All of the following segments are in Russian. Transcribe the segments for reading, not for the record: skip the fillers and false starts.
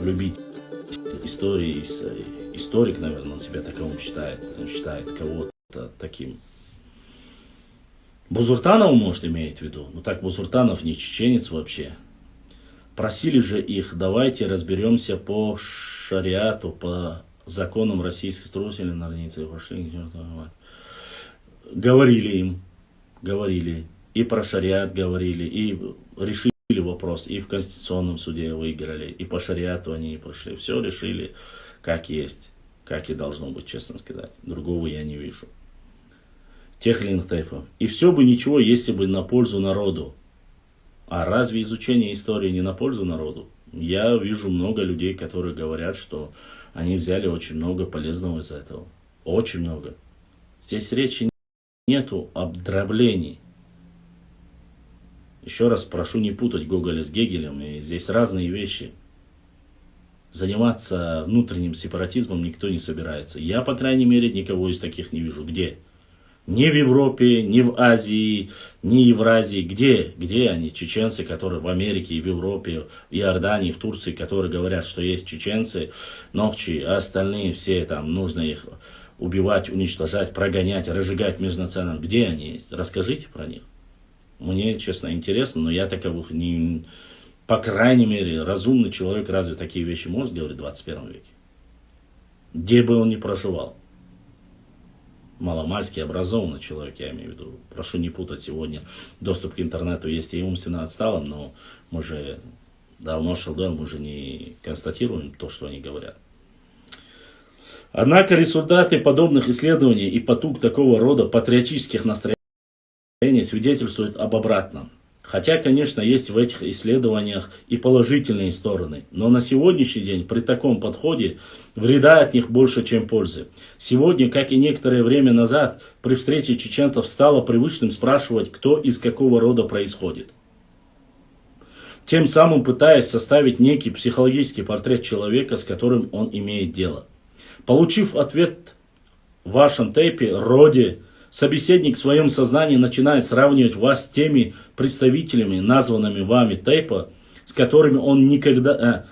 любитель истории, историк, наверное, он себя таковым считает, считает кого-то таким. Бузуртанов, может, имеет в виду? Ну так, Бузуртанов не чеченец вообще. Просили же их, давайте разберемся по шариату, по законам российской строителей на границе. Говорили им, говорили. И про шариат говорили, и решили вопрос, и в Конституционном суде выиграли, и по шариату они прошли. Все решили, как есть, как и должно быть, честно сказать. Другого я не вижу. Тех или иных тайпов. И все бы ничего, если бы на пользу народу. А разве изучение истории не на пользу народу? Я вижу много людей, которые говорят, что они взяли очень много полезного из этого. Очень много. Здесь речи нету об дроблении. Еще раз прошу не путать Гоголя с Гегелем. И здесь разные вещи. Заниматься внутренним сепаратизмом никто не собирается. Я, по крайней мере, никого из таких не вижу. Где? Ни в Европе, ни в Азии, ни в Евразии. Где они, чеченцы, которые в Америке и в Европе, в Иордании, в Турции, которые говорят, что есть чеченцы, ногчи, а остальные все там, нужно их убивать, уничтожать, прогонять, разжигать межнационально. Где они есть? Расскажите про них. Мне, честно, интересно, но я таковых не... По крайней мере, разумный человек разве такие вещи может говорить в 21 веке? Где бы он ни проживал. Маломальски образованный человек, я имею в виду. Прошу не путать, сегодня доступ к интернету есть и умственно отсталым, но мы же давно шелдем, мы же не констатируем то, что они говорят. Однако результаты подобных исследований и потуг такого рода патриотических настроений свидетельствуют об обратном. Хотя, конечно, есть в этих исследованиях и положительные стороны, но на сегодняшний день при таком подходе вреда от них больше, чем пользы. Сегодня, как и некоторое время назад, при встрече чеченцев стало привычным спрашивать, кто из какого рода происходит. Тем самым пытаясь составить некий психологический портрет человека, с которым он имеет дело. Получив ответ в вашем тейпе «Роде», собеседник в своем сознании начинает сравнивать вас с теми представителями, названными вами тейпа, с которыми он некогда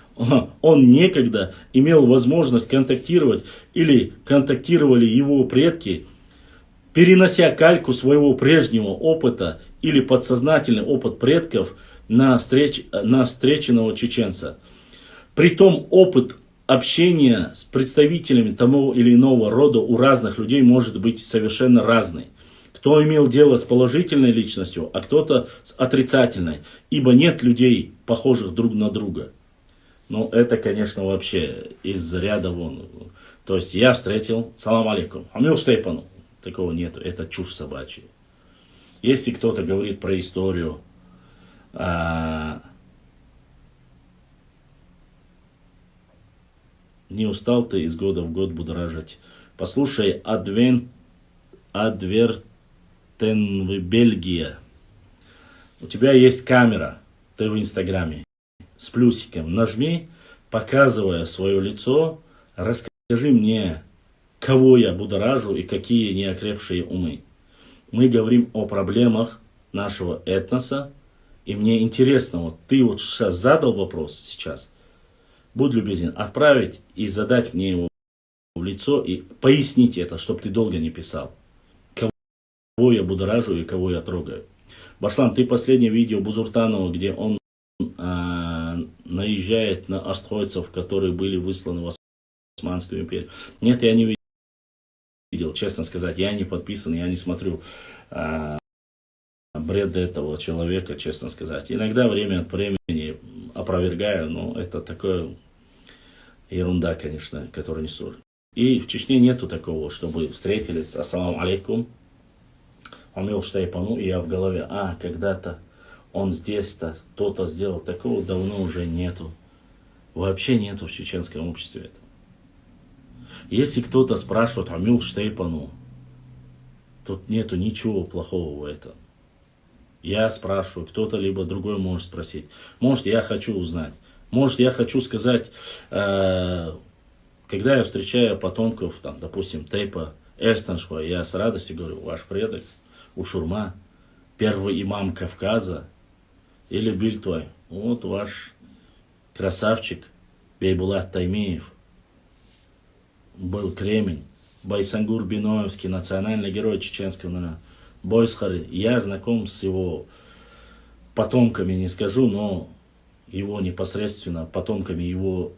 имел возможность контактировать или контактировали его предки, перенося кальку своего прежнего опыта или подсознательный опыт предков на встреченного чеченца. Притом опыт общение с представителями того или иного рода у разных людей может быть совершенно разный. Кто имел дело с положительной личностью, а кто-то с отрицательной. Ибо нет людей, похожих друг на друга. Ну, это, конечно, вообще из ряда вон. То есть я встретил, салам алейкум, амил штейпану. Такого нет, это чушь собачья. Если кто-то говорит про историю, не устал ты из года в год будоражить. Послушай, Бельгия. У тебя есть камера, ты в Инстаграме, с плюсиком. Нажми, показывая свое лицо, расскажи мне, кого я будоражу и какие неокрепшие умы. Мы говорим о проблемах нашего этноса, и мне интересно, вот ты вот сейчас задал вопрос сейчас, будь любезен, отправить и задать мне его в лицо и пояснить это, чтобы ты долго не писал. Кого я будоражу и кого я трогаю. Башлам, ты последнее видео Бузуртанова, где он наезжает на астхойцев, которые были высланы в Османскую империю. Нет, я не видел, честно сказать, я не подписан, я не смотрю бред этого человека, честно сказать. Иногда время от времени опровергаю, но это такое ерунда, конечно, которая не стоит. И в Чечне нету такого, чтобы встретились, ассаламу алейкум, амил штайпану, и я в голове, когда-то он здесь-то, то-то сделал, такого давно уже нету. Вообще нету в чеченском обществе этого. Если кто-то спрашивает, амил штайпану, тут нету ничего плохого в этом. Я спрашиваю, кто-то либо другой может спросить. Может, я хочу узнать. Может, я хочу сказать, когда я встречаю потомков, там, допустим, тейпа Эрстаншва, я с радостью говорю, ваш предок, Ушурма, первый имам Кавказа, или Бильтвай, вот ваш красавчик, Бейбулат Таймиев, был Кремень, Байсангур Биноевский, национальный герой чеченского народа, Бойсхары. Я знаком с его потомками, не скажу, но его непосредственно потомками его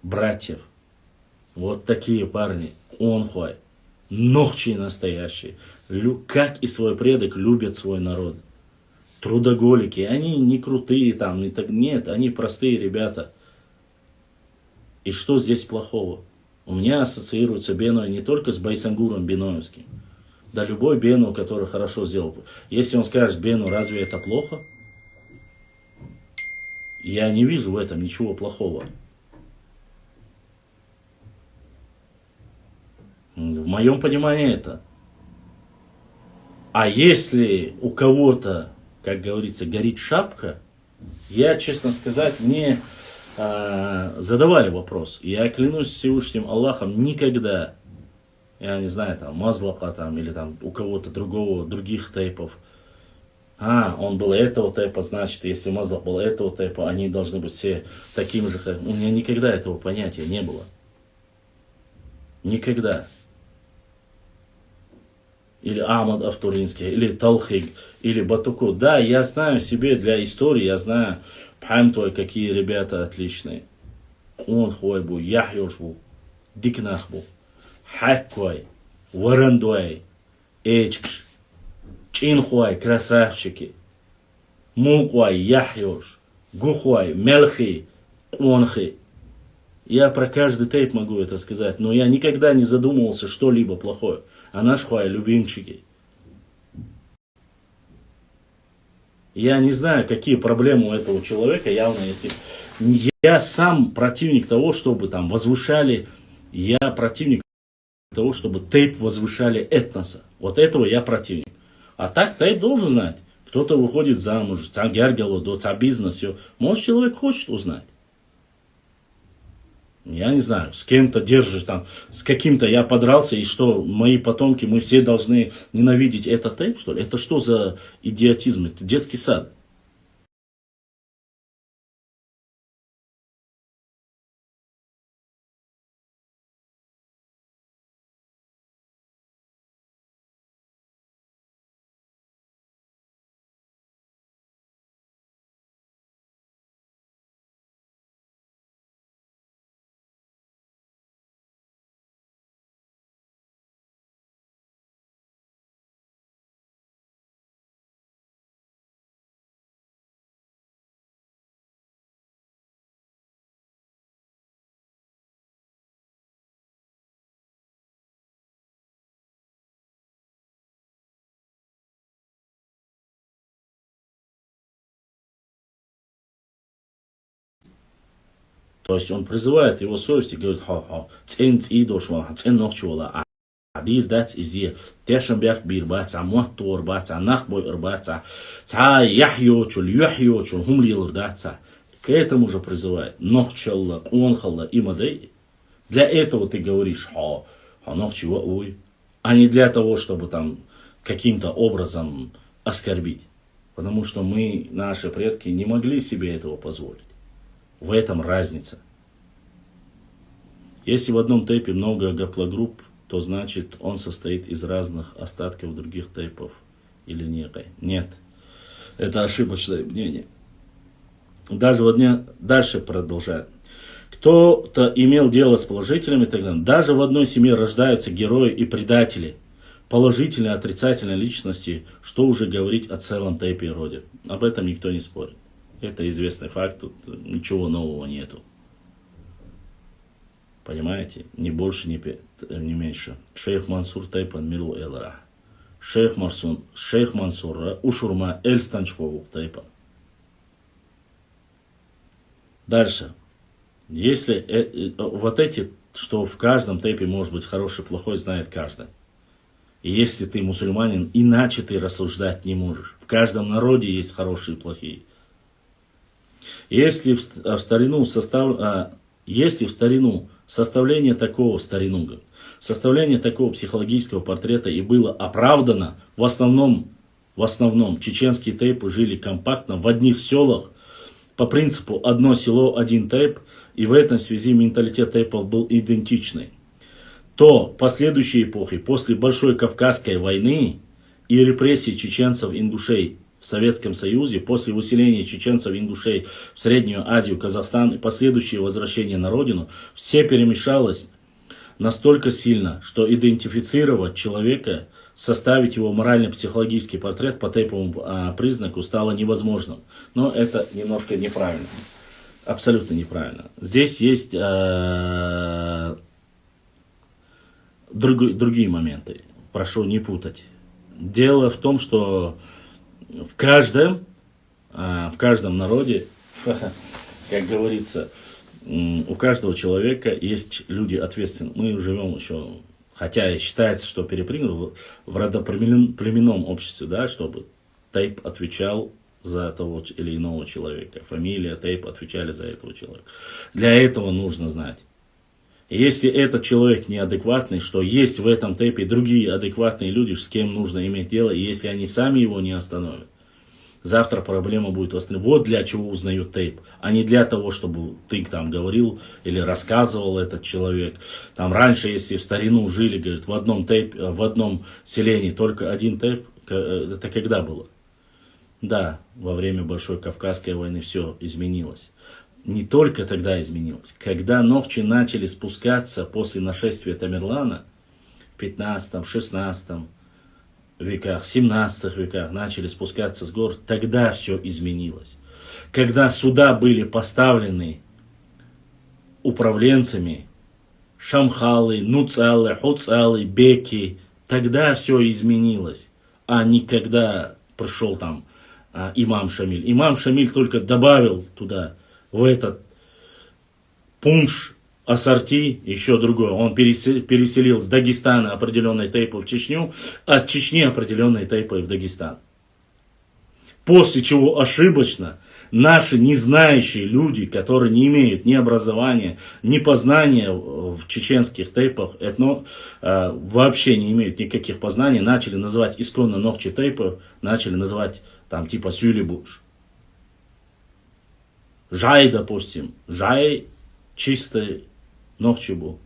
братьев. Вот такие парни, Онхуай, нохчи настоящие, как и свой предок любят свой народ. Трудоголики, они не крутые там, нет, они простые ребята. И что здесь плохого? У меня ассоциируется Беной не только с Байсангуром Биноевским. Да любой Бену, который хорошо сделал. Если он скажет Бену, разве это плохо? Я не вижу в этом ничего плохого. В моем понимании это. А если у кого-то, как говорится, горит шапка, я, честно сказать, мне задавали вопрос. Я клянусь Всевышним Аллахом, никогда, я не знаю, там, Мазлака там, или там у кого-то других тейпов, он был этого тейпа, значит, если Мазлак был этого тейпа, они должны быть все такими же. У меня никогда этого понятия не было. Никогда. Или Ахмад Автуринский, или Талхиг, или Батуко. Да, я знаю себе для истории, я знаю, памятой, какие ребята отличные. Он хуй был, Яхьош был, Дикнах был, Хаккуай, Варандуай, Эчкш, Чинхуай, красавчики, Мукуай, Яхьош, Гухуай, Мелхи, Онхи. Я про каждый тейп могу это сказать, но я никогда не задумывался что-либо плохое. А наш хуай любимчики. Я не знаю, какие проблемы у этого человека, явно, если... Я сам противник того, чтобы там возвышали, я противник того, чтобы тейп возвышали этноса. Вот этого я противник. А так тейп должен знать. Кто-то выходит замуж, бизнес, может человек хочет узнать. Я не знаю, с кем-то держишь там, с каким-то я подрался, и что, мои потомки, мы все должны ненавидеть этот тейп, что ли? Это что за идиотизм? Это детский сад. То есть он призывает его совесть и говорит, цен цидошвала, цен нохчвала, бир дац изи, тешен бях бир баца, муаттор баца, нахбой баца, ца яхьочул, хумлил даца. К этому же призывает, нохчалла, онхалла и мадей. Для этого ты говоришь, нохчива уй, а не для того, чтобы там каким-то образом оскорбить. Потому что мы, наши предки, не могли себе этого позволить. В этом разница. Если в одном тейпе много гаплогрупп, то значит он состоит из разных остатков других тейпов или нет. Нет. Это ошибочное мнение. Дальше продолжает. Кто-то имел дело с положителями и так далее. Даже в одной семье рождаются герои и предатели. Положительные и отрицательные личности, что уже говорить о целом тейпе и роде. Об этом никто не спорит. Это известный факт, тут ничего нового нету. Понимаете? Ни больше, ни меньше. Шейх Мансур Тайпан Миру Элара. Шейх Мансур Ушурма Эльстанчкову Тайпан. Дальше. Если вот эти, что в каждом тейпе может быть хороший, плохой, знает каждый. И если ты мусульманин, иначе ты рассуждать не можешь. В каждом народе есть хорошие и плохие. Если в старину составление такого психологического портрета и было оправдано, в основном чеченские тейпы жили компактно в одних селах по принципу одно село, один тейп, и в этом связи менталитет тейпов был идентичный, то последующие эпохи, после Большой Кавказской войны и репрессий чеченцев-ингушей в Советском Союзе, после выселения чеченцев-ингушей в Среднюю Азию, Казахстан и последующее возвращение на родину, все перемешалось настолько сильно, что идентифицировать человека, составить его морально-психологический портрет по тейповому признаку стало невозможным. Но это немножко неправильно. Абсолютно неправильно. Здесь есть другие моменты. Прошу не путать. Дело в том, что в каждом народе, как говорится, у каждого человека есть люди ответственные. Мы живем еще, хотя и считается, что перепрыгнул в родоплеменном обществе, да, чтобы тейп отвечал за того или иного человека. Фамилия, тейп отвечали за этого человека. Для этого нужно знать. Если этот человек неадекватный, что есть в этом тейпе другие адекватные люди, с кем нужно иметь дело, и если они сами его не остановят, завтра проблема будет восстановлена. Вот для чего узнают тейп, а не для того, чтобы ты там говорил или рассказывал этот человек. Там раньше, если в старину жили, говорит, в одном селении только один тейп, это когда было? Да, во время Большой Кавказской войны все изменилось. Не только тогда изменилось. Когда ногчи начали спускаться после нашествия Тамерлана в 15-16 веках, 17 веках начали спускаться с гор, тогда все изменилось. Когда суда были поставлены управленцами, шамхалы, нуцалы, хуцалы, беки, тогда все изменилось. А не когда пришел там имам Шамиль. Имам Шамиль только добавил туда, в этот пунш, ассорти, еще другое. Он переселил с Дагестана определенные тейпы в Чечню, а с Чечни определенные тейпы в Дагестан. После чего ошибочно наши незнающие люди, которые не имеют ни образования, ни познания в чеченских тейпах, вообще не имеют никаких познаний, начали называть исконно ногчи тейпов, начали называть там типа сюлибуш. Жай, допустим, жай чистый ногчибу,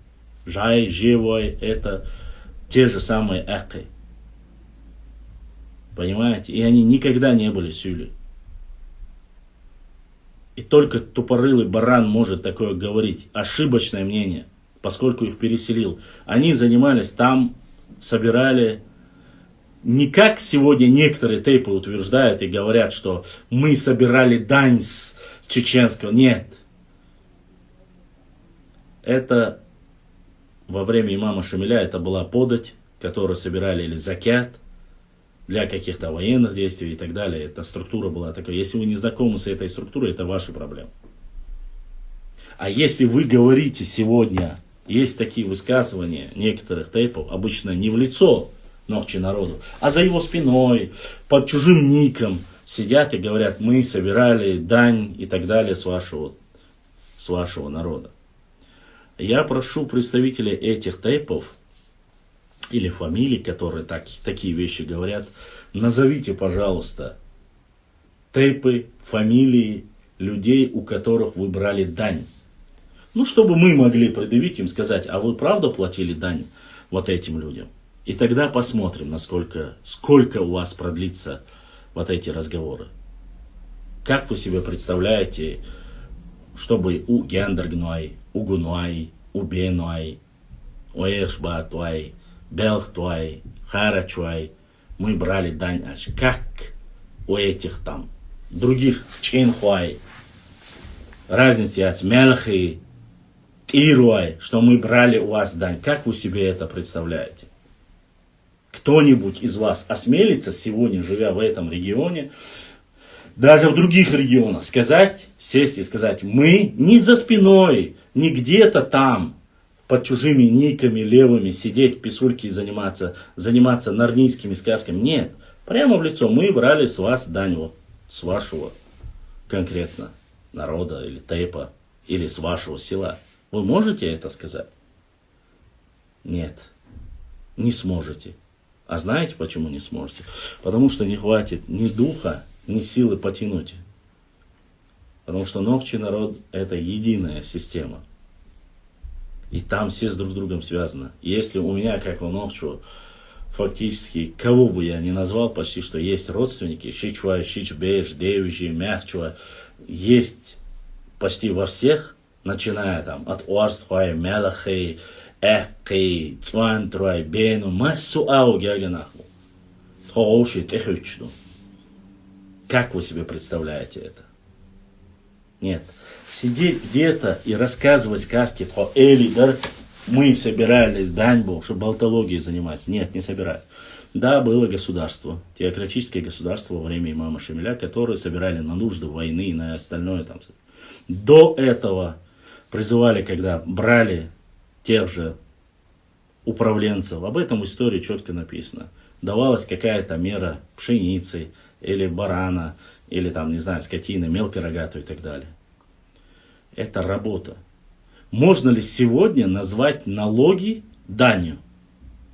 жай живой, это те же самые эки. Понимаете? И они никогда не были сюли. И только тупорылый баран может такое говорить. Ошибочное мнение, поскольку их переселил. Они занимались там, собирали. Не как сегодня некоторые тейпы утверждают и говорят, что мы собирали дань с чеченского. Нет. Это во время имама Шамиля это была подать, которую собирали, или закят для каких-то военных действий и так далее. Эта структура была такая. Если вы не знакомы с этой структурой, это ваши проблемы. А если вы говорите сегодня, есть такие высказывания некоторых тейпов, обычно не в лицо ногчи народу, а за его спиной, под чужим ником сидят и говорят, мы собирали дань и так далее с вашего народа. Я прошу представителей этих тейпов или фамилий, которые такие вещи говорят, назовите, пожалуйста, тейпы, фамилии людей, у которых вы брали дань. Ну, чтобы мы могли предъявить им, сказать, а вы правда платили дань вот этим людям? И тогда посмотрим, сколько у вас продлится вот эти разговоры. Как вы себе представляете, чтобы у Гендергнуай, у Гунуай, у Бенуай, у Эршбатуай, Белхтуай, Харачуай мы брали дань аж. Как у этих там других Чинхуай, разница от Мелхи, Ируай, что мы брали у вас дань. Как вы себе это представляете? Кто-нибудь из вас осмелится сегодня, живя в этом регионе, даже в других регионах, сесть и сказать, мы не за спиной, не где-то там, под чужими никами левыми сидеть, писульки заниматься нарнийскими сказками. Нет, прямо в лицо мы брали с вас дань, вот, с вашего конкретно народа или тейпа, или с вашего села. Вы можете это сказать? Нет, не сможете. А знаете, почему не сможете? Потому что не хватит ни духа, ни силы потянуть. Потому что Нохчи народ это единая система. И там все с друг другом связаны. Если у меня, как у Нохчу, фактически, кого бы я ни назвал, почти что есть родственники, Шичуа, Шичбеш, Девичи, Мягчуа, есть почти во всех, начиная там от Уарстхуай, Мелахей, Эхкей, Цуантруай, Бену, Массуау, Герганаху. Хоуши, Техючну. Как вы себе представляете это? Нет. Сидеть где-то и рассказывать сказки про Элидер, мы собирались Даньбу, чтобы болтологией заниматься. Нет, не собирали. Да, было государство, теократическое государство во время имама Шамиля, которые собирали на нужды войны и на остальное. Там. До этого призывали, когда брали тех же управленцев, об этом в истории четко написано. Давалась какая-то мера пшеницы или барана, или там, не знаю, скотины, мелкорогатую и так далее. Это работа. Можно ли сегодня назвать налоги данью?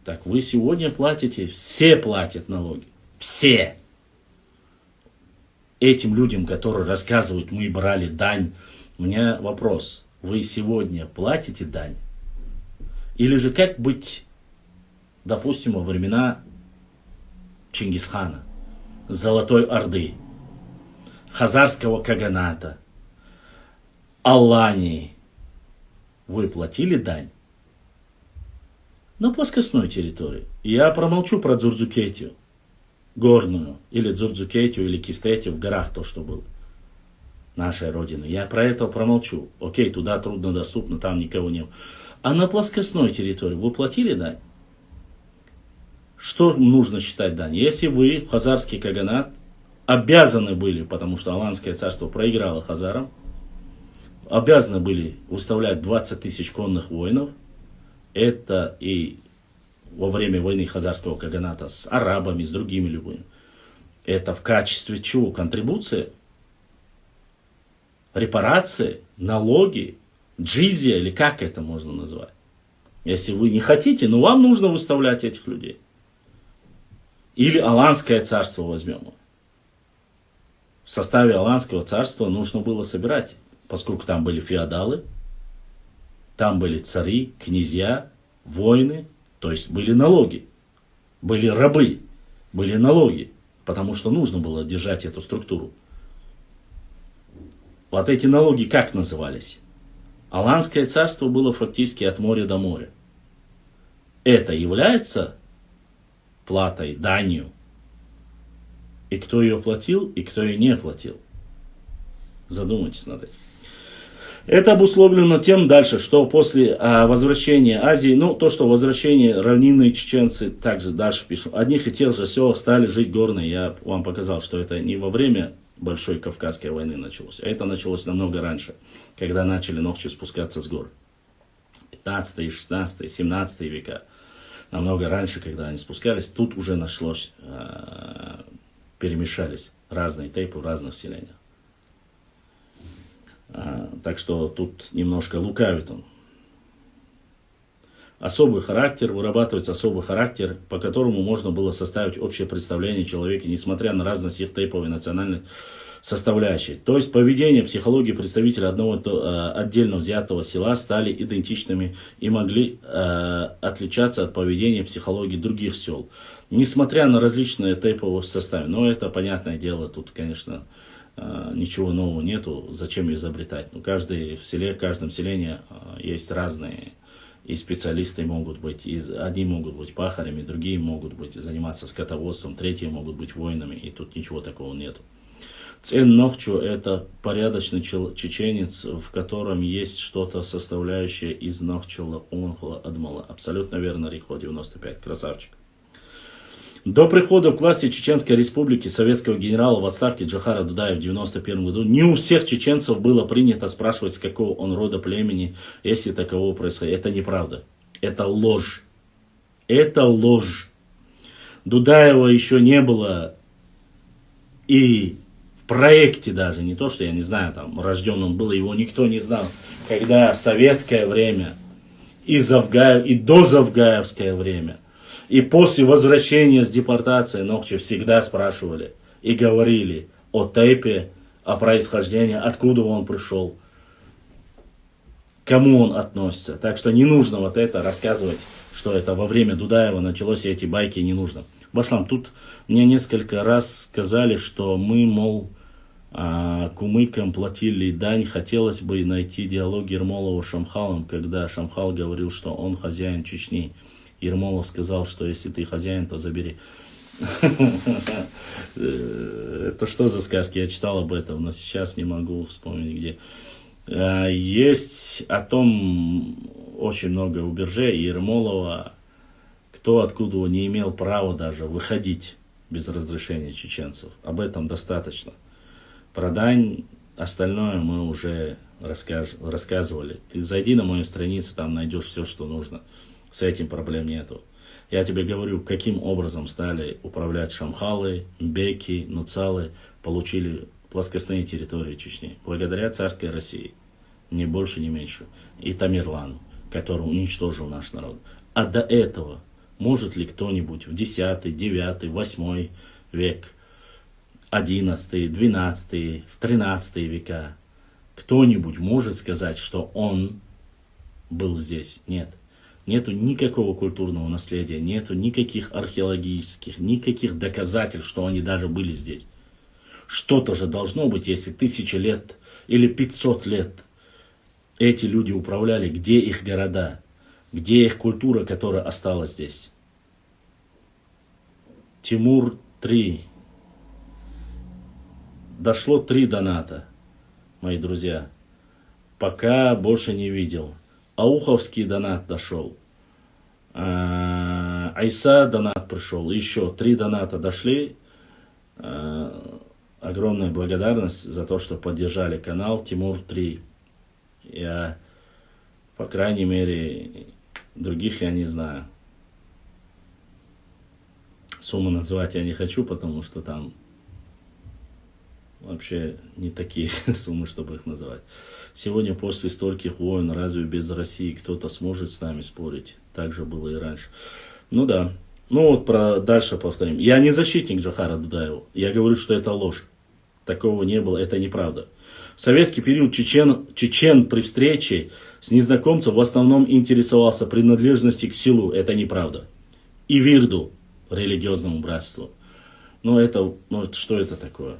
Так, вы сегодня платите, все платят налоги. Все. Этим людям, которые рассказывают, мы брали дань, у меня вопрос. Вы сегодня платите дань? Или же как быть, допустим, во времена Чингисхана, Золотой Орды, Хазарского Каганата, Алании? Вы платили дань? На плоскостной территории. Я промолчу про Дзурдзукетию, горную, или Дзурдзукетию, или Кистетию в горах, то, что было. Нашей родины. Я про это промолчу. Окей, туда труднодоступно, там никого нет. А на плоскостной территории вы платили дань? Что нужно считать дань? Если вы, Хазарский Каганат, обязаны были, потому что Аланское царство проиграло Хазарам, обязаны были выставлять 20 тысяч конных воинов. Это и во время войны Хазарского Каганата с арабами, с другими любыми. Это в качестве чего? Контрибуции? Репарации? Налоги? Джизия? Или как это можно назвать? Если вы не хотите, но вам нужно выставлять этих людей. Или Аланское царство возьмем. В составе Аланского царства нужно было собирать, поскольку там были феодалы, там были цари, князья, воины, то есть были налоги, были рабы, были налоги, потому что нужно было держать эту структуру. Вот эти налоги как назывались? Аланское царство было фактически от моря до моря. Это является платой, данью. И кто ее платил, и кто ее не платил. Задумайтесь над этим. Это обусловлено тем дальше, что после возвращения Азии, то, что возвращение равнинные чеченцы, также дальше пишут, одних и тех же селах стали жить горные. Я вам показал, что это не во время Большой Кавказской войны началось, а это началось намного раньше, когда начали Нохчи спускаться с гор. 15, 16, 17 века. Намного раньше, когда они спускались, тут уже нашлось, перемешались разные тейпы в разных селениях. Так что тут немножко лукавит он. Особый характер, вырабатывается особый характер, по которому можно было составить общее представление о человеке, несмотря на разность их тейпов и национальных составляющих. То есть поведение, психология представителей одного отдельно взятого села стали идентичными и могли отличаться от поведения психологии других сел, несмотря на различные тейповые составы. Но это понятное дело, тут, конечно, ничего нового нету, зачем изобретать. Каждый в селе, в каждом селении есть разные. И специалисты могут быть, одни могут быть пахарями, другие могут быть заниматься скотоводством, третьи могут быть воинами, и тут ничего такого нету. Цен Нохчу — это порядочный чеченец, в котором есть что-то составляющее из Нохчула Уманхула Адмала. Абсолютно верно, Рихо 95, красавчик. До прихода к власти Чеченской Республики советского генерала в отставке Джохара Дудаева в 1991 году не у всех чеченцев было принято спрашивать, с какого он рода племени, если такового происходит. Это неправда. Это ложь. Это ложь. Дудаева еще не было и в проекте даже, не то, что я не знаю, там рожден он был, его никто не знал, когда в советское время и до завгаевское время. И после возвращения с депортации Нохчи всегда спрашивали и говорили о тейпе о происхождении, откуда он пришел, к кому он относится. Так что не нужно вот это рассказывать, что это во время Дудаева началось, и эти байки не нужно. Башлам, тут мне несколько раз сказали, что мы, мол, кумыкам платили дань. Хотелось бы найти диалог Ермолова с Шамхалом, когда Шамхал говорил, что он хозяин Чечни. Ермолов сказал, что если ты хозяин, то забери. Это что за сказки? Я читал об этом, но сейчас не могу вспомнить где. Есть о том очень много у Берже и Ермолова, кто откуда не имел права даже выходить без разрешения чеченцев. Об этом достаточно. Про дань остальное мы уже рассказывали. Ты зайди на мою страницу, там найдешь все, что нужно. С этим проблем нету. Я тебе говорю, каким образом стали управлять шамхалы, беки, нуцалы, получили плоскостные территории Чечни. Благодаря царской России. Ни больше, ни меньше. И Тамерлану, который уничтожил наш народ. А до этого может ли кто-нибудь в 10, 9, 8 век, 11, 12, в 13 века, кто-нибудь может сказать, что он был здесь? Нет. Нету никакого культурного наследия, нету никаких археологических, никаких доказательств, что они даже были здесь. Что-то же должно быть, если 1000 лет или 500 лет эти люди управляли, где их города, где их культура, которая осталась здесь. Тимур 3. Дошло 3 доната, мои друзья. Пока больше не видел. Ауховский донат дошел. Айса донат пришел. Еще 3 доната дошли. Огромная благодарность за то, что поддержали канал Тимур 3. Я, по крайней мере, других я не знаю. Сумму называть я не хочу, потому что там вообще не такие суммы, чтобы их называть. Сегодня после стольких войн, разве без России кто-то сможет с нами спорить? Так же было и раньше. Ну да. Ну вот дальше повторим. Я не защитник Джохара Дудаева. Я говорю, что это ложь. Такого не было, это неправда. В советский период чечен при встрече с незнакомцем в основном интересовался принадлежностью к селу. Это неправда. И вирду, религиозному братству. Но это, что это такое?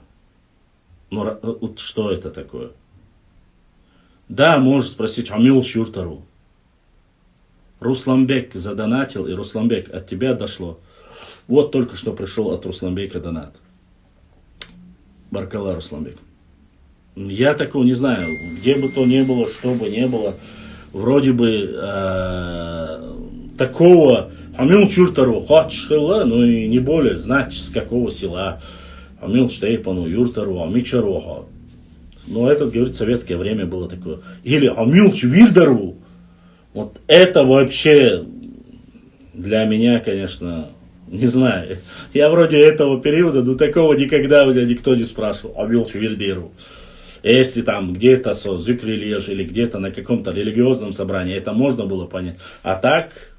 Что это такое? Да, можешь спросить, Амил Шуртару. Русланбек задонатил, и Русланбек, от тебя дошло. Вот только что пришел от Русланбека донат. Баркалла, Русланбек. Я такого не знаю, где бы то ни было, что бы ни было, вроде бы такого Амил Шуртару, ну и не более знать, с какого села. Амил Штейпану, Юртару, Амичароха. Но это, говорит, в советское время было такое. Или Амил Чвирдару. Вот это вообще для меня, конечно, не знаю. Я вроде этого периода, но такого никогда у меня никто не спрашивал. Амил Чвирдару. Если там где-то со зюкрилеж или где-то на каком-то религиозном собрании, это можно было понять. А так,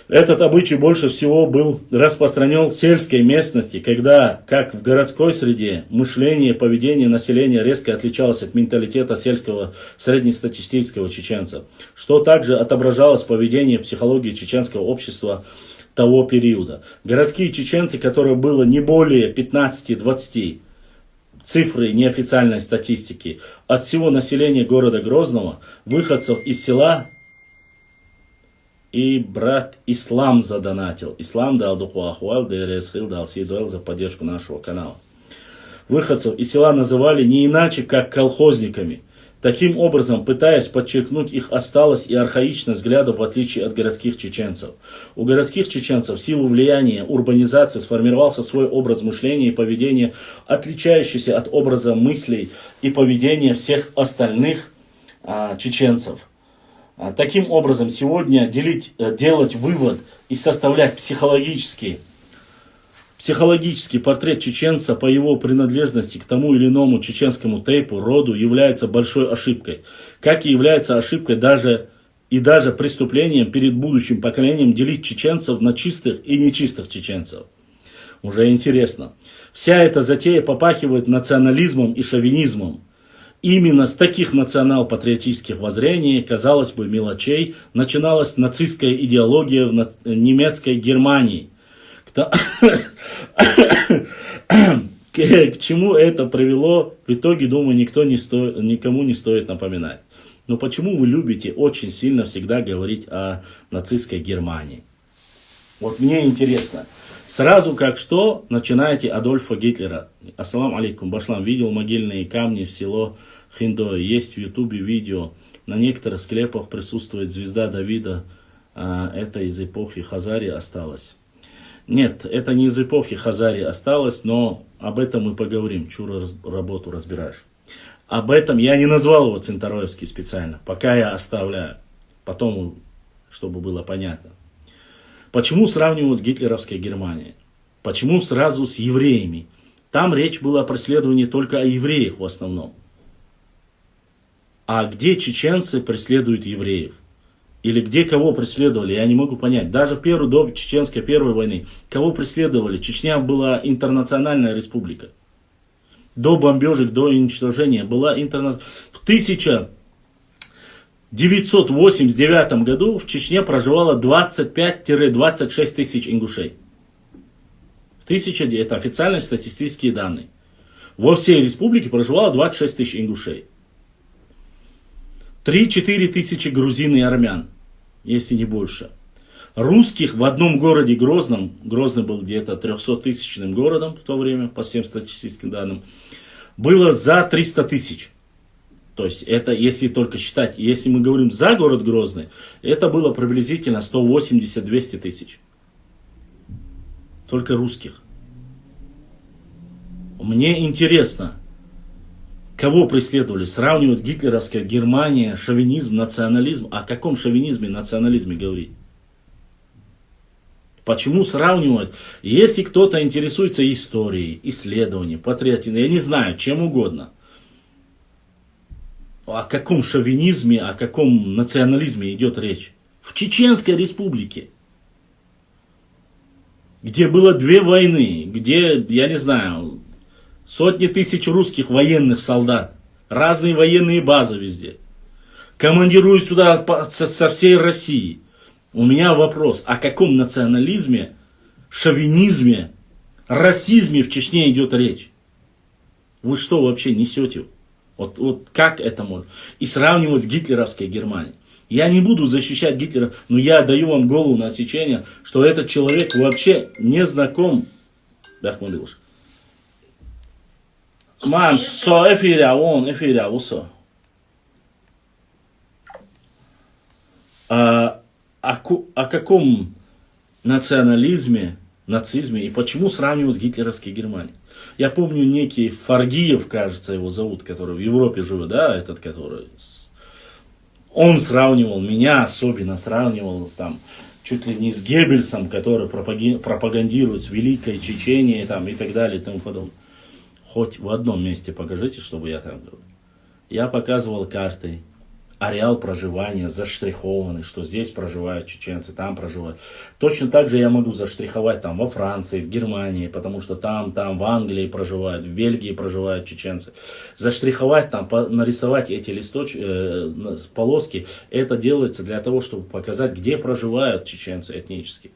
этот обычай больше всего был распространен в сельской местности, когда, как в городской среде, мышление и поведение населения резко отличалось от менталитета сельского среднестатистического чеченца, что также отображалось в поведении и психологии чеченского общества того периода. Городские чеченцы, которые было не более 15-20, цифры неофициальной статистики, от всего населения города Грозного, выходцев из села, и брат Ислам задонатил. Ислам дал духуахуал, дал сидуэл за поддержку нашего канала. Выходцев из села называли не иначе, как колхозниками. Таким образом, пытаясь подчеркнуть их отсталость и архаичность взглядов в отличие от городских чеченцев. У городских чеченцев в силу влияния урбанизации сформировался свой образ мышления и поведения, отличающийся от образа мыслей и поведения всех остальных чеченцев. Таким образом, сегодня делать вывод и составлять психологический портрет чеченца по его принадлежности к тому или иному чеченскому тейпу, роду, является большой ошибкой. Как и является ошибкой даже преступлением перед будущим поколением делить чеченцев на чистых и нечистых чеченцев. Уже интересно. Вся эта затея попахивает национализмом и шовинизмом. Именно с таких национал-патриотических воззрений, казалось бы, мелочей, начиналась нацистская идеология в немецкой Германии. К чему это привело, в итоге, думаю, никому не стоит напоминать. Но почему вы любите очень сильно всегда говорить о нацистской Германии? Вот мне интересно. Сразу как что начинаете Адольфа Гитлера. Ассалам алейкум, Башлам. Видел могильные камни в село Хиндое. Есть в ютубе видео. На некоторых склепах присутствует звезда Давида. Это из эпохи Хазари осталось. Нет, это не из эпохи Хазари осталось, но об этом мы поговорим. Чура работу разбираешь. Об этом я не назвал его Центароевский специально. Пока я оставляю. Потом, чтобы было понятно. Почему сравниваю с гитлеровской Германией? Почему сразу с евреями? Там речь была о преследовании только о евреях в основном. А где чеченцы преследуют евреев? Или где кого преследовали, я не могу понять. Даже в первую, до Чеченской первой войны, кого преследовали? Чечня была интернациональная республика. До бомбежек, до уничтожения была интернациональная. В 1989 году в Чечне проживало 25-26 тысяч ингушей. Это официальные статистические данные. Во всей республике проживало 26 тысяч ингушей. 3-4 тысячи грузин и армян, если не больше. Русских в одном городе Грозном, Грозный был где-то 300-тысячным городом в то время, по всем статистическим данным, было за 300 тысяч. То есть это если только считать, если мы говорим за город Грозный, это было приблизительно 180-200 тысяч. Только русских. Мне интересно, кого преследовали? Сравнивать гитлеровская Германия, шовинизм, национализм. О каком шовинизме и национализме говорить? Почему сравнивать? Если кто-то интересуется историей, исследованием, патриотизмом, я не знаю, чем угодно. О каком шовинизме, о каком национализме идет речь? В Чеченской республике, где было 2 войны, где, я не знаю, сотни тысяч русских военных солдат, разные военные базы везде, командируют сюда со всей России. У меня вопрос, о каком национализме, шовинизме, расизме в Чечне идет речь? Вы что вообще несете? Вот как это можно? И сравнивать с гитлеровской Германией. Я не буду защищать Гитлера, но я даю вам голову на отсечение, что этот человек вообще не знаком. Мам, о каком национализме, нацизме и почему сравнивать с гитлеровской Германией? Я помню некий Фаргиев, кажется, его зовут, который в Европе живет, да, этот, который... Он сравнивал, меня особенно сравнивал там, чуть ли не с Геббельсом, который пропагандирует с Великой Чеченией там, и так далее и тому подобное. Хоть в одном месте покажите, чтобы я там говорил. Я показывал карты, ареал проживания заштрихованный, что здесь проживают чеченцы, там проживают. Точно так же я могу заштриховать там во Франции, в Германии, потому что там, в Англии проживают, в Бельгии проживают чеченцы. Заштриховать там, нарисовать эти полоски, это делается для того, чтобы показать, где проживают чеченцы этнически.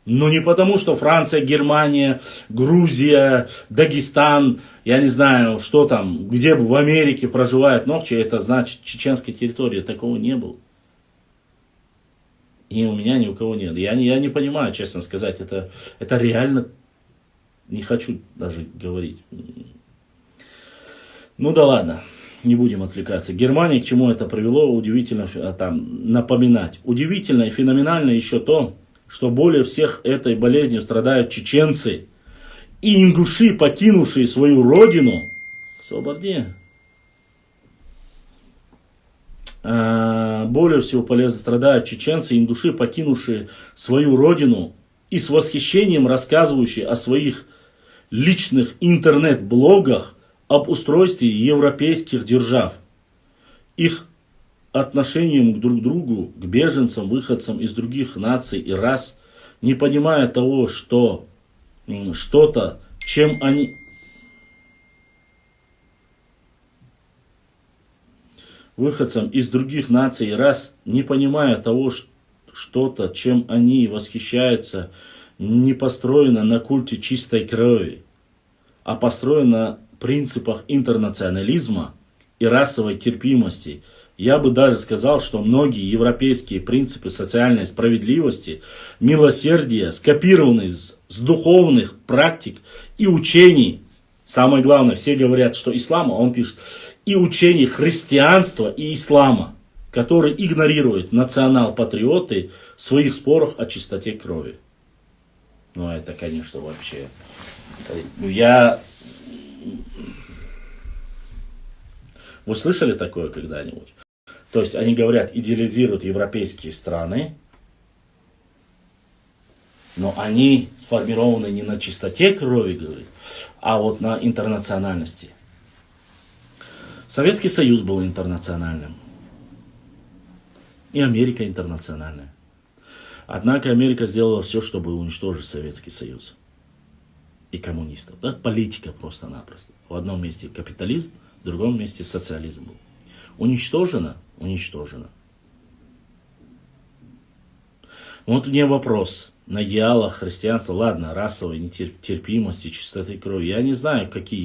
Но не потому, что Франция, Германия, Грузия, Дагестан, я не знаю, что там, где в Америке проживают ногчи, это значит чеченской территории. Такого не было. И у меня ни у кого нет. Я не понимаю, честно сказать, это реально не хочу даже говорить. Ну да ладно, не будем отвлекаться. Германия, к чему это привело, удивительно там напоминать. Удивительно и феноменально еще то, что более всех этой болезнью страдают чеченцы и ингуши, покинувшие свою родину. Более всего страдают чеченцы и ингуши, покинувшие свою родину и с восхищением рассказывающие о своих личных интернет-блогах об устройстве европейских держав, их отношением друг к другу, к беженцам, выходцам из других наций и рас, не понимая того, что что-то, чем они... Выходцам из других наций и рас, не понимая того, что-то, чем они восхищаются, не построено на культе чистой крови, а построено на принципах интернационализма и расовой терпимости. Я бы даже сказал, что многие европейские принципы социальной справедливости, милосердия скопированы с духовных практик и учений. Самое главное, все говорят, что ислам, а он пишет, и учений христианства и ислама, которые игнорируют национал-патриоты в своих спорах о чистоте крови. Ну, это, конечно, вообще... Вы слышали такое когда-нибудь? То есть они говорят, идеализируют европейские страны, но они сформированы не на чистоте крови, говорит, а вот на интернациональности. Советский Союз был интернациональным. И Америка интернациональная. Однако Америка сделала все, чтобы уничтожить Советский Союз. И коммунистов. Да? Политика просто-напросто. В одном месте капитализм, в другом месте социализм был. Уничтожено? Уничтожено. Вот мне вопрос. На идеалах христианства, ладно, расовой нетерпимости, чистоты крови. Я не знаю, о каких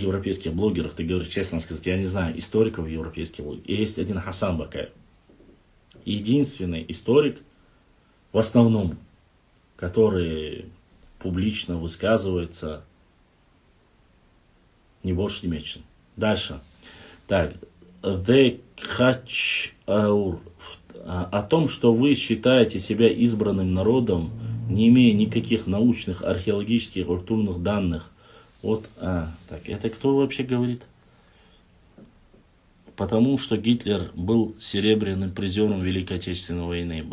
европейских блогерах ты говоришь, честно сказать, я не знаю, историков европейских блогеров. Есть один Хасан Бакаев. Единственный историк, в основном, который публично высказывается, не больше, не меньше. Дальше. Так, The Hatch о том, что вы считаете себя избранным народом, не имея никаких научных, археологических, культурных данных. Вот, так, это кто вообще говорит? Потому что Гитлер был серебряным призером Великой Отечественной войны.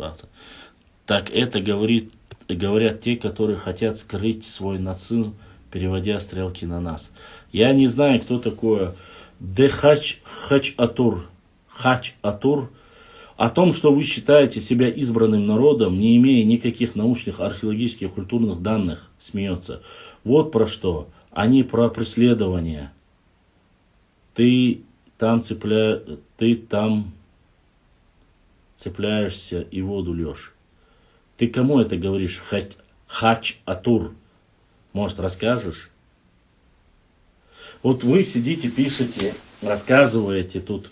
Так это говорят те, которые хотят скрыть свой нацизм, переводя стрелки на нас. Я не знаю, кто такое Хач Атур. О том, что вы считаете себя избранным народом, не имея никаких научных, археологических, культурных данных, смеется. Вот про что. Они про преследование. Ты там цепляешься и воду льешь. Ты кому это говоришь? Хач Атур. Может, расскажешь? Вот вы сидите, пишете, рассказываете тут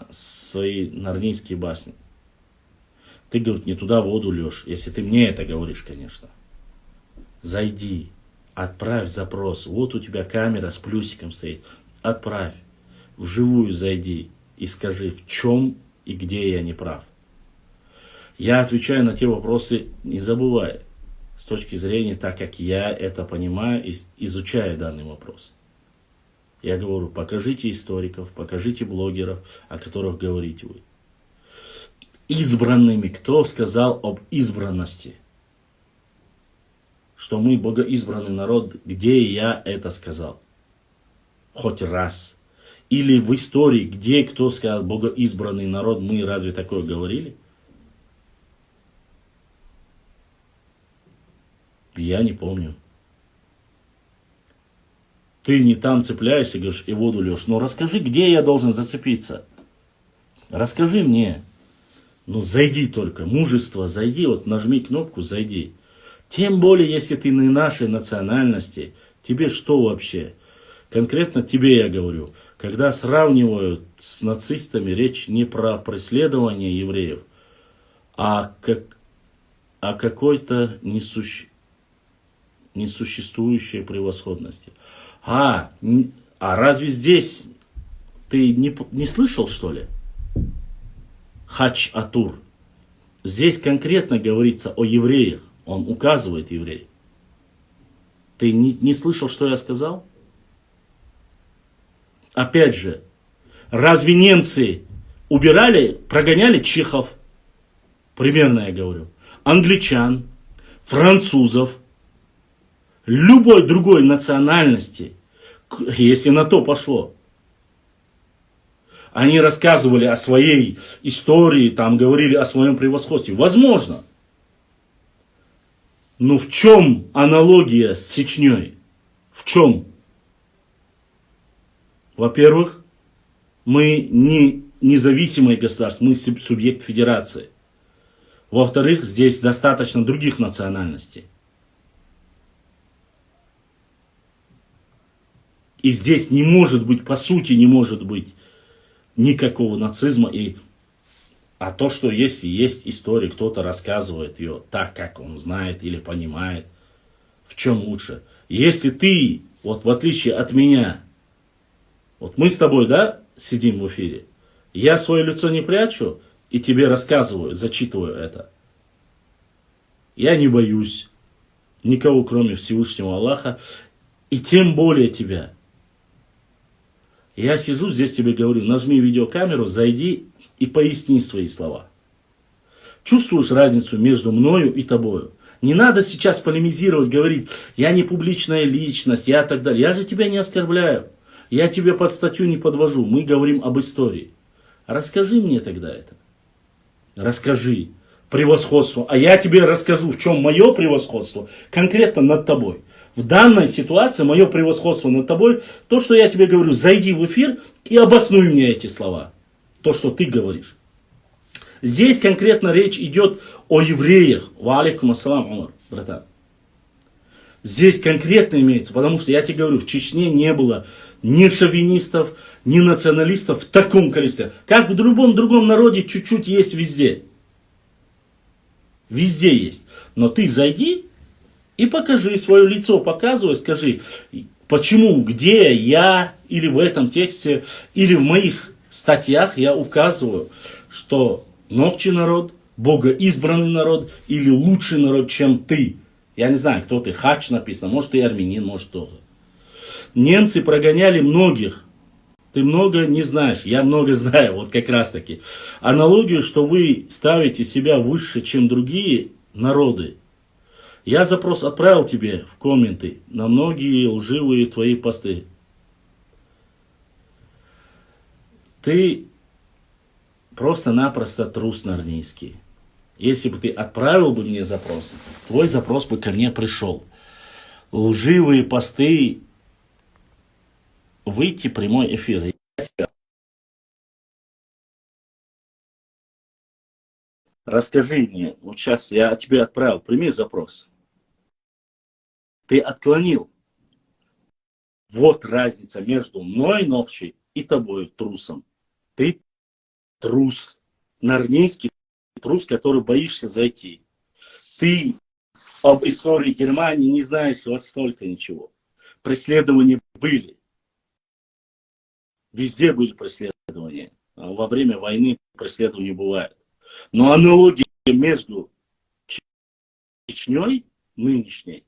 свои нарнийские басни. Ты, говорит, не туда воду льешь. Если ты мне это говоришь, конечно. Зайди, отправь запрос. Вот у тебя камера с плюсиком стоит. Отправь. Вживую зайди и скажи, в чем и где я не прав. Я отвечаю на те вопросы, не забывая, с точки зрения, так как я это понимаю и изучаю данный вопрос. Я говорю, покажите историков, покажите блогеров, о которых говорите вы. Избранными. Кто сказал об избранности? Что мы богоизбранный народ. Где я это сказал? Хоть раз. Или в истории, где кто сказал богоизбранный народ, мы разве такое говорили? Я не помню. Ты не там цепляешься, говоришь, и воду льешь. Но расскажи, где я должен зацепиться. Расскажи мне. Ну, зайди только. Мужество, зайди. Вот нажми кнопку, зайди. Тем более, если ты не нашей национальности. Тебе что вообще? Конкретно тебе я говорю. Когда сравнивают с нацистами, речь не про преследование евреев, а о какой-то несуществующей превосходности. А разве здесь ты не слышал, что ли? Хач Атур. Здесь конкретно говорится о евреях. Он указывает евреев. Ты не слышал, что я сказал? Опять же, разве немцы прогоняли чехов? Примерно я говорю. Англичан, французов, любой другой национальности, если на то пошло. Они рассказывали о своей истории, там говорили о своем превосходстве. Возможно. Но в чем аналогия с Чечней? В чем? Во-первых, мы не независимое государство, мы субъект федерации. Во-вторых, здесь достаточно других национальностей. И здесь не может быть, по сути, не может быть никакого нацизма. А то, что если есть история, кто-то рассказывает ее так, как он знает или понимает, в чем лучше? Если ты, вот в отличие от меня, вот мы с тобой, да, сидим в эфире, я свое лицо не прячу и тебе рассказываю, зачитываю это. Я не боюсь никого, кроме Всевышнего Аллаха, и тем более тебя. Я сижу здесь, тебе говорю, нажми видеокамеру, зайди и поясни свои слова. Чувствуешь разницу между мною и тобою? Не надо сейчас полемизировать, говорить, я не публичная личность, я так далее. Я же тебя не оскорбляю. Я тебе под статью не подвожу. Мы говорим об истории. Расскажи мне тогда это. Расскажи. Превосходство. А я тебе расскажу, в чем мое превосходство конкретно над тобой. В данной ситуации мое превосходство над тобой, то, что я тебе говорю, зайди в эфир и обоснуй мне эти слова. То, что ты говоришь. Здесь конкретно речь идет о евреях. Ва алейкум ассалам, Умар, братан. Здесь конкретно имеется, потому что я тебе говорю, в Чечне не было ни шовинистов, ни националистов в таком количестве. Как в любом другом народе чуть-чуть есть везде. Везде есть. Но ты зайди и покажи свое лицо, показывай, скажи, почему, где я, или в этом тексте, или в моих статьях я указываю, что новчий народ, богоизбранный народ, или лучший народ, чем ты. Я не знаю, кто ты, хач написано, может ты армянин, может тоже. Немцы прогоняли многих. Ты много не знаешь, я много знаю, вот как раз таки. Аналогию, что вы ставите себя выше, чем другие народы. Я запрос отправил тебе в комменты на многие лживые твои посты. Ты просто-напросто трус нарнийский. Если бы ты отправил бы мне запрос, твой запрос бы ко мне пришел. Лживые посты, выйти в прямой эфир. Расскажи мне, вот сейчас я тебе отправил, прими запрос. Ты отклонил. Вот разница между мной, Новчий, и тобой, трусом. Ты трус, нарнийский трус, который боишься зайти. Ты об истории Германии не знаешь вот столько ничего. Преследования были. Везде были преследования. А во время войны преследования бывают. Но аналогия между Чечней, нынешней,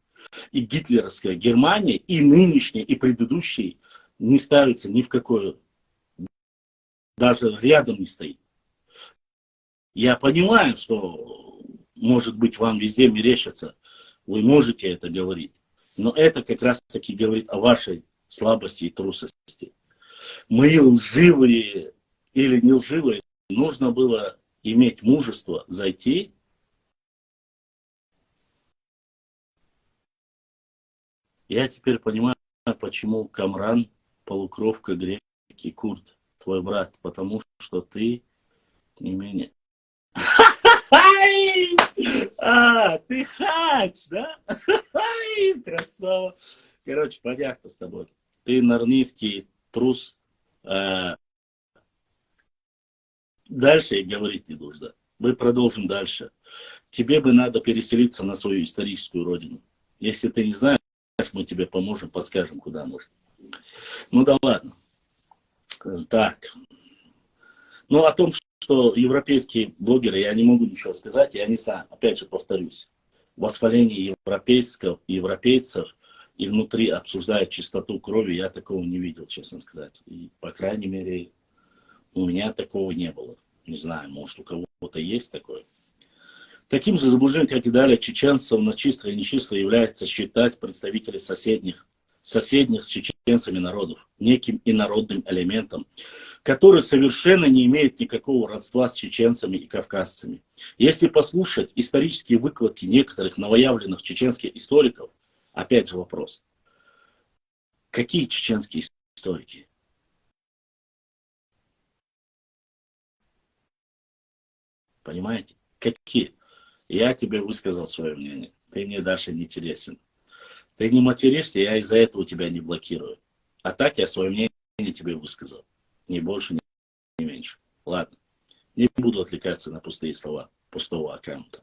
и гитлеровской Германией, и нынешней, и предыдущей, не ставится ни в какое, даже рядом не стоит. Я понимаю, что, может быть, вам везде мерещится, вы можете это говорить, но это как раз таки говорит о вашей слабости и трусости. Мы лживые или не лживые, нужно было иметь мужество зайти Я теперь понимаю, почему Камран, полукровка, грек и курд, твой брат, потому что ты не менее... Ты хач, да? Красава. Короче, понятно с тобой. Ты нарнийский трус. Дальше и говорить не нужно. Мы продолжим дальше. Тебе бы надо переселиться на свою историческую родину. Если ты не знаешь, мы тебе поможем, подскажем, куда можно. Ну да ладно. Так. Ну о том, что европейские блогеры, я не могу ничего сказать, я не знаю, опять же повторюсь. Восхваление европейцев и внутри обсуждают чистоту крови, я такого не видел, честно сказать. И, по крайней мере, у меня такого не было. Не знаю, может у кого-то есть такое. Таким же заблуждением, как и далее, чеченцев на чистое и нечистое является считать представителей соседних с чеченцами народов неким инородным элементом, который совершенно не имеет никакого родства с чеченцами и кавказцами. Если послушать исторические выкладки некоторых новоявленных чеченских историков, опять же вопрос, какие чеченские историки? Понимаете? Какие? Я тебе высказал свое мнение. Ты мне дальше не интересен. Ты не материшься, я из-за этого тебя не блокирую. А так я свое мнение тебе высказал. Ни больше, ни меньше. Ладно. Не буду отвлекаться на пустые слова пустого аккаунта.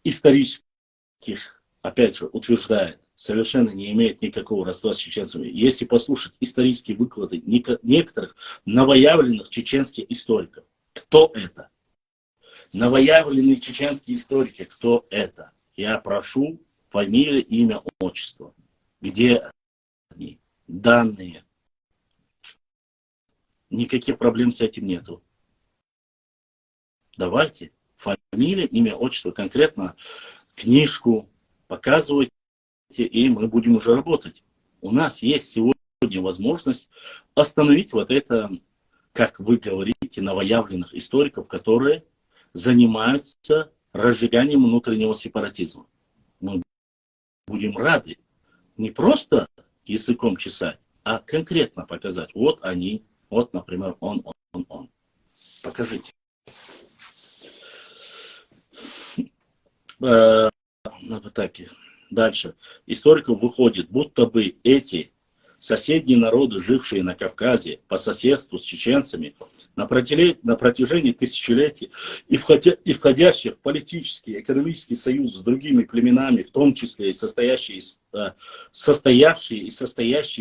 Исторических, опять же, утверждает, совершенно не имеет никакого родства с чеченцами. Если послушать исторические выклады некоторых новоявленных чеченских историков, кто это? Новоявленные чеченские историки, кто это? Я прошу фамилия, имя, отчество. Где они? Данные. Никаких проблем с этим нету. Давайте фамилия, имя, отчество, конкретно книжку показывайте, и мы будем уже работать. У нас есть сегодня возможность остановить вот это, как вы говорите, новоявленных историков, которые занимаются разжиганием внутреннего сепаратизма. Мы будем рады не просто языком чесать, а конкретно показать. Вот они, вот, например, он. Покажите. На атаке. Дальше. Историков выходит, будто бы эти соседние народы, жившие на Кавказе по соседству с чеченцами, на протяжении тысячелетий и входящих в политический и экономический союз с другими племенами, в том числе и состоящие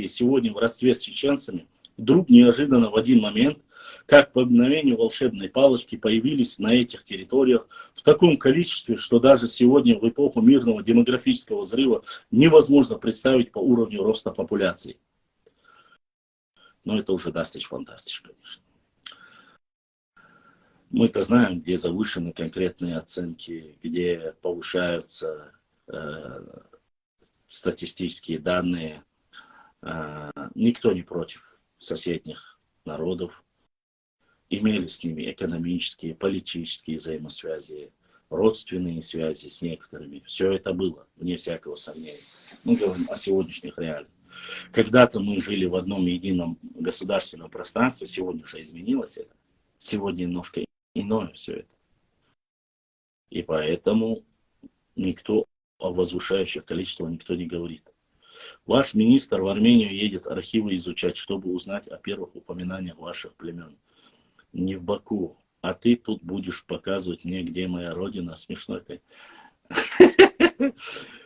сегодня в родстве с чеченцами, вдруг неожиданно в один момент, как по мгновению волшебной палочки, появились на этих территориях в таком количестве, что даже сегодня, в эпоху мирного демографического взрыва, невозможно представить по уровню роста популяции. Но это уже даст фантастич, конечно. Мы-то знаем, где завышены конкретные оценки, где повышаются статистические данные. Никто не против соседних народов. Имели с ними экономические, политические взаимосвязи, родственные связи с некоторыми. Все это было, вне всякого сомнения. Мы говорим о сегодняшних реалиях. Когда-то мы жили в одном едином государственном пространстве, сегодня уже изменилось это. Сегодня немножко иное все это. И поэтому никто о возвышающих количествах никто не говорит. Ваш министр в Армению едет архивы изучать, чтобы узнать о первых упоминаниях ваших племен. Не в Баку, а ты тут будешь показывать мне, где моя родина. Смешно ты.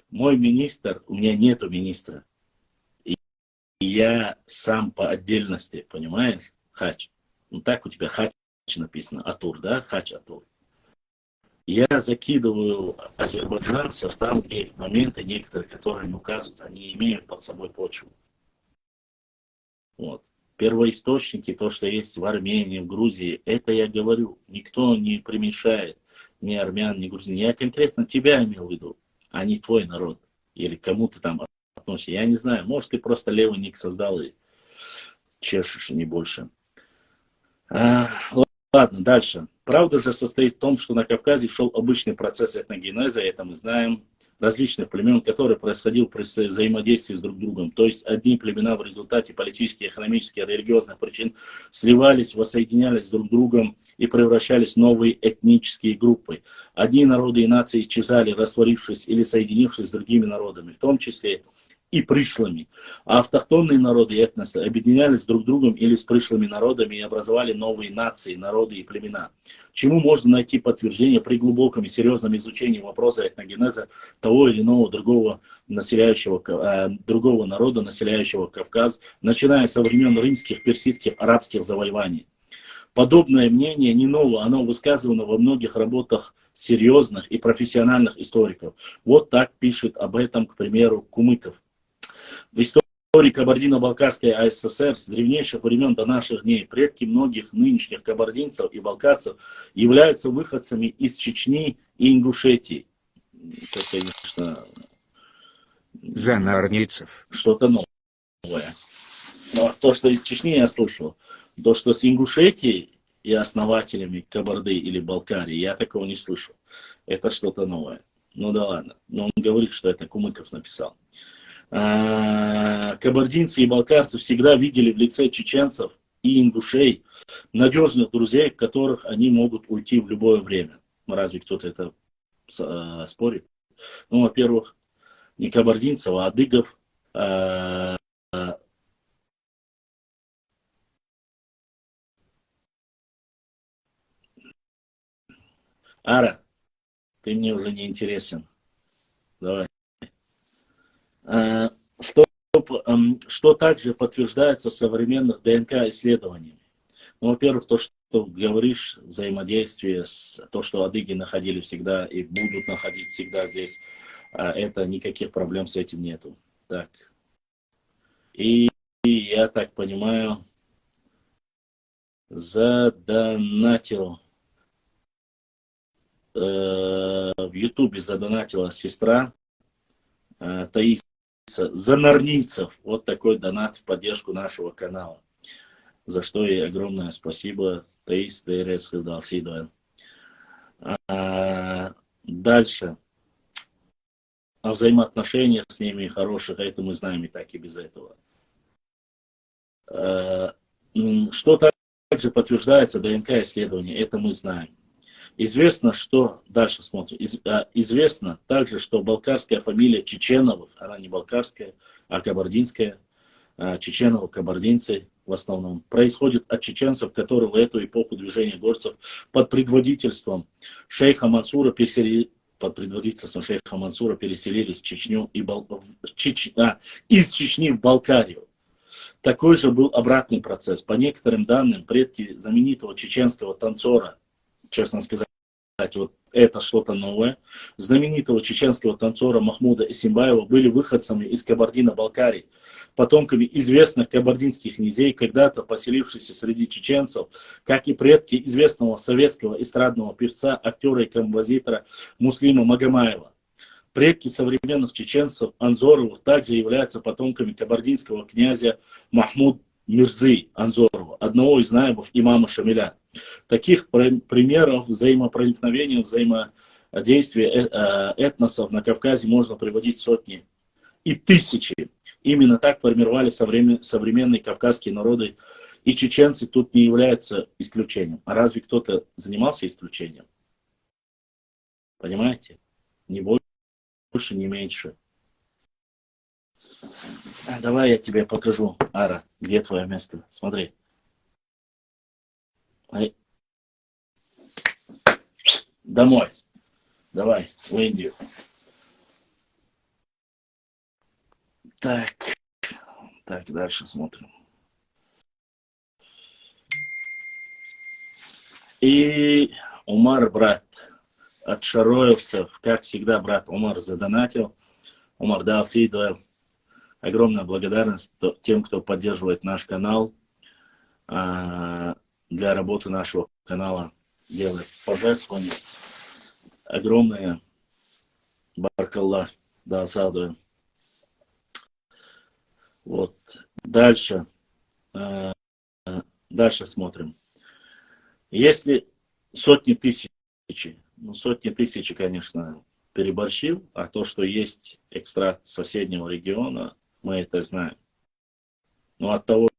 Мой министр, у меня нету министра. И я сам по отдельности, понимаешь, хач. Ну так у тебя хач написано, Атур, да, хач Атур. Я закидываю азербайджанцев там, где моменты некоторые, которые мне указывают, они имеют под собой почву. Вот. Первоисточники, то, что есть в Армении, в Грузии, это я говорю. Никто не примешает ни армян, ни грузин. Я конкретно тебя имел в виду, а не твой народ. Или кому ты там относишься. Я не знаю, может, ты просто левый ник создал и чешешь, не больше. Ладно, дальше. Правда же состоит в том, что на Кавказе шел обычный процесс этногенеза, это мы знаем, различных племен, который происходил при взаимодействии с друг другом. То есть одни племена в результате политических, экономических, религиозных причин сливались, воссоединялись друг с другом и превращались в новые этнические группы. Одни народы и нации исчезали, растворившись или соединившись с другими народами, в том числе и пришлыми. А автохтонные народы и этносы объединялись друг с другом или с пришлыми народами и образовали новые нации, народы и племена. Чему можно найти подтверждение при глубоком и серьезном изучении вопроса этногенеза того или иного другого народа, населяющего Кавказ, начиная со времен римских, персидских, арабских завоеваний. Подобное мнение не ново, оно высказывано во многих работах серьезных и профессиональных историков. Вот так пишет об этом, к примеру, Кумыков. В истории Кабардино-Балкарской АССР с древнейших времен до наших дней предки многих нынешних кабардинцев и балкарцев являются выходцами из Чечни и Ингушетии. Это, конечно, Занарнийцев. что-то новое. Но то, что из Чечни я слышал, то, что с Ингушетией и основателями Кабарды или Балкарии, я такого не слышал. Это что-то новое. Ну да ладно. Но он говорит, что это Кумыков написал. Кабардинцы и балкарцы всегда видели в лице чеченцев и ингушей надежных друзей, в которых они могут уйти в любое время. Разве кто-то это спорит? Ну, во-первых, не кабардинцев, а адыгов. Ара, ты мне уже не интересен. Давай. Что, что также подтверждается в современных ДНК-исследованиях? Ну, во-первых, то, что говоришь, взаимодействие, то, что адыги находили всегда и будут находить всегда здесь, это никаких проблем с этим нету. Так. И я так понимаю, задонатил, в Ютубе задонатила сестра Таиса Занарницев. Вот такой донат в поддержку нашего канала. За что ей огромное спасибо. Таис Терес Хидалсидуэн. Дальше. О взаимоотношениях с ними хороших, это мы знаем и так, и без этого. Что также подтверждается ДНК-исследование, это мы знаем. Известно, что... Дальше смотрим. Известно также, что балкарская фамилия Чеченовых, она не балкарская, а кабардинская, Чеченовы, кабардинцы в основном, происходит от чеченцев, которые в эту эпоху движения горцев под предводительством шейха Мансура переселились в Чечню и из Чечни в Балкарию. Такой же был обратный процесс. По некоторым данным, предки знаменитого чеченского танцора, честно сказать, вот это что-то новое, знаменитого чеченского танцора Махмуда Эсимбаева были выходцами из Кабардино-Балкарии, потомками известных кабардинских князей, когда-то поселившихся среди чеченцев, как и предки известного советского эстрадного певца, актера и композитора Муслима Магомаева. Предки современных чеченцев Анзоровых также являются потомками кабардинского князя Махмуд Мирзы Анзорова, одного из наибов имама Шамиля. Таких примеров взаимопроникновения, взаимодействия этносов на Кавказе можно приводить сотни и тысячи. Именно так формировались современные кавказские народы, и чеченцы тут не являются исключением. А разве кто-то занимался исключением? Понимаете? Не больше, не меньше. Давай я тебе покажу, Ара, где твое место. Смотри. Домой. Давай, в Индию. Так, дальше смотрим. И Умар, брат, от шароевцев, как всегда, брат Умар задонатил. Умар дал сидуэл. Огромная благодарность тем, кто поддерживает наш канал. Для работы нашего канала делает пожертвования. Огромное. Баркаллах. Да, садуэль. Вот. Дальше смотрим. Если сотни тысяч, конечно, переборщил, а то, что есть экстракт соседнего региона, мы это знаем. Но от того,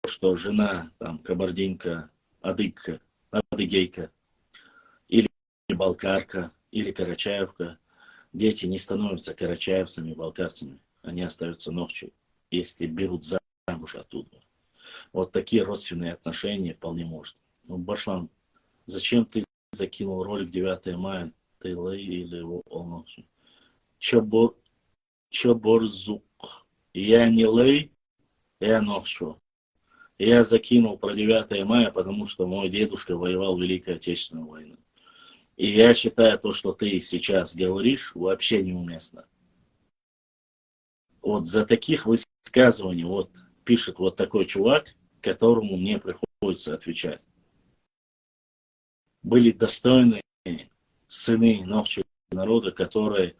что жена, там, кабардинка, адыгка, адыгейка, или балкарка, или карачаевка, дети не становятся карачаевцами, балкарцами. Они остаются ночью, если берут замуж оттуда. Вот такие родственные отношения вполне можно. Ну, Башлан, зачем ты закинул ролик 9 мая? Ты лей или он? Чаборзук. Я не лей, я ночью. Я закинул про 9 мая, потому что мой дедушка воевал в Великой Отечественной войне. И я считаю, то, что ты сейчас говоришь, вообще неуместно. Вот за таких высказываний вот пишет вот такой чувак, которому мне приходится отвечать. Были достойные сыны нового народа, которые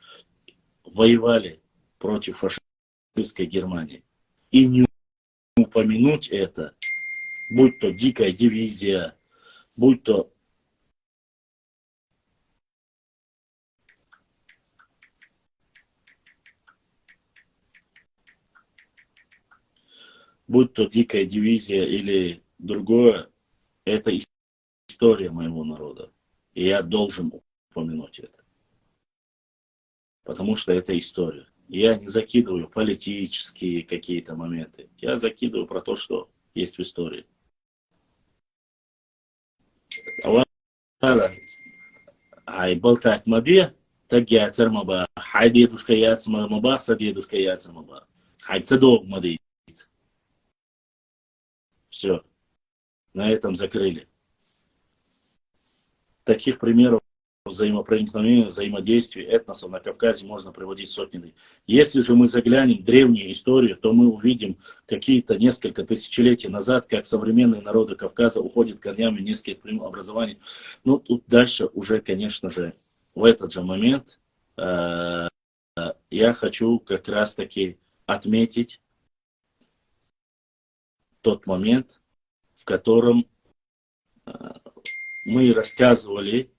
воевали против фашистской Германии. И не упомянуть это, будь то дикая дивизия, будь то дикая дивизия или другое, это история моего народа. И я должен упомянуть это. Потому что это история. Я не закидываю политические какие-то моменты. Я закидываю про то, что есть в истории. Ай болтать мабе, так я цермаба, хай дедушка я цермаба, са дедушка я цермаба. Хай цедок мадей. Все. На этом закрыли. Таких примеров взаимопроникновения, взаимодействия этносов на Кавказе можно приводить сотнями. Если же мы заглянем в древнюю историю, то мы увидим какие-то несколько тысячелетий назад, как современные народы Кавказа уходят корнями нескольких образований. Ну, тут дальше уже, конечно же, в этот же момент я хочу как раз-таки отметить тот момент, в котором мы рассказывали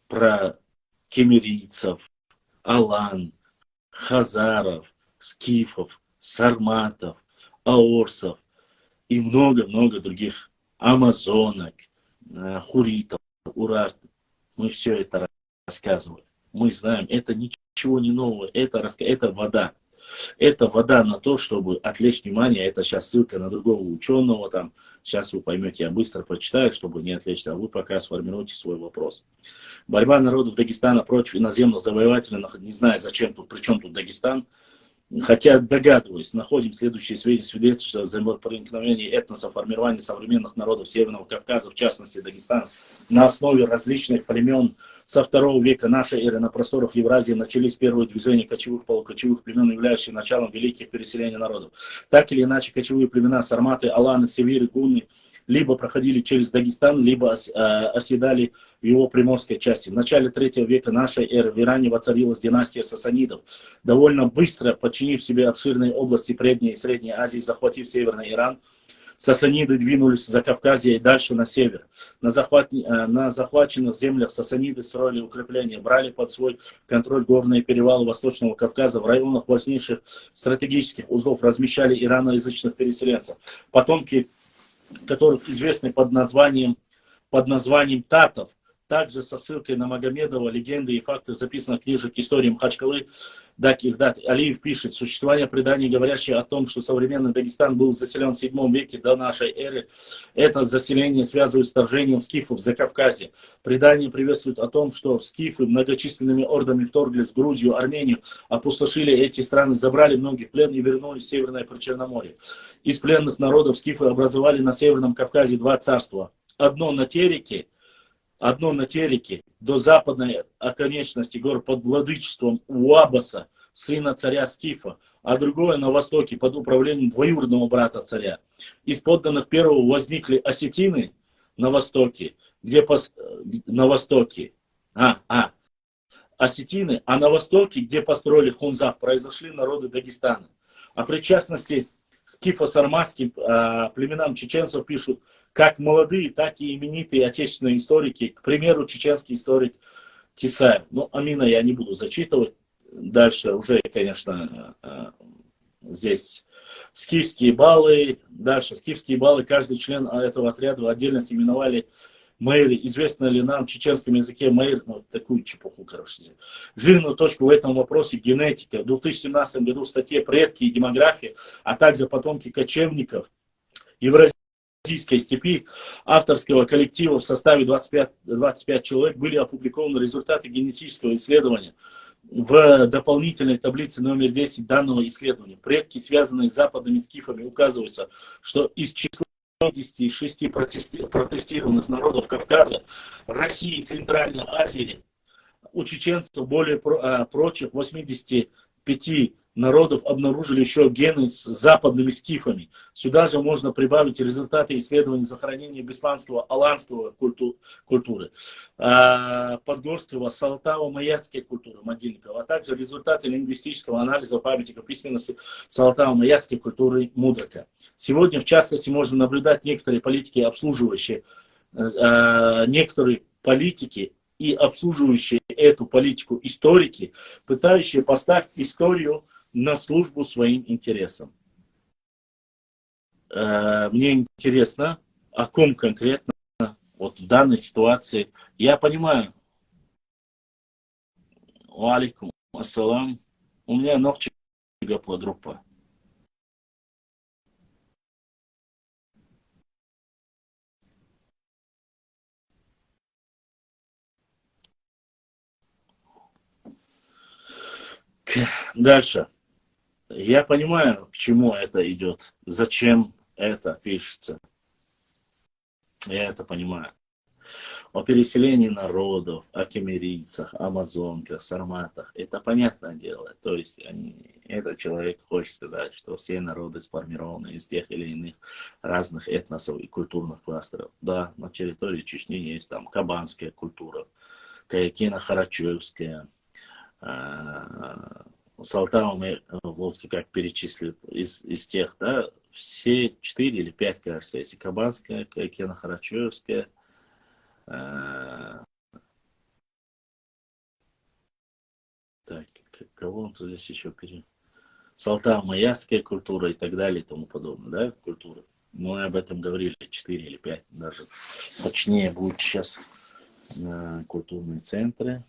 про кемерийцев, алан, хазаров, скифов, сарматов, аорсов и много-много других, амазонок, хуритов, урартов. Мы все это рассказывали. Мы знаем, это ничего не нового, это вода. Это вода на то, чтобы отвлечь внимание. Это сейчас ссылка на другого ученого. Там. Сейчас вы поймете, я быстро прочитаю, чтобы не отвлечься. А вы пока сформируйте свой вопрос. Борьба народов Дагестана против иноземных завоевателей. Не знаю, зачем тут, при чем тут Дагестан. Хотя догадываюсь, находим следующие свидетельства взаимопроникновения этносов, формирования современных народов Северного Кавказа, в частности Дагестана, на основе различных племен. Со 2 века нашей эры на просторах Евразии начались первые движения кочевых, полукочевых племен, являющие началом великих переселений народов. Так или иначе, кочевые племена сарматы, аланы, севиры, гунны либо проходили через Дагестан, либо оседали в его приморской части. В начале 3 века нашей эры в Иране воцарилась династия сасанидов, довольно быстро подчинив себе обширные области Предней и Средней Азии, захватив Северный Иран. Сасаниды двинулись за Кавказье и дальше на север. На захваченных землях сасаниды строили укрепления, брали под свой контроль горные перевалы Восточного Кавказа. В районах важнейших стратегических узлов размещали ираноязычных переселенцев, потомки которых известны под названием татов. Также со ссылкой на Магомедова легенды и факты записано в книжек истории Махачкалы. Даки издат Алиев пишет: существование преданий, говорящее о том, что современный Дагестан был заселен в 7 веке до нашей эры. Это заселение связывают с вторжением скифов в Закавказье. Предания приветствуют о том, что скифы многочисленными ордами вторглись в Грузию, Армению, опустошили эти страны, забрали многих в плен и вернулись в Северное Причерноморье. Из пленных народов скифы образовали на Северном Кавказе 2 царства. Одно на Тереке до западной оконечности гор под владычеством Уабаса, сына царя Скифа, а другое на востоке под управлением двоюродного брата царя. Из подданных первого возникли осетины на востоке, осетины, а на востоке, где построили хунзах, произошли народы Дагестана. О причастности скифо-сарматским племенам чеченцев пишут как молодые, так и именитые отечественные историки. К примеру, чеченский историк Тесаев. Ну, Амина я не буду зачитывать. Дальше уже, конечно, здесь скифские баллы. Дальше скифские баллы. Каждый член этого отряда в отдельности именовали мэйры. Известно ли нам в чеченском языке мэйр? Ну, такую чепуху, короче. Жирную точку в этом вопросе генетика. В 2017 году в статье «Предки и демография», а также потомки кочевников Евразийской степи авторского коллектива в составе 25 человек были опубликованы результаты генетического исследования в дополнительной таблице номер 10 данного исследования. Предки, связанные с западными скифами, указываются, что из числа 56 протестированных народов Кавказа, России и Центральной Азии у чеченцев более прочих 85 народов обнаружили еще гены с западными скифами. Сюда же можно прибавить результаты исследований захоронения бесланского, аланского культуры, подгорского, салтаво-маяцкой культуры могильников, а также результаты лингвистического анализа памятников письменности салтаво-маяцкой культуры Мудрока. Сегодня, в частности, можно наблюдать некоторые политики, обслуживающие некоторые политики и обслуживающие эту политику историки, пытающие поставить историю на службу своим интересам. Мне интересно, о ком конкретно вот в данной ситуации. Я понимаю. Алейкум ассалам. У меня ногчи гапла группа. Дальше. Я понимаю, к чему это идет, зачем это пишется. Я это понимаю. О переселении народов, о кемерийцах, амазонках, сарматах. Это понятное дело. То есть этот человек хочет сказать, что все народы сформированы из тех или иных разных этносов и культурных кластеров. Да, на территории Чечни есть там кабанская культура, каякино-харачевская, Салтау мы, вот как перечислили, из тех, да, все 4 или 5, кажется, если кабанская, каякино-харачевская, так, кого он тут здесь еще перед? Салтау-маяцкая культура и так далее и тому подобное, да, культура. Мы об этом говорили 4 или 5, даже точнее будет сейчас культурные центры.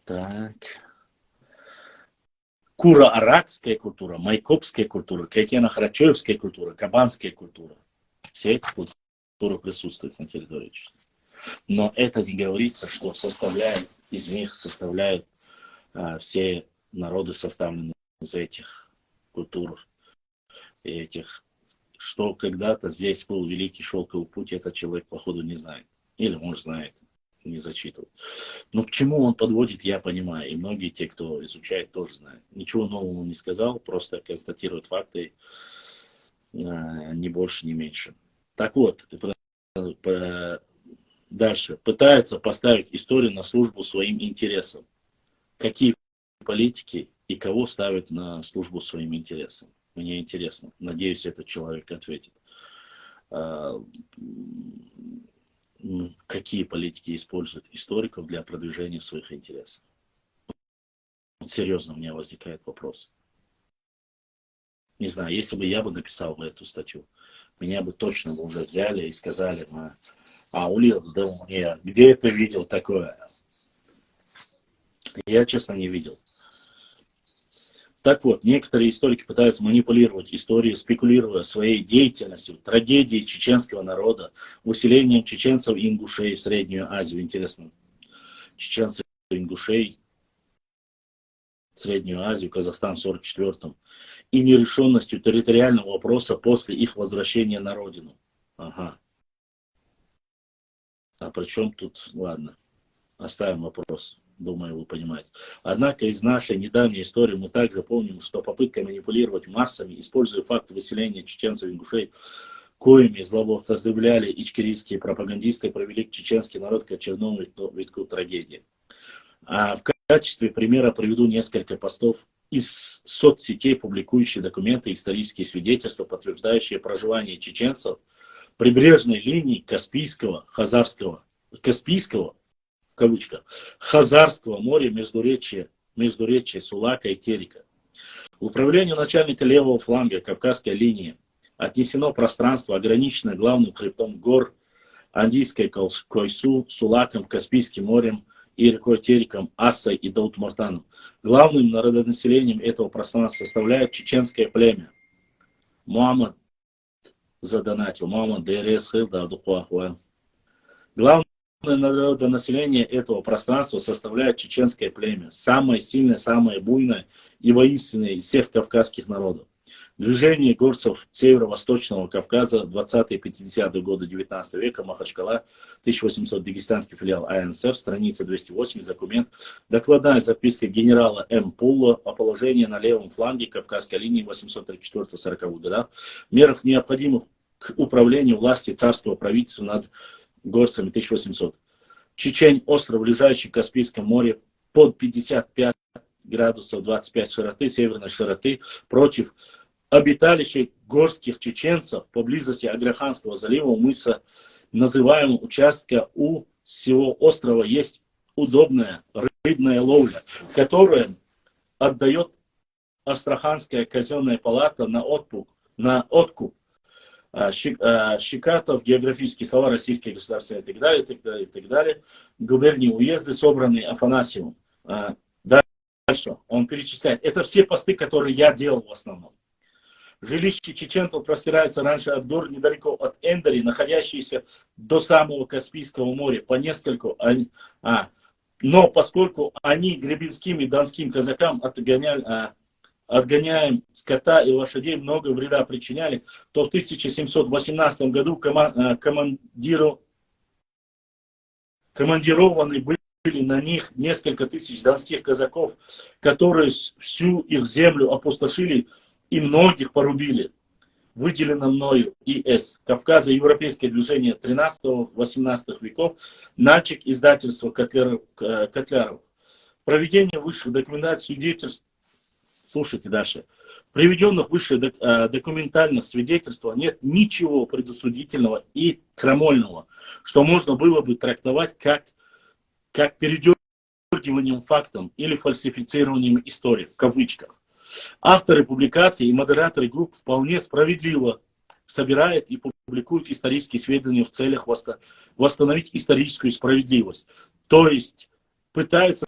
Так. Куро-аракская культура, майкопская культура, каякино-харачевская культура, кабанская культура. Все эти культуры присутствуют на территории Чечни. Но это не говорится, что из них составляют все народы, составленные из этих культур. И что когда-то здесь был Великий Шелковый путь, этот человек, походу, не знает. Или, может, знает, не зачитывает. Но к чему он подводит, я понимаю. И многие те, кто изучает, тоже знают. Ничего нового он не сказал, просто констатирует факты, ни больше, ни меньше. Так вот, дальше. Пытаются поставить историю на службу своим интересам. Какие политики и кого ставят на службу своим интересам? Мне интересно. Надеюсь, этот человек ответит. Какие политики используют историков для продвижения своих интересов? Вот серьезно у меня возникает вопрос. Не знаю, если бы я написал эту статью, меня бы точно уже взяли и сказали, Улил, да мне, где ты видел такое? Я, честно, не видел. Так вот, некоторые историки пытаются манипулировать историей, спекулируя своей деятельностью, трагедией чеченского народа, усилением чеченцев и ингушей в Среднюю Азию. Интересно, чеченцев и ингушей в Среднюю Азию, Казахстан в 1944-м, и нерешенностью территориального вопроса после их возвращения на родину. Ага. А при чем тут, ладно, оставим вопрос. Думаю, вы понимаете. Однако из нашей недавней истории мы также помним, что попытка манипулировать массами, используя факт выселения чеченцев и ингушей, коими злоупотребляли ичкерийские пропагандисты, провели чеченский народ к очередному витку трагедии. А в качестве примера приведу несколько постов из соцсетей, публикующие документы и исторические свидетельства, подтверждающие проживание чеченцев в прибрежной линии Каспийского, в кавычках, Хазарского моря, междуречия Сулака и Терека. Управлению начальника левого фланга Кавказской линии отнесено пространство, ограниченное главным хребтом гор Андийской Койсу, Сулаком, Каспийским морем и рекой Тереком, Ассой и Даутмартаном. Главным народонаселением этого пространства составляет чеченское племя. Муаммад задонатил. Муаммад ДРС Хилда Адухуахуа. Главное народонаселение этого пространства составляет чеченское племя. Самое сильное, самое буйное и воинственное из всех кавказских народов. Движение горцев Северо-Восточного Кавказа 20-50-е годы 19 века, Махачкала, 1800, дагестанский филиал АНСР, страница 280, документ. Докладная записка генерала М. Пулла о положении на левом фланге Кавказской линии 834-40 годах, мерах, необходимых к управлению власти царского правительства над горцами 1800. Чечень, остров, лежащий в Каспийском море, под 55 градусов 25 широты, северной широты, против обиталища горских чеченцев поблизости Аграханского залива, у мыса, называемого участка у всего острова, есть удобная рыбная ловля, которая отдает Астраханская казенная палата на откуп. Щекатов, географические слова, российские государства и так далее, и так далее, и так далее. Губернии, уезды, собранные Афанасьевым. Дальше он перечисляет. Это все посты, которые я делал в основном. Жилище чеченцев простирается раньше от гор недалеко от Эндари, находящиеся до самого Каспийского моря, по нескольку. Но поскольку они гребенским и донским казакам отгоняем скота и лошадей, много вреда причиняли, то в 1718 году командированы были на них несколько тысяч донских казаков, которые всю их землю опустошили и многих порубили. Выделено мною И.С. Кавказа, европейское движение 13-18 веков, Нальчик, издательство Котляров. Проведение высших документальных свидетельств. Слушайте дальше. В приведенных выше документальных свидетельствах нет ничего предосудительного и крамольного, что можно было бы трактовать как передергиванием фактом или фальсифицированием истории, в кавычках. Авторы публикаций и модераторы групп вполне справедливо собирают и публикуют исторические сведения в целях восстановить историческую справедливость. То есть пытаются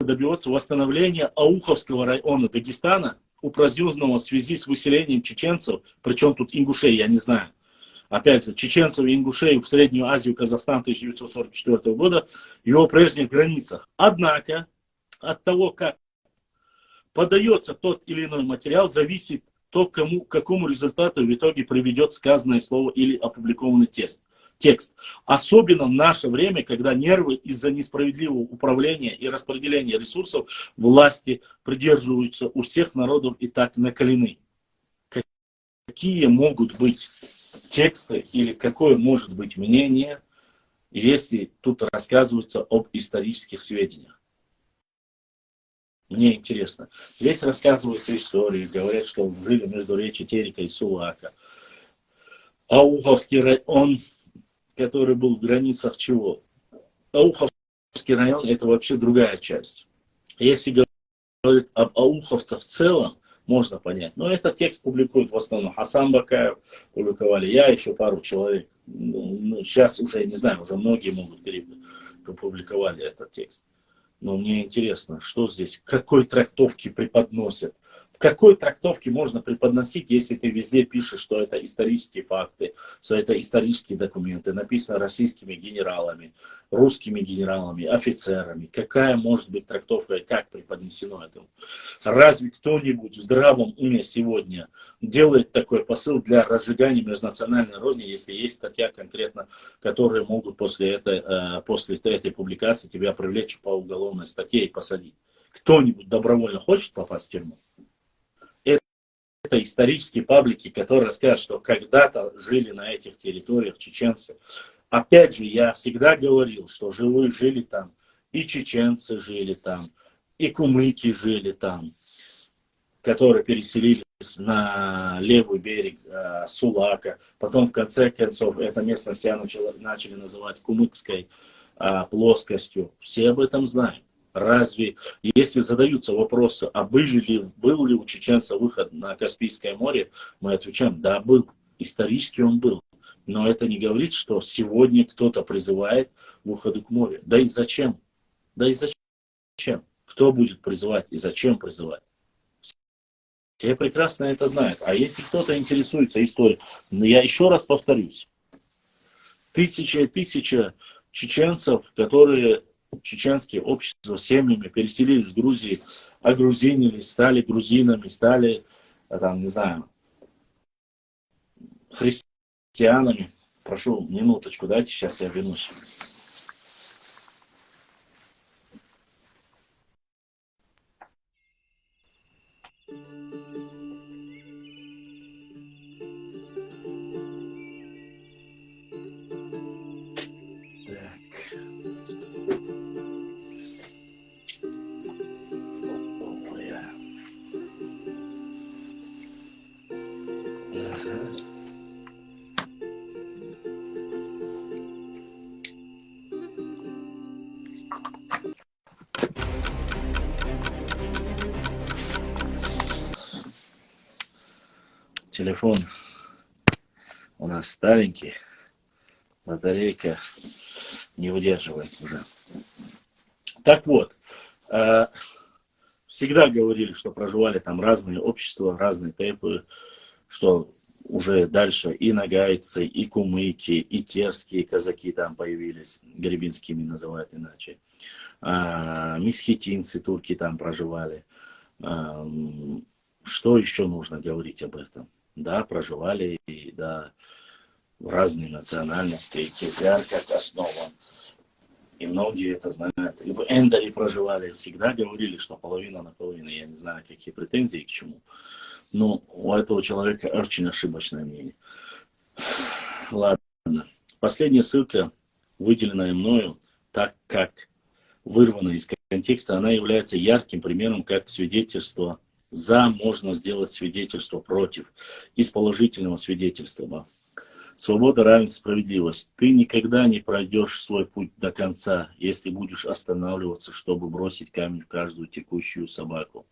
добиваться восстановления Ауховского района Дагестана, упраздненного в связи с выселением чеченцев, причем тут ингушей, я не знаю. Опять же, чеченцев и ингушей в Среднюю Азию, Казахстан 1944 года, в его прежних границах. Однако, от того, как подается тот или иной материал, зависит то, к какому результату в итоге приведет сказанное слово или опубликованный текст. Особенно в наше время, когда нервы из-за несправедливого управления и распределения ресурсов власти придерживаются у всех народов и так накалены. Какие могут быть тексты или какое может быть мнение, если тут рассказывается об исторических сведениях? Мне интересно. Здесь рассказываются истории, говорят, что жили между речи Терека и Сулака. Ауховский район, который был в границах чего? Ауховский район — это вообще другая часть. Если говорить об ауховцах в целом, можно понять. Но этот текст публикует в основном Хасан Бакаев, публиковали я, еще пару человек. Сейчас уже, не знаю, уже многие могут публиковали этот текст. Но мне интересно, что здесь, какой трактовки преподносят. В какой трактовке можно преподносить, если ты везде пишешь, что это исторические факты, что это исторические документы, написано российскими генералами, русскими генералами, офицерами. Какая может быть трактовка и как преподнесено этому? Разве кто-нибудь в здравом уме сегодня делает такой посыл для разжигания межнациональной розни, если есть статья конкретно, которые могут после этой публикации тебя привлечь по уголовной статье и посадить? Кто-нибудь добровольно хочет попасть в тюрьму? Это исторические паблики, которые расскажут, что когда-то жили на этих территориях чеченцы. Опять же, я всегда говорил, что жили там, и чеченцы жили там, и кумыки жили там, которые переселились на левый берег Сулака. Потом, в конце концов, эта местность начали называть кумыкской плоскостью. Все об этом знают. Разве, если задаются вопросы, а был ли у чеченца выход на Каспийское море, мы отвечаем, да, был. Исторически он был. Но это не говорит, что сегодня кто-то призывает к выходу к морю. Да и зачем? Кто будет призывать и зачем призывать? Все прекрасно это знают. А если кто-то интересуется историей, я еще раз повторюсь. Тысяча и тысяча чеченцев, которые... чеченские общества с семьями переселились в Грузии, огрузинились, стали грузинами, стали, там, не знаю, христианами. Прошу минуточку, дайте, сейчас я вернусь. Так. Ага. Телефон у нас старенький, батарейка не выдерживает уже. Так вот, всегда говорили, что проживали там разные общества, разные тайпы, что уже дальше и нагайцы, и кумыки, и терские казаки там появились, гребинскими называют иначе. Месхетинцы, турки там проживали. Что еще нужно говорить об этом? Да, проживали, и, да, разные национальности, и Кизляр как основан. И многие это знают. И в Эндоре проживали, всегда говорили, что половина на половину. Я не знаю, какие претензии к чему. Но у этого человека очень ошибочное мнение. Ладно. Последняя ссылка, выделенная мною, так как вырвана из контекста, она является ярким примером, как свидетельство за можно сделать свидетельство против из положительного свидетельства. Свобода, равенство, справедливость. Ты никогда не пройдешь свой путь до конца, если будешь останавливаться, чтобы бросить камень в каждую текущую собаку.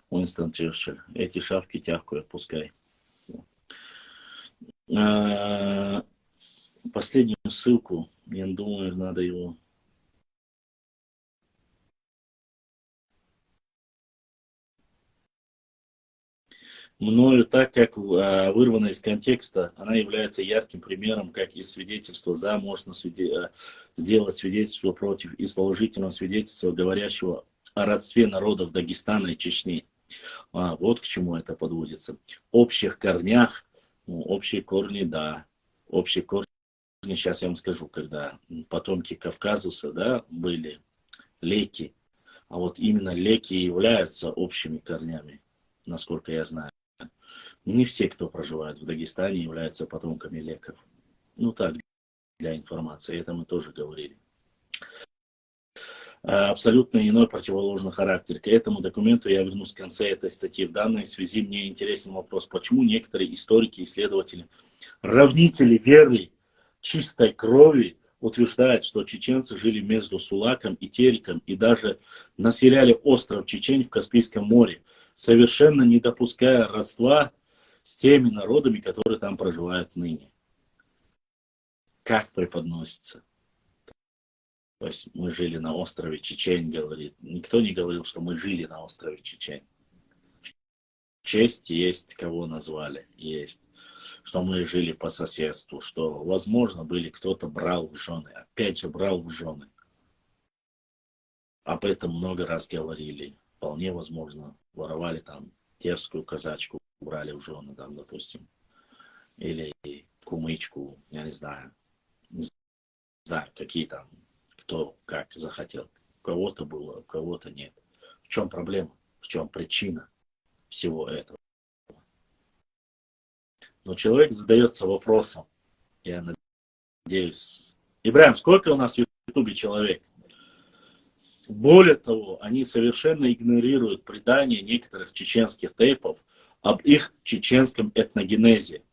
Уинстон Черчилль. Эти шавки тявкают, пускай. Последнюю ссылку, я думаю, надо его... Мною, так как вырвана из контекста, она является ярким примером, как из свидетельства за можно сделать свидетельство против, из положительного свидетельства, говорящего о родстве народов Дагестана и Чечни. Вот к чему это подводится. Общих корнях, ну, общие корни, да, общие корни, сейчас я вам скажу, когда потомки Кавказуса, да, были леки, а вот именно леки являются общими корнями, насколько я знаю. Не все, кто проживает в Дагестане, являются потомками леков. Ну так, для информации, это мы тоже говорили. Абсолютно иной противоположный характер. К этому документу я вернусь в конце этой статьи. В данной связи мне интересен вопрос, почему некоторые историки, исследователи, равнители веры чистой крови утверждают, что чеченцы жили между Сулаком и Тереком и даже населяли остров Чечень в Каспийском море, совершенно не допуская родства с теми народами, которые там проживают ныне. Как преподносится? То есть мы жили на острове Чечень, говорит. Никто не говорил, что мы жили на острове Чечень. В честь есть, кого назвали, есть. Что мы жили по соседству, что, возможно, были кто-то брал в жены. Опять же, брал в жены. Об этом много раз говорили. Вполне возможно, воровали там терскую казачку, брали в жены, там, допустим. Или кумычку, я не знаю. Не знаю, какие там, кто как захотел. У кого-то было, у кого-то нет. В чем проблема? В чем причина всего этого? Но человек задается вопросом, я надеюсь. Ибраим, сколько у нас в Ютубе человек? Более того, они совершенно игнорируют предания некоторых чеченских тейпов об их чеченском этногенезе,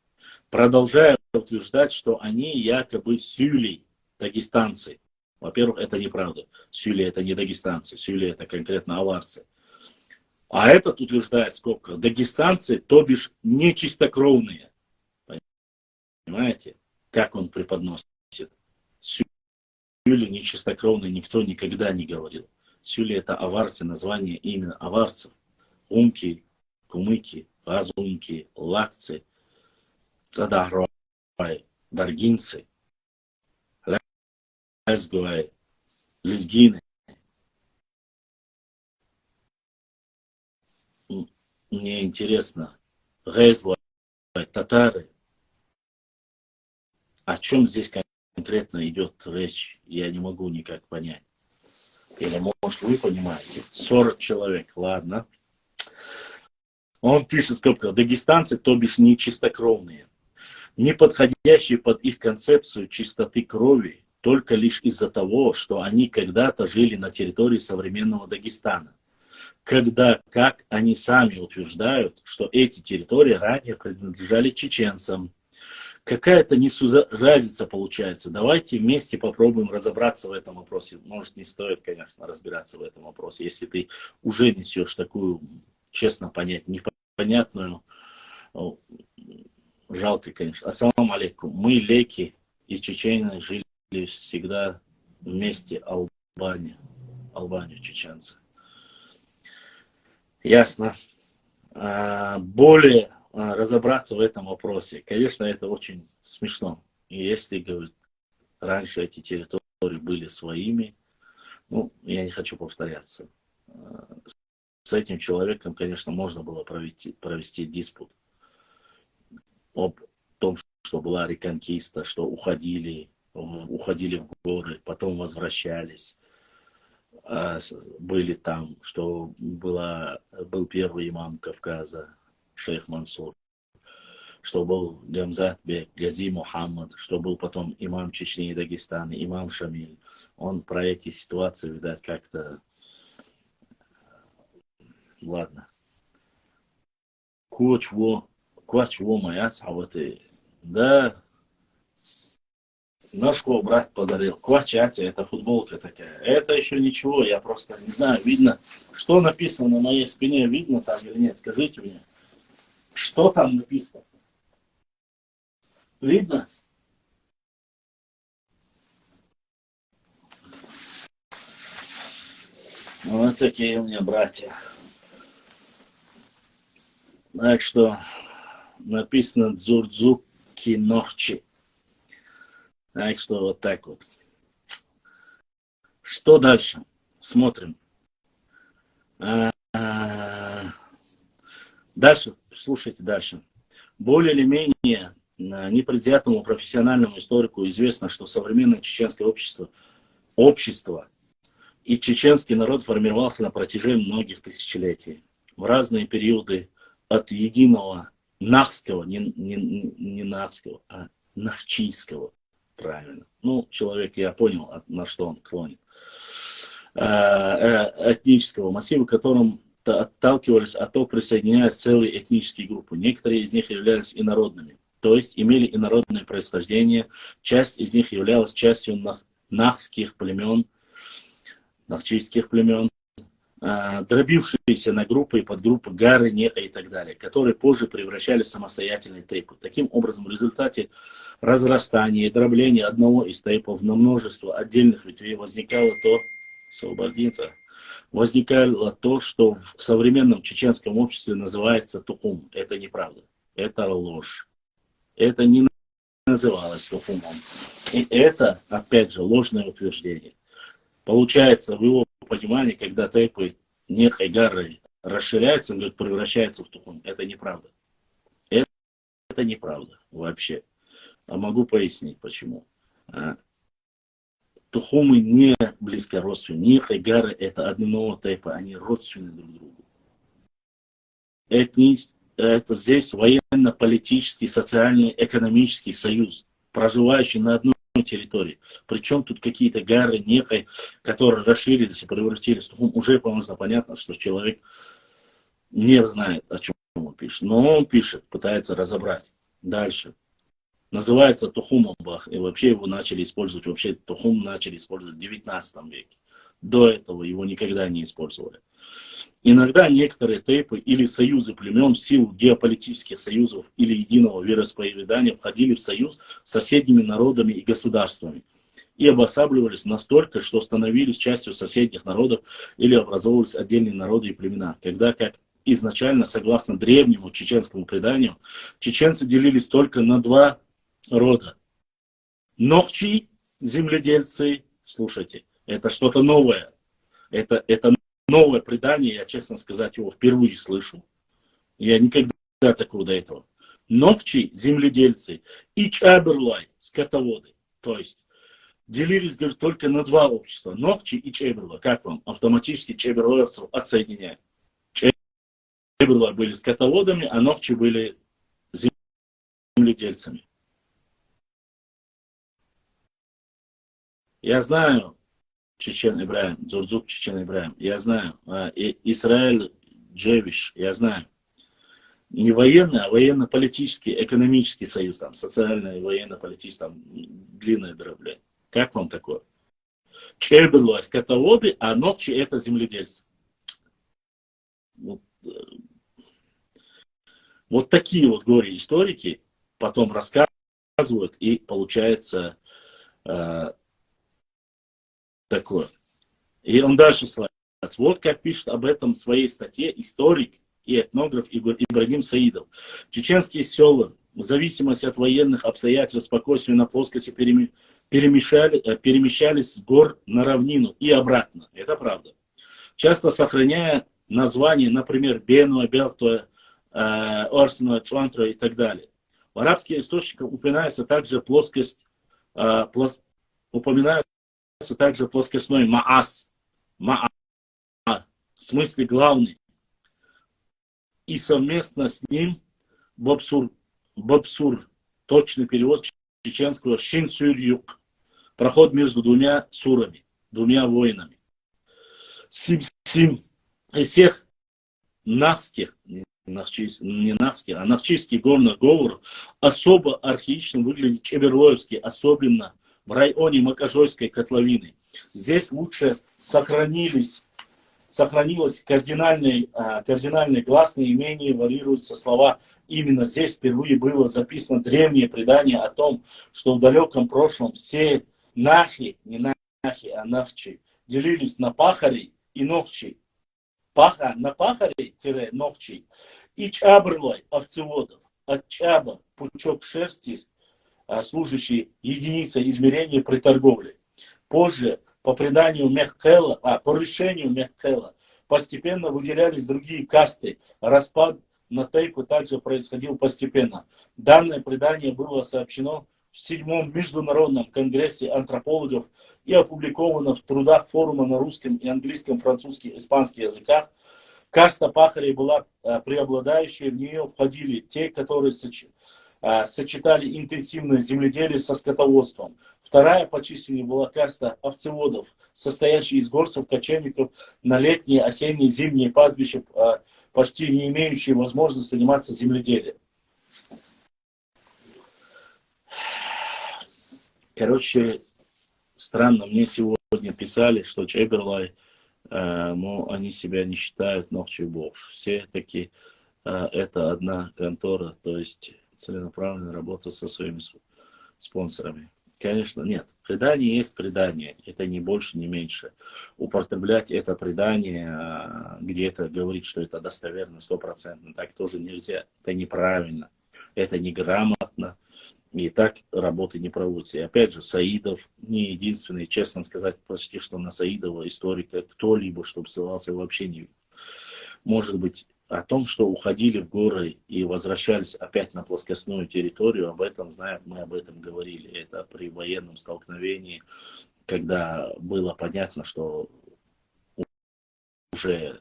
продолжая утверждать, что они якобы сюли, дагестанцы. Во-первых, это неправда. Сюли это не дагестанцы, сюли это конкретно аварцы. А этот утверждает, сколько дагестанцы, то бишь нечистокровные. Понимаете, как он преподносит? Сюли нечистокровные никто никогда не говорил. Сюли это аварцы, название именно аварцев. Умки, кумыки, азумки, лакцы, цадахрой, даргинцы, лезгуай, лезгины. Мне интересно, гезлай, татары, О чем здесь конкретно идет речь, я не могу никак понять. Или, может, вы понимаете. 40 человек, ладно. Он пишет в скобках: дагестанцы, то бишь не чистокровные, не подходящие под их концепцию чистоты крови, только лишь из-за того, что они когда-то жили на территории современного Дагестана. Когда, как они сами утверждают, что эти территории ранее принадлежали чеченцам. Какая-то разница получается. Давайте вместе попробуем разобраться в этом вопросе. Может, не стоит, конечно, разбираться в этом вопросе, если ты уже несешь такую, честно понять, непонятную, жалко, конечно. Ассаламу алейкум. Мы, леки и чечены, жили всегда вместе. Албания, чеченцы. Ясно. Более разобраться в этом вопросе. Конечно, это очень смешно. И если, говорит, раньше эти территории были своими, ну, я не хочу повторяться. С этим человеком, конечно, можно было провести диспут об том, что была реконкиста, что уходили в горы, потом возвращались, были там, что был первый имам Кавказа, шейх Мансур, что был Гамзат Бек, Гази Мухаммад, что был потом имам Чечни и Дагестана, имам Шамиль. Он про эти ситуации, видать, как-то... Ладно. Квачво моя саваты. Да, ножку брат подарил. Квачати, это футболка такая. Это еще ничего, я просто не знаю, видно, что написано на моей спине, видно там или нет, скажите мне. Что там написано? Видно? Вот такие у меня братья. Так что написано Дзурдзуки Нохчи. Так что вот так вот. Что дальше? Смотрим. Дальше, слушайте дальше. Более или менее непредвзятому профессиональному историку известно, что современное чеченское общество и чеченский народ формировался на протяжении многих тысячелетий. В разные периоды от единого нахского, не нахского, а нахчийского, правильно. Ну, человек, я понял, на что он клонит. Этнического массива, которым отталкивались, а то присоединялись целые этнические группы. Некоторые из них являлись инородными, то есть имели инородное происхождение. Часть из них являлась частью нахских племен, нахчийских племен, дробившиеся на группы и подгруппы гары, неха и так далее, которые позже превращались в самостоятельные тейпы. Таким образом, в результате разрастания и дробления одного из тейпов на множество отдельных ветвей возникало то, что в современном чеченском обществе называется тухум. Это неправда. Это ложь. Это не называлось тухумом. И это, опять же, ложное утверждение. Получается, в его понимании, когда тейпы неха и гары расширяются, он говорит, превращается в тухум. Это неправда. Это неправда вообще. А могу пояснить, почему. Тухумы не близко родственны. Неха и гары это одного тейпа, они родственны друг другу. Это здесь военно-политический, социальный, экономический союз, проживающий на одной территории. Причем тут какие-то гары, нехай, которые расширились и превратились в тухум. Уже понятно, что человек не знает, о чем он пишет. Но он пишет, пытается разобрать. Дальше. Называется тухумом бах. И вообще его начали использовать. Вообще тухум начали использовать в 19 веке. До этого его никогда не использовали. Иногда некоторые тейпы или союзы племен в силу геополитических союзов или единого вероисповедания входили в союз с соседними народами и государствами и обосабливались настолько, что становились частью соседних народов или образовывались отдельные народы и племена. Когда, как изначально, согласно древнему чеченскому преданию, чеченцы делились только на два рода. Нохчи, земледельцы, слушайте, это что-то новое. Это новое предание, я, честно сказать, его впервые слышу. Я никогда такого до этого. Новчи, земледельцы, и Чаберлай, скотоводы. То есть делились, говорит, только на два общества. Новчи и Чеберлай. Как вам? Автоматически чеберлоевцев отсоединяем. Чеберлай были скотоводами, а Новчи были земледельцами. Я знаю, Чечен Ибраим, Дзурдзук Чечен Ибраим, я знаю, Израиль Джевиш, я знаю. Не военный, а военно-политический, экономический союз, там, социальный, военно-политический, там, длинное дробление. Как вам такое? Чеберлой скотоводы, а Новчи это земледельцы. Вот такие вот горе-историки потом рассказывают, и получается такое. И он дальше славится. Вот как пишет об этом в своей статье историк и этнограф Ибрагим Саидов. Чеченские села, в зависимости от военных обстоятельств, спокойствия на плоскости перемещались с гор на равнину и обратно. Это правда. Часто сохраняя названия, например, Бенуа, Белтуа, Орсенуа, Чуантро и так далее. В арабских источниках упоминается также плоскостной Маас. Маа, в смысле главный. И совместно с ним Бобсур, точный перевод чеченского Шинсюрюк, проход между двумя сурами, двумя воинами. Сим из всех нахских, не нахских, а нахчийских горных говоров особо архаично выглядит Чеберлоевский, особенно в районе Макажойской котловины. Здесь лучше сохранились кардинальные гласные, и менее варьируются слова. Именно здесь впервые было записано древнее предание о том, что в далеком прошлом все нахи, не нахи, а нахчи, делились на пахарей и новчей. На пахарей-новчей и чабрлой, овцеводов. От чаба пучок шерсти, служащий единицей измерения при торговле. Позже, по решению Мехкела, постепенно выделялись другие касты. Распад на тейпу также происходил постепенно. Данное предание было сообщено в 7-м международном конгрессе антропологов и опубликовано в трудах форума на русском и английском, французском и испанском языках. Каста пахарей была преобладающей, в нее входили те, которые сочетали интенсивное земледелие со скотоводством. Вторая по численности была каста овцеводов, состоящая из горцев, кочевников на летние, осенние, зимние пастбища, почти не имеющие возможности заниматься земледелием. Короче, странно, мне сегодня писали, что Чеберлай, они себя не считают Новчий Болш. Все таки это одна контора, то есть целенаправленная работа со своими спонсорами. Конечно, нет. Предание есть предание. Это не больше, не меньше. Употреблять это предание, где-то говорить, что это достоверно, 100%, так тоже нельзя. Это неправильно. Это неграмотно. И так работы не проводятся. И опять же, Саидов не единственный. Честно сказать, почти что на Саидова историка кто-либо, чтобы ссылался, вообще не. Может быть, о том, что уходили в горы и возвращались опять на плоскостную территорию, об этом знают, мы об этом говорили. Это при военном столкновении, когда было понятно, что уже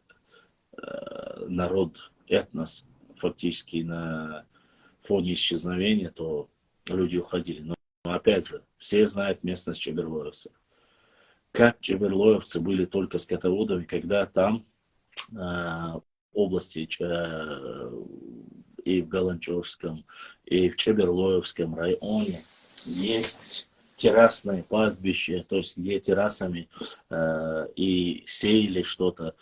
народ, этнос фактически на фоне исчезновения, то люди уходили. Но опять же, все знают местность чеберлоевцев. Как чеберлоевцы были только скотоводами, когда там области и в Галанчевском, и в Чеберлоевском районе есть террасное пастбище, то есть где террасами и сеяли что-то.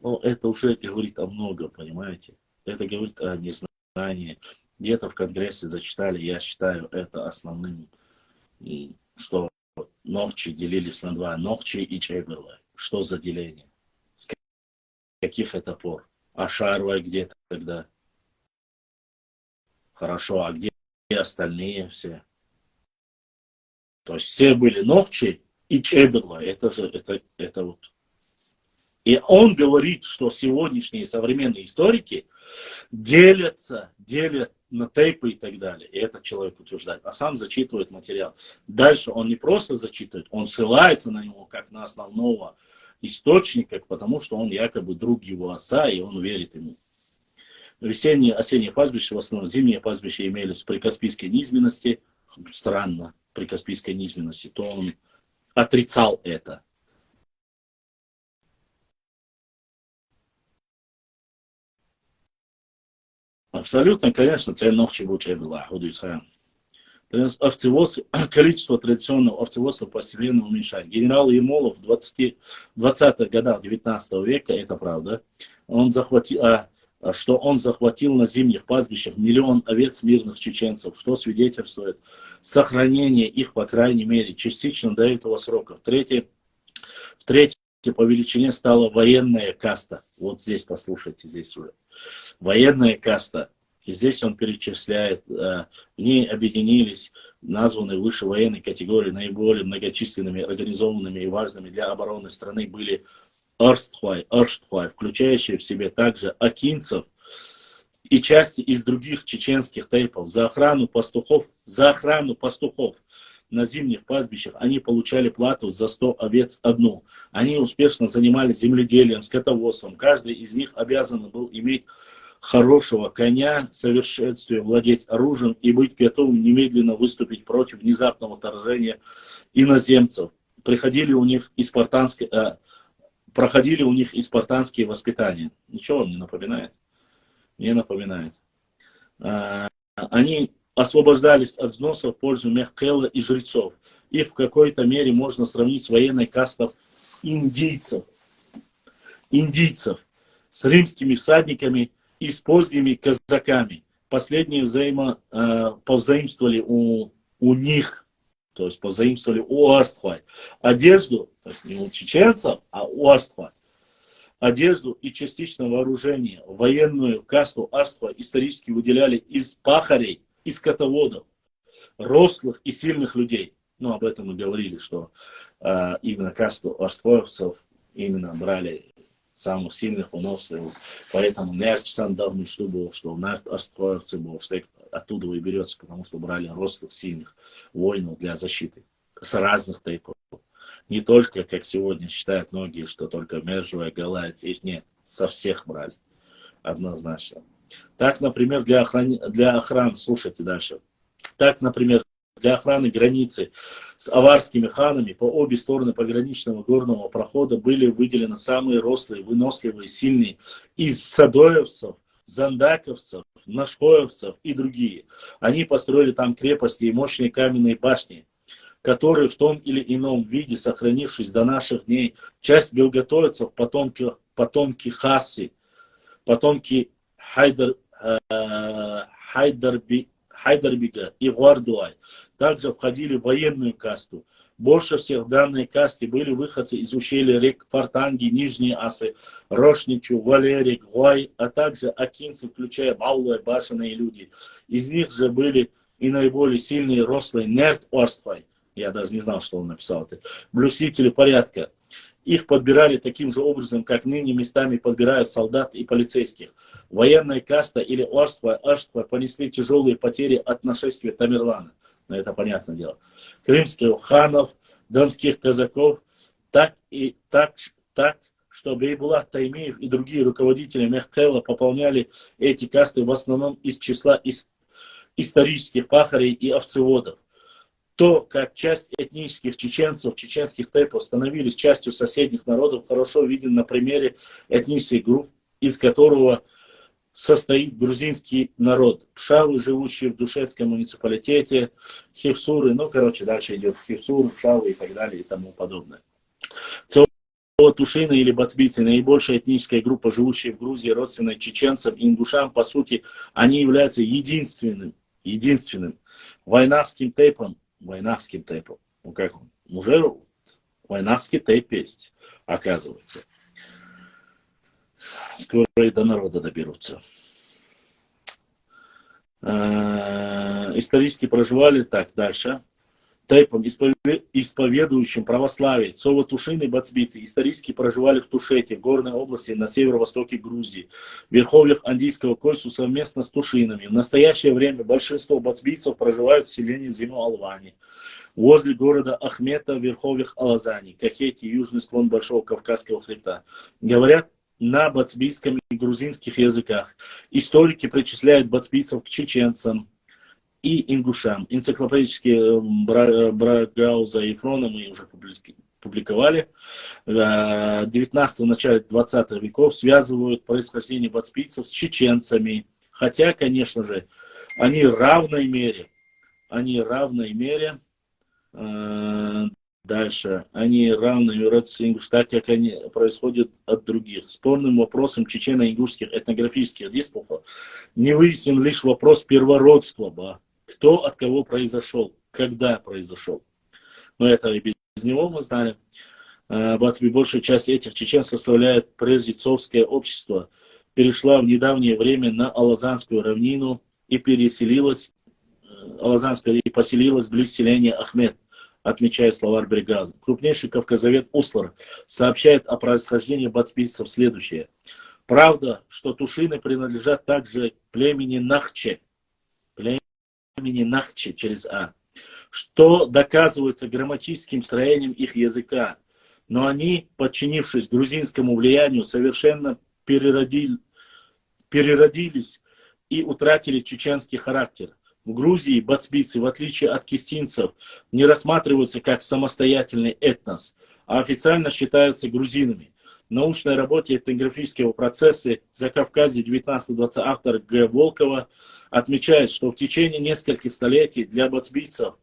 Но это уже говорит о многом, понимаете? Это говорит о незнании. Где-то в Конгрессе зачитали, я считаю это основным, что Новчи делились на два. Новчи и Чеберлай. Что за деление? Каких это пор? А Шарвай где тогда? Хорошо, а где остальные все? То есть все были Новчи и Чеберлай. Это вот И он говорит, что сегодняшние современные историки делят на тейпы и так далее. И этот человек утверждает, а сам зачитывает материал. Дальше он не просто зачитывает, он ссылается на него как на основного источника, потому что он якобы друг его отца, и он верит ему. Весенние, осенние пастбища, в основном зимние пастбища имелись при Каспийской низменности. Странно, при Каспийской низменности, то он отрицал это. Абсолютно, конечно, цель ногчи будет была. Количество традиционного овцеводства постепенно уменьшает. Генерал Ермолов в 20-х годах 19 века, это правда, что он захватил на зимних пастбищах 1 миллион овец мирных чеченцев, что свидетельствует сохранение их, по крайней мере, частично до этого срока. В-третьих, по величине стала военная каста. Вот здесь, послушайте, здесь уже. Военная каста. И здесь он перечисляет, в ней объединились названные выше военные категории, наиболее многочисленными, организованными и важными для обороны страны были Орштхвай, включающие в себе также акинцев и части из других чеченских тейпов. За охрану пастухов на зимних пастбищах они получали плату за 100 овец одну. Они успешно занимались земледелием, скотоводством. Каждый из них обязан был иметь хорошего коня, в совершенстве владеть оружием и быть готовым немедленно выступить против внезапного вторжения иноземцев. Проходили у них и спартанские воспитания. Ничего вам не напоминает? Не напоминает. Они освобождались от взносов в пользу Мехкела и жрецов. И в какой-то мере можно сравнить с военной кастой индийцев с римскими всадниками и с поздними казаками. Последние повзаимствовали у них, то есть повзаимствовали у Орштхвай одежду, то есть не у чеченцев, а у Орштхвай. Одежду и частично вооружение, военную касту Орштхвай исторически выделяли из пахарей и скотоводов, рослых и сильных людей. Ну, об этом мы говорили, что именно касту орштхвоевцев именно брали самых сильных, выносливых. Поэтому Нерчсан давно что было, что у нас орштхвоевцы было, что оттуда и берется, потому что брали рослых, сильных воинов для защиты с разных типов. Не только, как сегодня считают многие, что только Межуя, Галайцы, их нет, со всех брали, однозначно. Так, например, для охраны, слушайте дальше, так, например, для охраны границы с аварскими ханами по обе стороны пограничного горного прохода были выделены самые рослые, выносливые, сильные из садоевцев, зандаковцев, нашхоевцев и другие. Они построили там крепости и мощные каменные башни, которые в том или ином виде, сохранившись до наших дней, часть белготовцев, потомки Хасси, потомки Хайдарбига и Гвардуай, также входили в военную касту. Больше всех в данной касте были выходцы из ущелья рек Фартанги, Нижние Асы, Рошничу, Валерик, Гуай, а также акинцы, включая Баулы, башенные люди. Из них же были и наиболее сильные рослые Нерт Орствай. Я даже не знал, что он написал это. Блюстители порядка. Их подбирали таким же образом, как ныне местами подбирают солдат и полицейских. Военная каста или Орштхвай понесли тяжелые потери от нашествия Тамерлана. Но это понятное дело. Крымских ханов, донских казаков, так, что Бейбулат Таймиев и другие руководители Мехкела пополняли эти касты в основном из числа исторических пахарей и овцеводов. То, как часть этнических чеченцев, чеченских тейпов становились частью соседних народов, хорошо виден на примере этнических групп, из которого состоит грузинский народ. Пшавы, живущие в Душецком муниципалитете, хевсуры, дальше идет хевсуры, пшавы и так далее и тому подобное. Тушины или бацбийцы, наибольшая этническая группа, живущая в Грузии, родственная чеченцам и ингушам, по сути, они являются единственным войнахским тейпом. Ну как он? Уже войнахский тейп есть, оказывается. Скоро и до народа доберутся. Исторически проживали так дальше. тейпам, исповедующим православие. Цова-Тушин и бацбийцы исторически проживали в Тушете, в горной области на северо-востоке Грузии, в верховьях Андийского Койсу совместно с Тушинами. В настоящее время большинство бацбийцев проживают в селении Зиму-Алвани, возле города Ахмета в верховьях Алазани, Кахети, южный склон Большого Кавказского хребта. Говорят на бацбийском и грузинских языках. Историки причисляют бацбийцев к чеченцам и ингушам. Энциклопедические Брагауза и Фрона мы уже публиковали. В 19 начале 20 веков связывают происхождение бацбийцев с чеченцами. Хотя, конечно же, они в равной мере, дальше, они равны ингуш, так как они происходят от других. Спорным вопросом чечено-ингушских этнографических диспутов не выяснен лишь вопрос первородства, кто от кого произошел, когда произошел. Но это и без него мы знали. Большая часть этих чечен составляет преждецовское общество, перешла в недавнее время на Алазанскую равнину и поселилась близ селения Ахмет, отмечает словарь Брегаза. Крупнейший кавказовед Услар сообщает о происхождении бацбийцев следующее. Правда, что тушины принадлежат также племени Нахче через А, что доказывается грамматическим строением их языка. Но они, подчинившись грузинскому влиянию, совершенно переродились и утратили чеченский характер. В Грузии бацбийцы, в отличие от кистинцев, не рассматриваются как самостоятельный этнос, а официально считаются грузинами. В научной работе этнографического процесса Закавказья 19-20 автор Г. Волкова отмечает, что в течение нескольких столетий для бацбийцев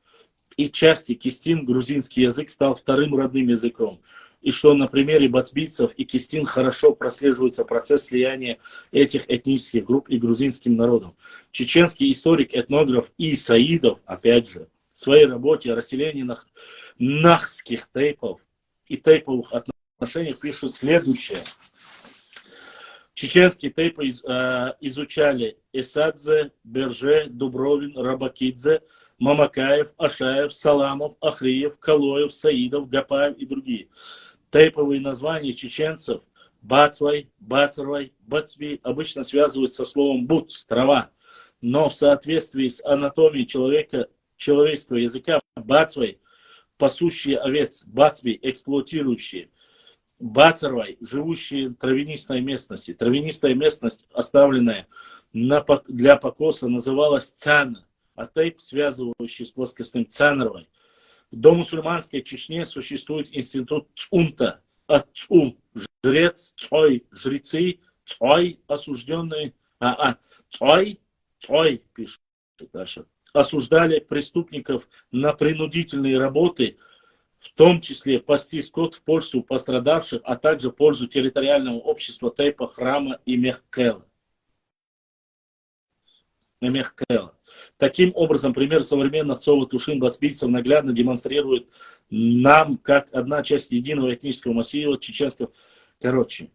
и части кистин грузинский язык стал вторым родным языком. И что на примере бацбийцев и кистин хорошо прослеживается процесс слияния этих этнических групп и грузинским народом. Чеченский историк-этнограф И. Саидов, опять же, в своей работе о расселении нахских тейпов и тейповых отношениях пишут следующее. Чеченские тейпы изучали Эсадзе, Берже, Дубровин, Рабакидзе, Мамакаев, Ашаев, Саламов, Ахриев, Калоев, Саидов, Гапаев и другие. Тейповые названия чеченцев Бацвай, Бацарвай, Бацви обычно связывают со словом буц, трава. Но в соответствии с анатомией человеческого языка Бацвай, пасущие овец, Бацви, эксплуатирующие, Бацарвай, живущие в травянистой местности. Травянистая местность, оставленная для покоса, называлась Цана, а тейп, связывающий с плоскостным Цанарвай. В домусульманской Чечне существует институт Цунта, Цум, жрец, Цой, жрецы, Цой, осужденные, Цой, пишет дальше, осуждали преступников на принудительные работы, в том числе пасти скот в пользу пострадавших, а также в пользу территориального общества тейпа, храма и Мехкела. Таким образом, пример современных Цова-Тушин бацбийцев наглядно демонстрирует нам, как одна часть единого этнического массива чеченского. Короче,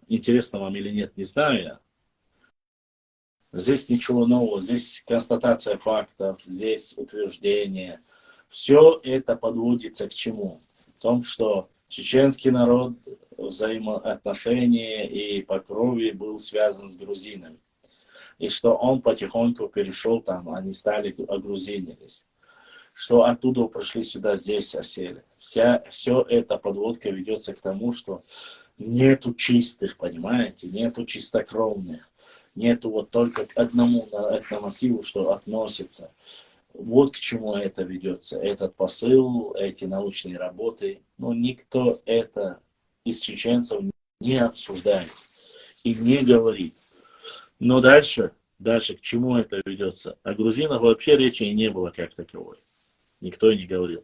интересно вам или нет, не знаю я. Здесь ничего нового, здесь констатация фактов, здесь утверждение. Все это подводится к чему? К тому, что чеченский народ взаимоотношения и по крови был связан с грузинами. И что он потихоньку перешел там, они стали огрузинились. Что оттуда пришли сюда, здесь осели. Все это подводка ведется к тому, что нету чистых, понимаете, нету чистокровных. Нету вот только к одному этномассиву, что относится. Вот к чему это ведется. Этот посыл, эти научные работы. Но никто это из чеченцев не обсуждает и не говорит. Но дальше к чему это ведется? О грузинах вообще речи и не было как таковой. Никто и не говорил.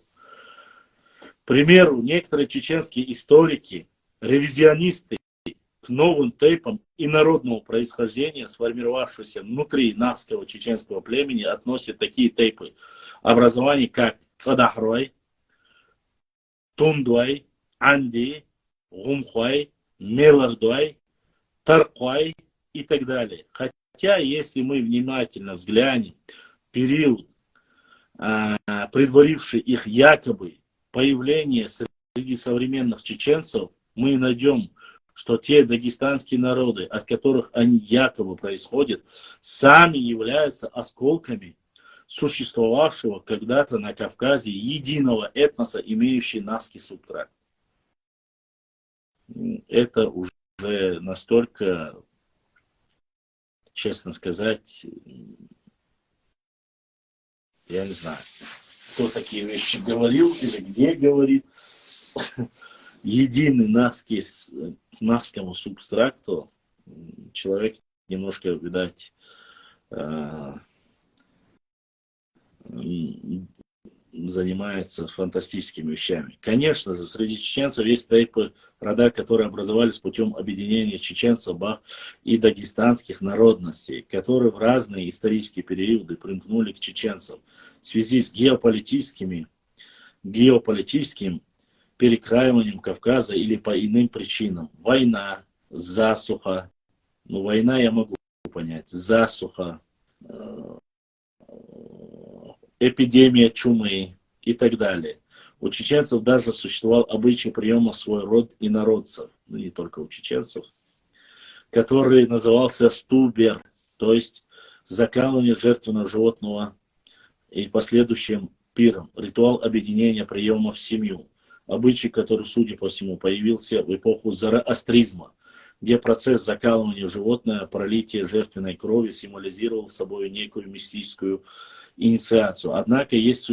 К примеру, некоторые чеченские историки, ревизионисты к новым тейпам инородного происхождения, сформировавшихся внутри нахского чеченского племени, относят такие тейпы образований, как Цадахрой, Тундуай, Анди, Гумхуай, Мелардуай, Таркуай и так далее. Хотя, если мы внимательно взглянем в период предваривший их якобы появление среди современных чеченцев, мы найдем, что те дагестанские народы, от которых они якобы происходят, сами являются осколками существовавшего когда-то на Кавказе единого этноса, имеющий наский субстракт. Это уже настолько, честно сказать, я не знаю, кто такие вещи говорил или где говорит. Единый наскому субстракту человек немножко, видать, занимается фантастическими вещами. Конечно же, среди чеченцев есть тайпы, рода, которые образовались путем объединения чеченцев, бах и дагестанских народностей, которые в разные исторические периоды примкнули к чеченцам в связи с геополитическим перекраиванием Кавказа или по иным причинам. Война, засуха, война я могу понять, засуха, эпидемия чумы и так далее. У чеченцев даже существовал обычай приема в свой род инородцев, не только у чеченцев, который назывался стубер, то есть закалывание жертвенного животного и последующим пиром, ритуал объединения приема в семью. Обычай, который, судя по всему, появился в эпоху зороастризма, где процесс закалывания животного, пролития жертвенной крови символизировал собой некую мистическую инициацию. Однако есть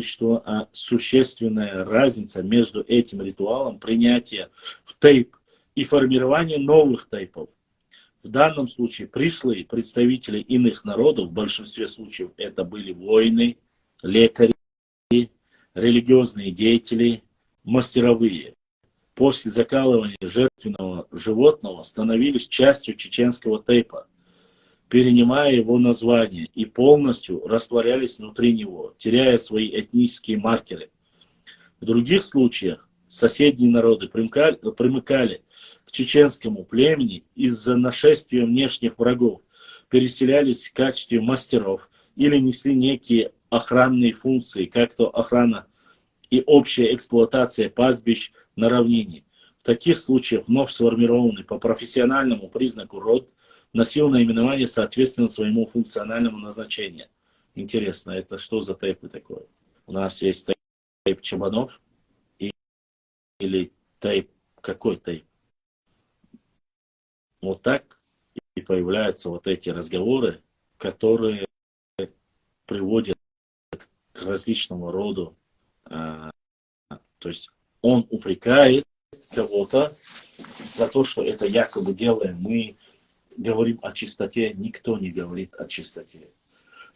существенная разница между этим ритуалом принятия в тейп и формированием новых тейпов. В данном случае пришлые представители иных народов, в большинстве случаев это были воины, лекари, религиозные деятели, мастеровые, после закалывания жертвенного животного становились частью чеченского тейпа, перенимая его название и полностью растворялись внутри него, теряя свои этнические маркеры. В других случаях соседние народы примыкали к чеченскому племени из-за нашествия внешних врагов, переселялись в качестве мастеров или несли некие охранные функции, как то охрана и общая эксплуатация пастбищ на равнине. В таких случаях вновь сформированный по профессиональному признаку род носил наименование соответственно своему функциональному назначению. Интересно, это что за тейпы такое? У нас есть тейп чабанов или тейп, какой тейп? Вот так и появляются вот эти разговоры, которые приводят к различному роду. То есть он упрекает кого-то за то, что это якобы делаем. Мы говорим о чистоте, никто не говорит о чистоте.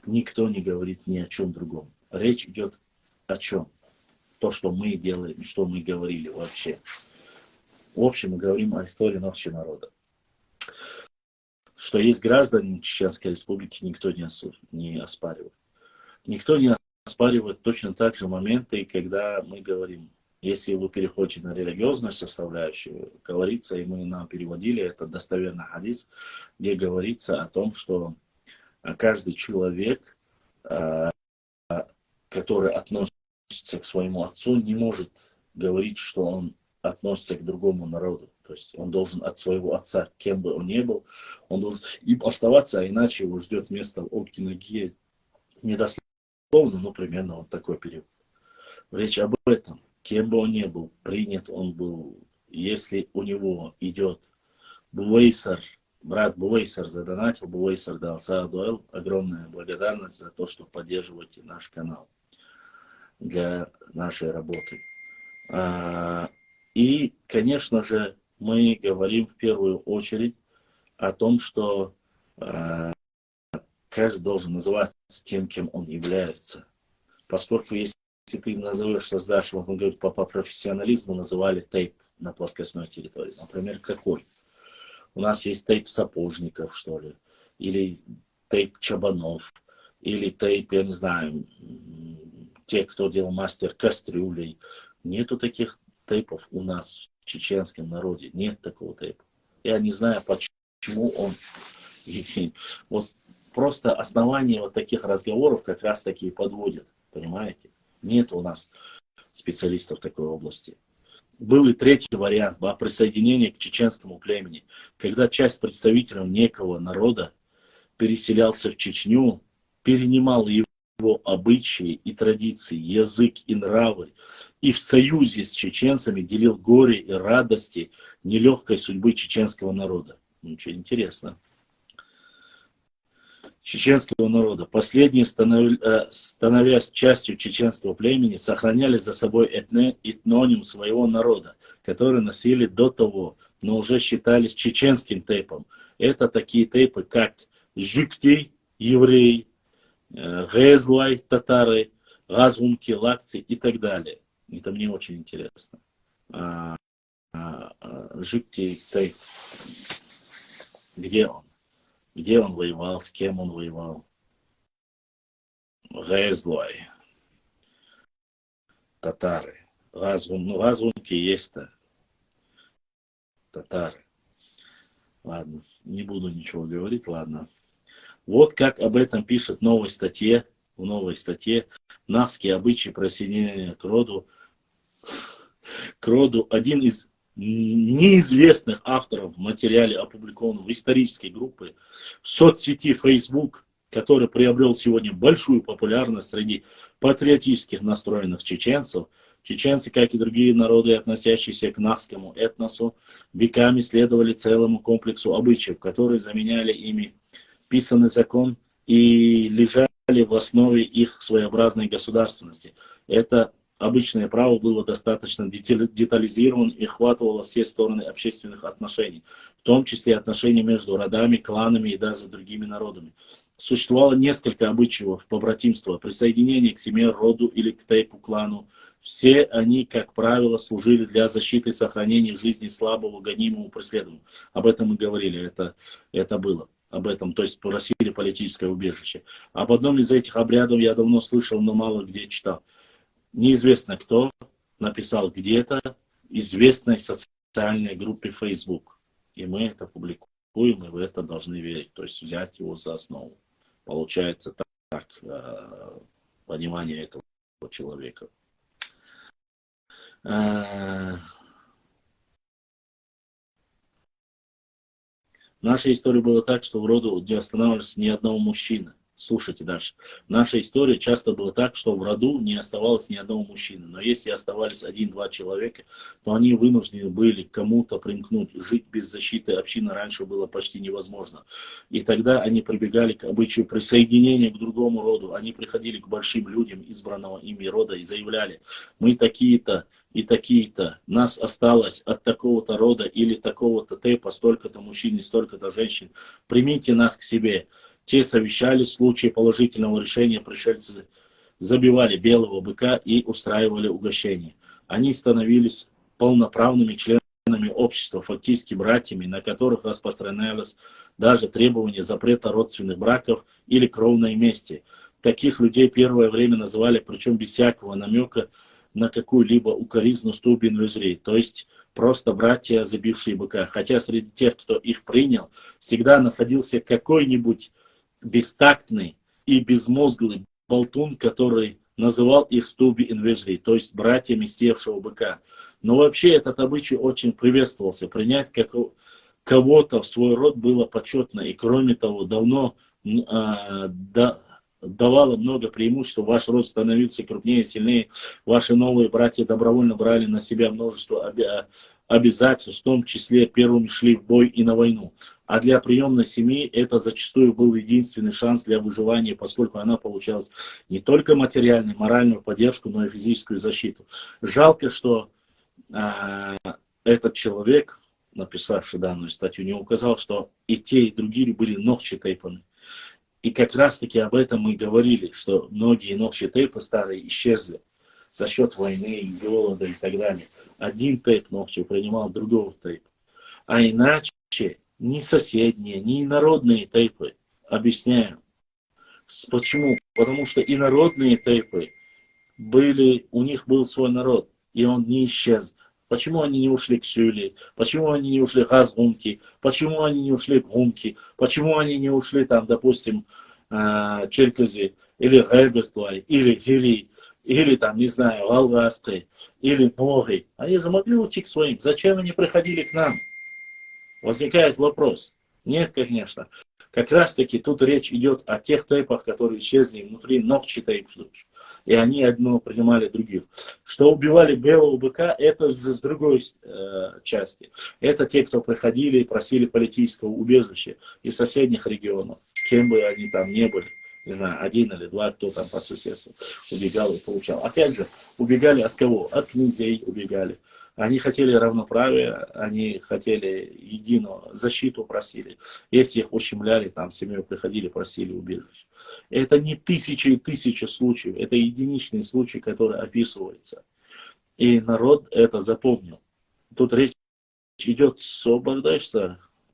Никто не говорит ни о чем другом. Речь идет о чем? То, что мы делаем, что мы говорили вообще. В общем, мы говорим о истории нашего народа. Что есть граждане Чеченской Республики, никто не оспаривает. Никто не оспаривает точно так же моменты, когда мы говорим, если вы переходите на религиозную составляющую, говорится, и мы нам переводили, это достоверный хадис, где говорится о том, что каждый человек, который относится к своему отцу, не может говорить, что он относится к другому народу. То есть он должен от своего отца, кем бы он ни был, он должен им оставаться, а иначе его ждет место в Оккиногии недословно, но примерно вот такой период. Речь об этом. Кем бы он ни был, принят он был, если у него идет Бувейсар, брат Бувейсар задонатил, Бувейсар дал Саадуэл, огромная благодарность за то, что поддерживаете наш канал для нашей работы. И, конечно же, мы говорим в первую очередь о том, что каждый должен называться тем, кем он является. Поскольку если ты назовешь, создашь, вот он говорит, по профессионализму называли тейп на плоскостной территории. Например, какой? У нас есть тейп сапожников, что ли, или тейп чабанов, или тейп, я не знаю, те, кто делал мастер кастрюлей. Нету таких тейпов у нас в чеченском народе. Нет такого тейпа. Я не знаю, почему он... Вот просто основание вот таких разговоров как раз таки подводит. Понимаете? Нет у нас специалистов в такой области. Был и третий вариант о присоединении к чеченскому племени, когда часть представителей некого народа переселялся в Чечню, перенимал его обычаи и традиции, язык и нравы, и в союзе с чеченцами делил горе и радости нелегкой судьбы чеченского народа. Ничего интересно. Чеченского народа. Последние, становясь частью чеченского племени, сохраняли за собой этноним своего народа, который носили до того, но уже считались чеченским тейпом. Это такие тейпы, как Жюктей, евреи, Гезлай, татары, Газунки, лакцы и так далее. Это мне очень интересно. Жюктей тейп. Где он? Где он воевал, с кем он воевал? Гезлой. Татары. Газунки есть-то. Татары. Ладно, не буду ничего говорить, ладно. Вот как об этом пишет в новой статье «Нахские обычаи присоединения к роду». Один из неизвестных авторов в материале, опубликованном в исторической группе в соцсети Facebook, который приобрел сегодня большую популярность среди патриотических настроенных чеченцев. Чеченцы, как и другие народы, относящиеся к нахскому этносу, веками следовали целому комплексу обычаев, которые заменяли ими писанный закон и лежали в основе их своеобразной государственности. Это обычное право было достаточно детализировано и охватывало все стороны общественных отношений, в том числе отношения между родами, кланами и даже другими народами. Существовало несколько обычаев побратимства, присоединения к семье, роду или к тейпу, клану. Все они, как правило, служили для защиты и сохранения жизни слабого, гонимого, преследуемого. Об этом мы говорили, это было. Об этом, то есть просили политическое убежище. Об одном из этих обрядов я давно слышал, но мало где читал. Неизвестно кто написал где-то известной социальной группе Facebook. И мы это публикуем, и в это должны верить. То есть взять его за основу. Получается так понимание этого человека. В нашей истории было так, что в роду не останавливался ни одного мужчины. Слушайте дальше. В нашей истории часто было так, что в роду не оставалось ни одного мужчины. Но если оставались 1-2 человека, то они вынуждены были к кому-то примкнуть. Жить без защиты общины раньше было почти невозможно. И тогда они прибегали к обычаю присоединения к другому роду. Они приходили к большим людям избранного ими рода и заявляли: мы такие-то и такие-то. Нас осталось от такого-то рода или такого-то тейпа столько-то мужчин и столько-то женщин. Примите нас к себе. Те совещались, в случае положительного решения пришельцы забивали белого быка и устраивали угощение. Они становились полноправными членами общества, фактически братьями, на которых распространялось даже требование запрета родственных браков или кровной мести. Таких людей первое время называли, причем без всякого намека на какую-либо укоризну, стубин-вежри, то есть просто братья, забившие быка. Хотя среди тех, кто их принял, всегда находился какой-нибудь бестактный и безмозглый болтун, который называл их стуби-инвежри, то есть братьями стевшего быка. Но вообще этот обычай очень приветствовался. Принять кого-то в свой род было почетно, и кроме того, давно давало много преимуществ. Ваш род становился крупнее, сильнее. Ваши новые братья добровольно брали на себя множество обязательств, в том числе первыми шли в бой и на войну. А для приемной семьи это зачастую был единственный шанс для выживания, поскольку она получала не только материальную, моральную поддержку, но и физическую защиту. Жалко, что этот человек, написавший данную статью, не указал, что и те, и другие были нохчи-тейпами. И как раз таки об этом мы говорили, что многие нохчи-тейпы старые исчезли за счет войны, голода и так далее. Один тейп нохчи принимал другого тейпа. А иначе ни соседние, ни инородные тейпы. Объясняю. Почему? Потому что инородные тейпы у них был свой народ, и он не исчез. Почему они не ушли к Сюле? Почему они не ушли к Газгунки? Почему они не ушли к Гунки? Почему они не ушли там, допустим, Черкези? или Гайбертуай, или Гири, или там, не знаю, Алгасты, или Ноги. Они же могли уйти к своим. Зачем они приходили к нам? Возникает вопрос. Нет, конечно. Как раз таки тут речь идет о тех тейпах, которые исчезли внутри Нохчи тейп. И они одно принимали других. Что убивали белого быка, это же с другой части. Это те, кто приходили и просили политического убежища из соседних регионов. Кем бы они там ни были. Не знаю, один или два, кто там по соседству убегал и получал. Опять же, убегали от кого? От князей убегали. Они хотели равноправия, они хотели единую защиту, просили. Если их ущемляли, там, семью приходили, просили убежище. Это не тысячи и тысячи случаев, это единичные случаи, которые описываются. И народ это запомнил. Тут речь идет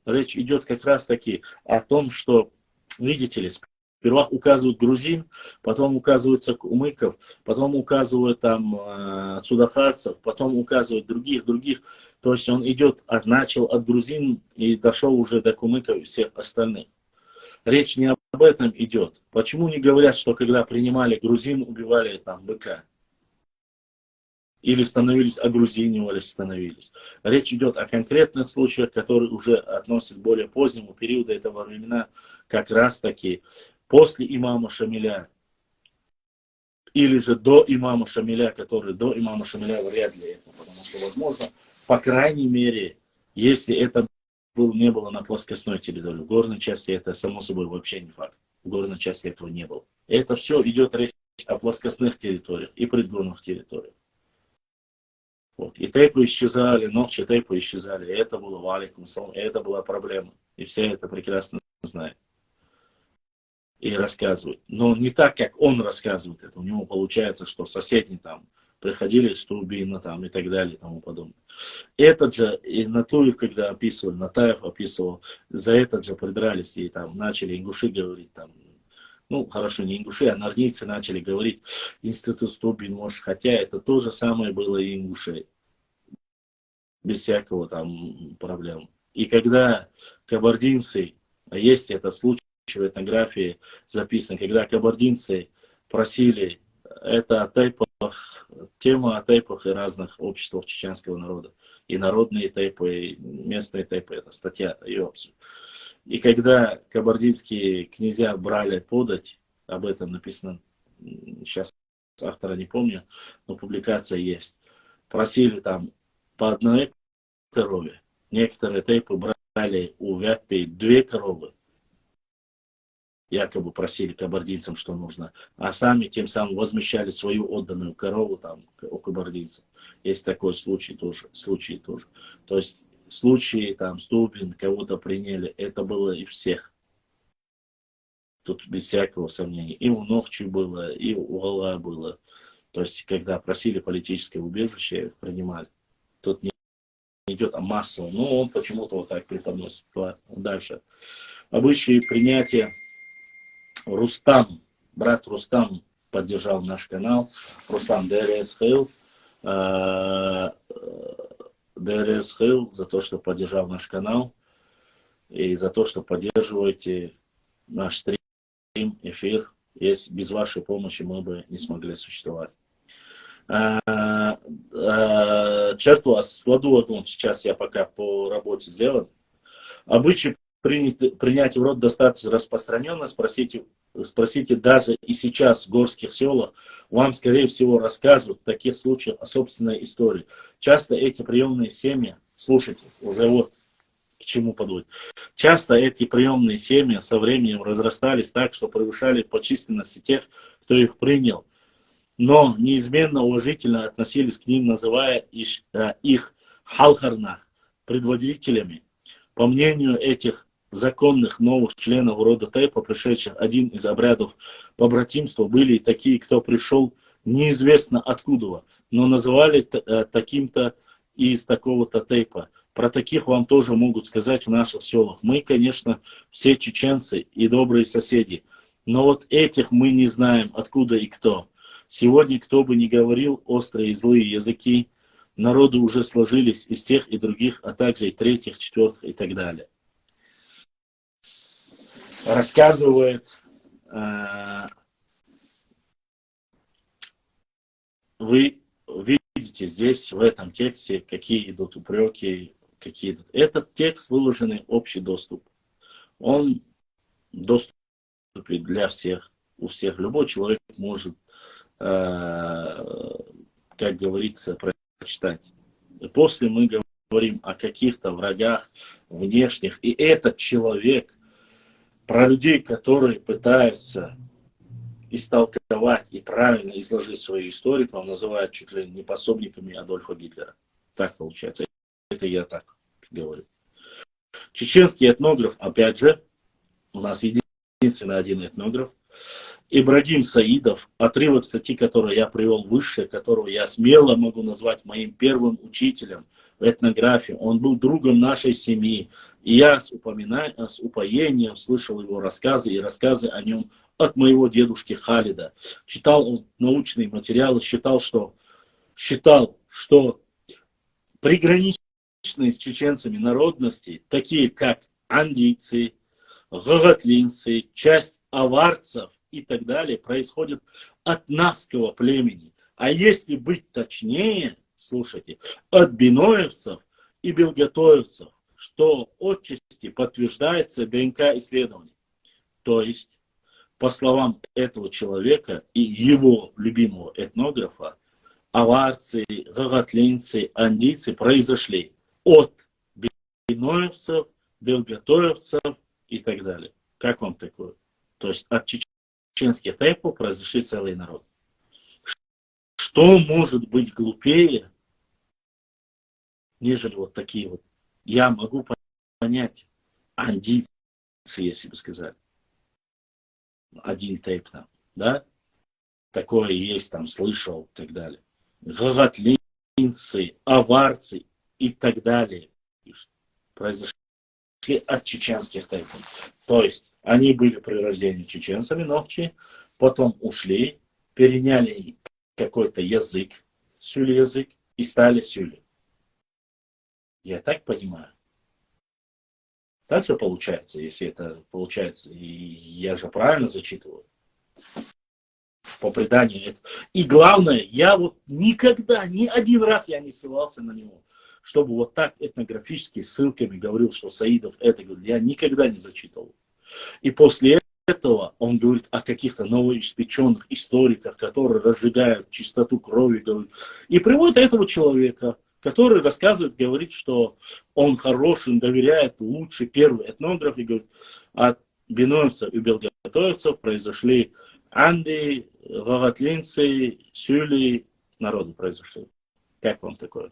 речь идет как раз таки о том, что, видите ли, сперва указывают грузин, потом указываются кумыков, потом указывают там судохарцев, потом указывают других. То есть он идет, начал от грузин и дошел уже до кумыков и всех остальных. Речь не об этом идет. Почему не говорят, что когда принимали грузин, убивали там быка? Или становились, огрузинивались, становились. Речь идет о конкретных случаях, которые уже относятся к более позднему периоду этого времена, как раз таки после имама Шамиля, или же до имама Шамиля, который до имама Шамиля вряд ли это, потому что, возможно, по крайней мере, если это не было на плоскостной территории, в горной части это, само собой, вообще не факт. В горной части этого не было. Это все идет речь о плоскостных территориях и предгорных территориях. Вот. И тейпы исчезали, ногчи тейпы исчезали. И это было валикум, и это была проблема. И все это прекрасно знают. И рассказывают. Но не так, как он рассказывает это. У него получается, что соседние там приходили с Турбина там и так далее и тому подобное. Этот же, и Натуев, когда описывал, Натаев описывал, за этот же придрались и там начали ингуши говорить там, ну, хорошо, не ингуши, а нарнийцы начали говорить институт Стубин, может, хотя это то же самое было и ингушей. Без всякого там проблем. И когда кабардинцы, есть этот случай в этнографии записан, когда кабардинцы просили, это о тейпах, тема о тейпах и разных обществах чеченского народа. И народные тейпы, и местные тейпы, это статья Йопсу. И когда кабардинские князья брали подать, об этом написано, сейчас автора не помню, но публикация есть, просили там по одной корове. Некоторые тейпы брали у Вятпи 2 коровы, якобы просили кабардинцам, что нужно, а сами тем самым возмещали свою отданную корову там у кабардинцев. Есть такой случай тоже. То есть случаи там Стубин, кого-то приняли, это было и всех. Тут без всякого сомнения. И у Нохчи было, и у Гала было. То есть, когда просили политическое убежище, их принимали. Тут не идет о массовом, но он почему-то вот так преподносит. Дальше. Обычаи принятия. Рустам, брат Рустам поддержал наш канал. Рустам ДРС Хейл. ДРС Хейл за то, что поддержал наш канал. И за то, что поддерживаете наш стрим, эфир. Если без вашей помощи мы бы не смогли существовать. Черту складу, сейчас я пока по работе сделан. Обычай принять в рот достаточно распространенно. Спросите даже и сейчас в горских селах, вам, скорее всего, рассказывают в таких случаях о собственной истории. Часто эти приемные семьи, слушайте, уже вот к чему подводит. Часто эти приемные семьи со временем разрастались так, что превышали по численности тех, кто их принял. Но неизменно уважительно относились к ним, называя их халхарнах, предводителями. По мнению этих законных новых членов рода Тейпа, пришедших один из обрядов побратимства, были и такие, кто пришел неизвестно откуда, но называли таким-то из такого-то Тейпа. Про таких вам тоже могут сказать в наших селах. Мы, конечно, все чеченцы и добрые соседи, но вот этих мы не знаем, откуда и кто. Сегодня, кто бы ни говорил острые и злые языки, народы уже сложились из тех и других, а также и третьих, четвертых и так далее. Рассказывает вы видите здесь, в этом тексте, какие идут упреки, какие идут. Этот текст выложенный общий доступ. Он доступен для всех, у всех. Любой человек может, как говорится, прочитать. После мы говорим о каких-то врагах внешних. И этот человек, про людей, которые пытаются истолковать и правильно изложить свою историю, он называет чуть ли не пособниками Адольфа Гитлера. Так получается. Это я так говорю. Чеченский этнограф, опять же, у нас единственный один этнограф, Ибрагим Саидов, отрывок статьи, которую я привел выше, которого я смело могу назвать моим первым учителем в этнографии. Он был другом нашей семьи. И я с упоением слышал его рассказы и рассказы о нем от моего дедушки Халида. Читал он научные материалы, считал, что приграничные с чеченцами народности, такие как андийцы, гагатлинцы, часть аварцев и так далее, происходят от наского племени. А если быть точнее, слушайте, от биноевцев и белготоевцев, что отчасти подтверждается ДНК-исследованием. То есть, по словам этого человека и его любимого этнографа, аварцы, гагатлинцы, андийцы произошли от биноевцев, белготоевцев и так далее. Как вам такое? То есть от чеченских тайпов произошли целые народы. Что может быть глупее, нежели вот такие вот? Я могу понять андийцы, если бы сказали. Один тайп там, да? Такое есть, там, слышал и так далее. Гагатлинцы, аварцы и так далее произошли от чеченских тайпов. То есть они были при рождении чеченцами, ногчи, потом ушли, переняли какой-то язык, сюли язык, и стали сюли. Я так понимаю. Так же получается, если это получается, и я же правильно зачитываю. По преданию. И главное, я вот никогда, ни один раз я не ссылался на него, чтобы вот так этнографически ссылками говорил, что Саидов это говорит. Я никогда не зачитывал. И после этого он говорит о каких-то новоиспеченных историках, которые разжигают чистоту крови. Говорит, и приводит этого человека, который рассказывает, говорит, что он хороший, он доверяет, лучший первый этнограф. И говорит, от биноевцев и белготоевцев произошли анды, гагатлинцы, сюли, народы произошли. Как вам такое?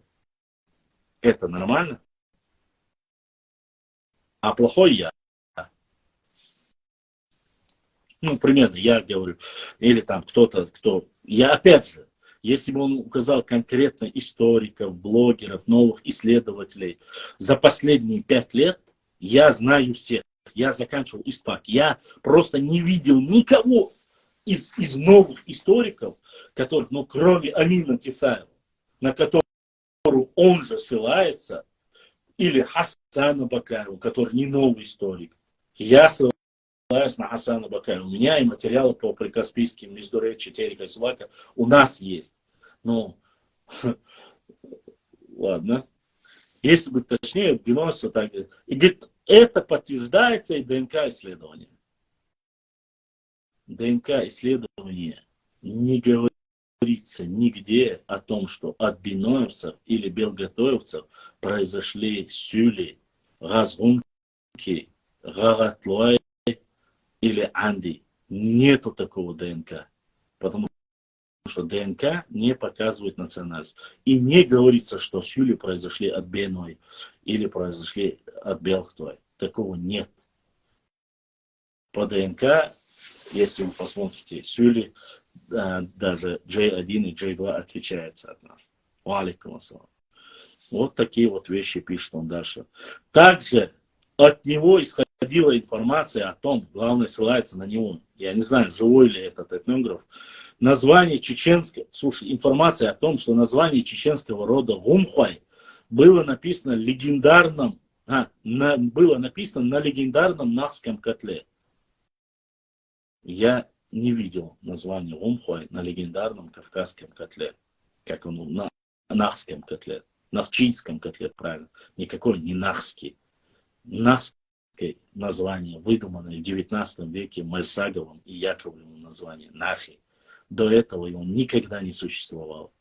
Это нормально? А плохой я? Ну, примерно, я говорю. Или там кто-то, кто... Я опять же, если бы он указал конкретно историков, блогеров, новых исследователей за последние 5 лет, я знаю всех. Я заканчивал ИСПАК. Я просто не видел никого из новых историков, которых, ну, кроме Амина Тесаева, на которого он же ссылается, или Хасана Бакаева, который не новый историк. Я ссылаюсь на Хасана Бакаева. У меня и материалы по прикаспийским, Междуречье, Терека и Свака у нас есть. Ну, ладно. Если быть точнее, Биносов так говорит. И говорит, это подтверждается и ДНК-исследованием. ДНК-исследование не говорится нигде о том, что от биноевцев или белготоевцев произошли сюли, газгунки, гагатлуай или анди. Нету такого ДНК. Потому что ДНК не показывает национальность. И не говорится, что сюли произошли от беной или произошли от белгтуай. Такого нет. По ДНК, если вы посмотрите, сюли, даже J1 и J2 отличается от нас. Валикум ассалам. Вот такие вот вещи пишет он дальше. Также от него исходила информация о том, главное ссылается на него, я не знаю, живой ли этот этнограф, название чеченского, слушай, информация о том, что название чеченского рода Гумхай было написано было написано на легендарном Нахском котле. Я не видел название Гумхай на легендарном Кавказском котле. как он на нахском котле, нахчинском котле, правильно. Никакой не нахский. Нахское название, выдуманное в 19 веке Мальсаговым и Яковлевым название, нахи. До этого его никогда не существовало.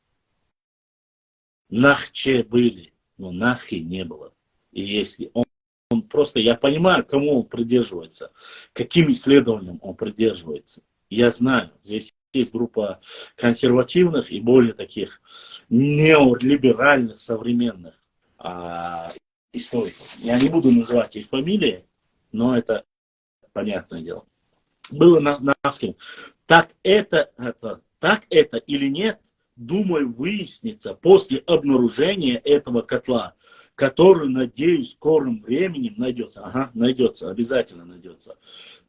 Нахче были, но нахи не было. И если он просто, я понимаю, кому он придерживается, каким исследованиям он придерживается. Я знаю, здесь есть группа консервативных и более таких неолиберальных, современных историков. Я не буду называть их фамилии, но это понятное дело. Было на нахском. Так это или нет, думаю, выяснится после обнаружения этого котла, который, надеюсь, в скором времени найдется. Ага, найдется, обязательно найдется.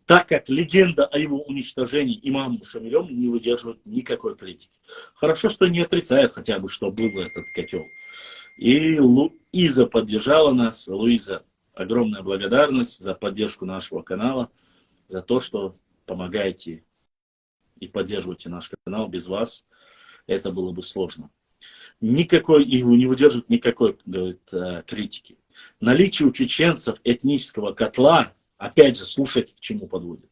Так как легенда о его уничтожении имамом Шамилем не выдерживает никакой критики. Хорошо, что не отрицает хотя бы, что был этот котел. И Луиза поддержала нас. Луиза, огромная благодарность за поддержку нашего канала, за то, что помогаете и поддерживаете наш канал. Без вас это было бы сложно. Никакой, и не выдерживает никакой, говорит, критики. Наличие у чеченцев этнического котла, опять же, слушайте, к чему подводит.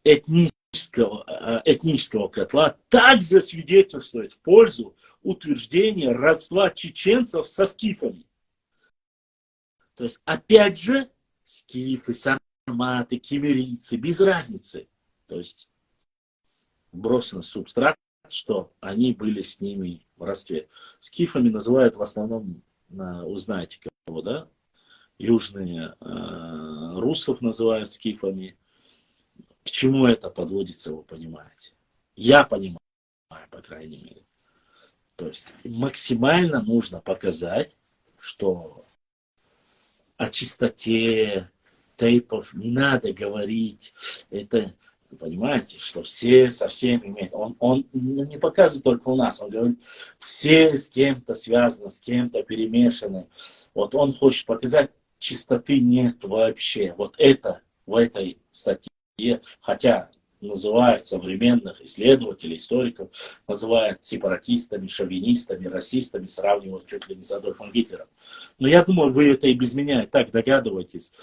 Этнического котла также свидетельствует в пользу утверждения родства чеченцев со скифами. То есть, опять же, скифы, сарматы, киммерийцы, без разницы. То есть, брошен субстрат, что они были с ними в родстве. Скифами называют в основном, вы знаете кого, да? Южные русов называют скифами. К чему это подводится, вы понимаете? Я понимаю, по крайней мере. То есть максимально нужно показать, что о чистоте тейпов не надо говорить. Это, понимаете, что все со всеми имеют. Он не показывает только у нас. Он говорит, все с кем-то связаны, с кем-то перемешаны. Вот он хочет показать, чистоты нет вообще. Вот это в этой статье, хотя называют современных исследователей, историков, называют сепаратистами, шовинистами, расистами, сравнивают чуть ли не с Адольфом Гитлером. Но я думаю, вы это и без меня и так догадываетесь,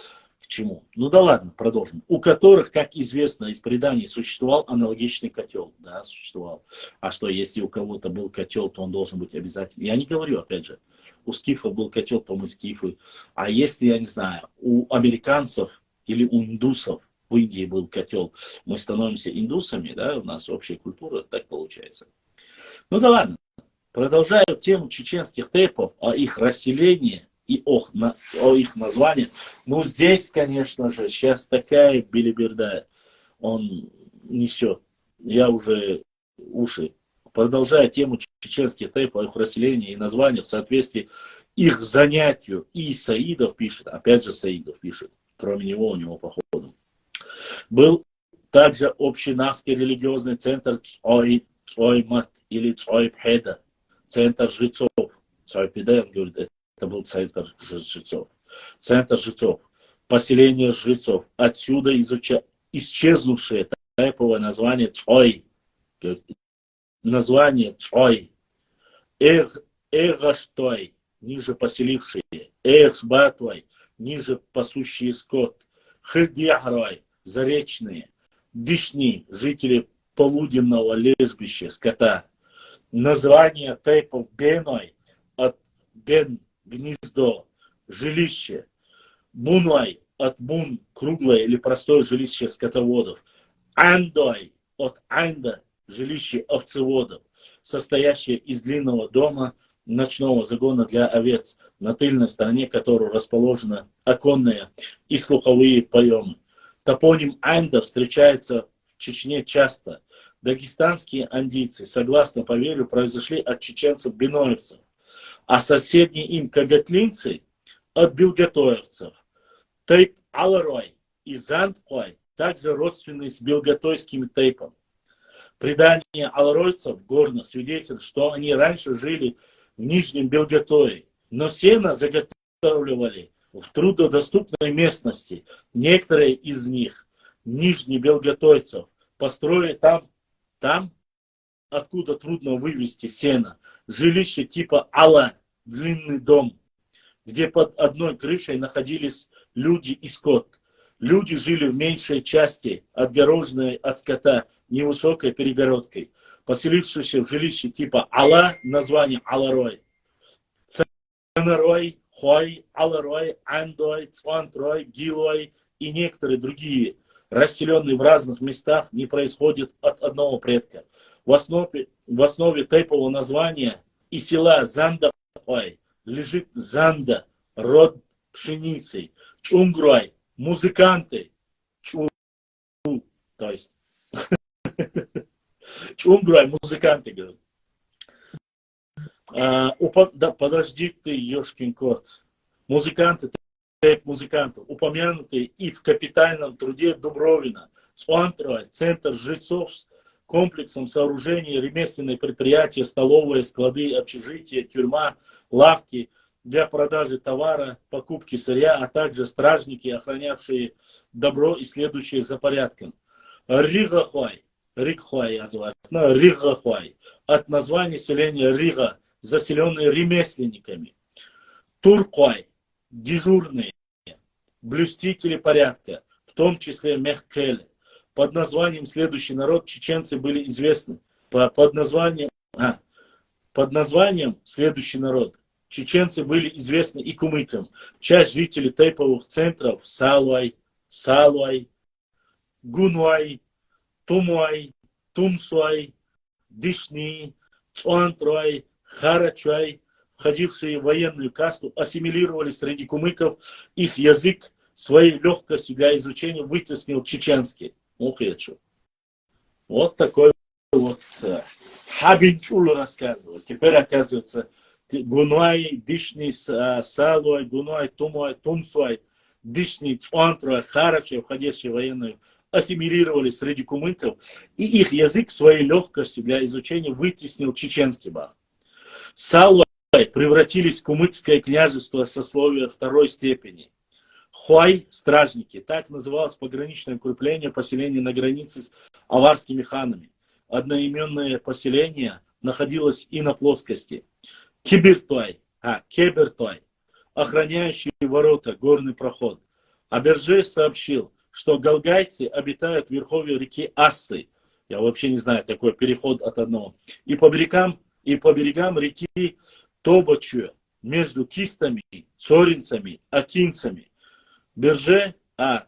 к чему. Ну да ладно, продолжим. У которых, как известно из преданий, существовал аналогичный котел. Да, существовал. А что, если у кого-то был котел, то он должен быть обязательно. Я не говорю, опять же, у скифов был котел, то мы скифы. А если, я не знаю, у американцев или у индусов в Индии был котел, мы становимся индусами, да, у нас общая культура, так получается. Ну да ладно. Продолжаю тему чеченских тейпов, о их расселении и о их названии. Ну здесь, конечно же, сейчас такая билиберда он несет. Я уже уши. Продолжая тему чеченских тейпов, о их расселении и названиях в соответствии их занятию. И Саидов пишет, опять же Саидов пишет, кроме него, у него походу. Был также общенахский религиозный центр Цоймат или Цойпхеда, центр жрецов. Цойпеда, он говорит, это был центр жрецов. Центр жрецов. Поселение жрецов. Отсюда исчезнувшее тайповое название Цой. Название Цой. Эгаштой, ниже поселившие. Эхсбатвай, ниже пасущие скот. Хырдиахрой, заречные. Дышни, жители полуденного лежбища скота. Название тайпов Беной, от Бен, гнездо, жилище. Бунай, от Бун, круглое или простое жилище скотоводов. Андой, от Анда, жилище овцеводов, состоящее из длинного дома, ночного загона для овец, на тыльной стороне которого расположены оконные и слуховые поемы. Топоним Анда встречается в Чечне часто. Дагестанские андийцы, согласно поверью, произошли от чеченцев-биноевцев, а соседние им каготлинцы от билготоевцев. Тейп Аларой и Зандкой также родственны с билготойскими тейпом. Предание аларойцев горно свидетельствует, что они раньше жили в Нижнем Белготое, но сено заготавливали в труднодоступной местности. Некоторые из них, нижнебелготойцев, построили там, откуда трудно вывести сено, жилище типа Алла, длинный дом, где под одной крышей находились люди и скот. Люди жили в меньшей части, отгороженной от скота невысокой перегородкой. Поселившиеся в жилище типа Алла, название Аларой, Цанарой, Хой, Аларой, Андой, Цвантрой, Гилой и некоторые другие, расселенные в разных местах, не происходят от одного предка. В основе тейпового названия и села Занда-Хой лежит Занда, род пшеницы, Чунгрой, музыканты, Чу, то есть Чунгрой, музыканты, говорят. Да подожди ты, ешкин кот. Музыканты, музыкантов, упомянутые и в капитальном труде Дубровина, Суантрова, центр жрецов с комплексом сооружений, ремесленные предприятия, столовые, склады, общежития, тюрьма, лавки для продажи товара, покупки сырья, а также стражники, охранявшие добро и следующие за порядком. Ригахуай, Ригхуай называют, Ригахуай, от названия селения Рига, заселенные ремесленниками. Туркуай, дежурные, блюстители порядка, в том числе Мехкеле. Под названием следующий народ чеченцы были известны. Под названием следующий народ чеченцы были известны и кумыкам. Часть жителей тейповых центров Салуай, Гунуай, Тумуай, Тумсуай, Дишни, Чуантрой, Харачуай, входившие в военную касту, ассимилировались среди кумыков, их язык своей легкостью для изучения вытеснил чеченский. Ух, я чё. Вот такой вот Хабинчул рассказывал. Теперь, оказывается, Гунуай, Дишни, Салуай, Гунуай, Тумуай, Тумсуай, Дишни, Чуантрой, Харачуай, входящие в военную, ассимилировались среди кумыков, и их язык своей легкостью для изучения вытеснил чеченский бах. Салуай превратились в кумыкское княжество сословия второй степени. Хуай – стражники. Так называлось пограничное укрепление поселения на границе с аварскими ханами. Одноименное поселение находилось и на плоскости. Кебертой, охраняющий ворота, горный проход. Аберже сообщил, что галгайцы обитают в верховье реки Ассы. Я вообще не знаю, такой переход от одного. И по берегам реки Тобочу, между кистами, цоринцами, акинцами. Берже,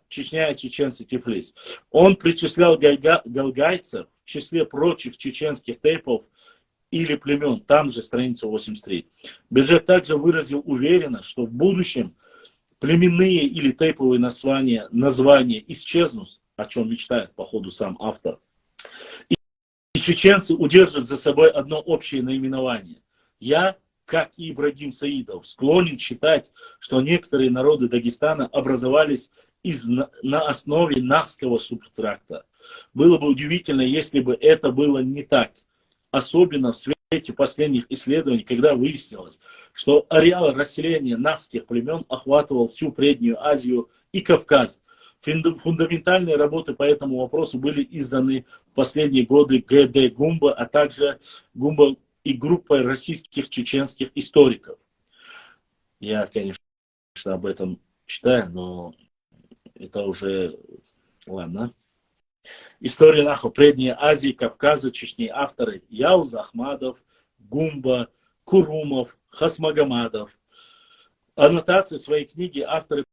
Чечня и чеченцы Тифлис. Он причислял галгайцев в числе прочих чеченских тейпов или племен. Там же страница 83. Берже также выразил уверенность, что в будущем племенные или тейповые названия исчезнут, о чем мечтает, походу, сам автор. И чеченцы удержат за собой одно общее наименование. Я, как и Ибрагим Саидов, склонен считать, что некоторые народы Дагестана образовались на основе нахского субстракта. Было бы удивительно, если бы это было не так. Особенно в свете последних исследований, когда выяснилось, что ареал расселения нахских племен охватывал всю Преднюю Азию и Кавказ. Фундаментальные работы по этому вопросу были изданы в последние годы Г.Д. Гумба, а также Гумба и группой российских чеченских историков. Я, конечно, об этом читаю, но это уже... Ладно. История нахо Предней Азии, Кавказа, Чечни. Авторы Яуза Ахмадов, Гумба, Курумов, Хасмагомадов. Аннотации своей книги авторы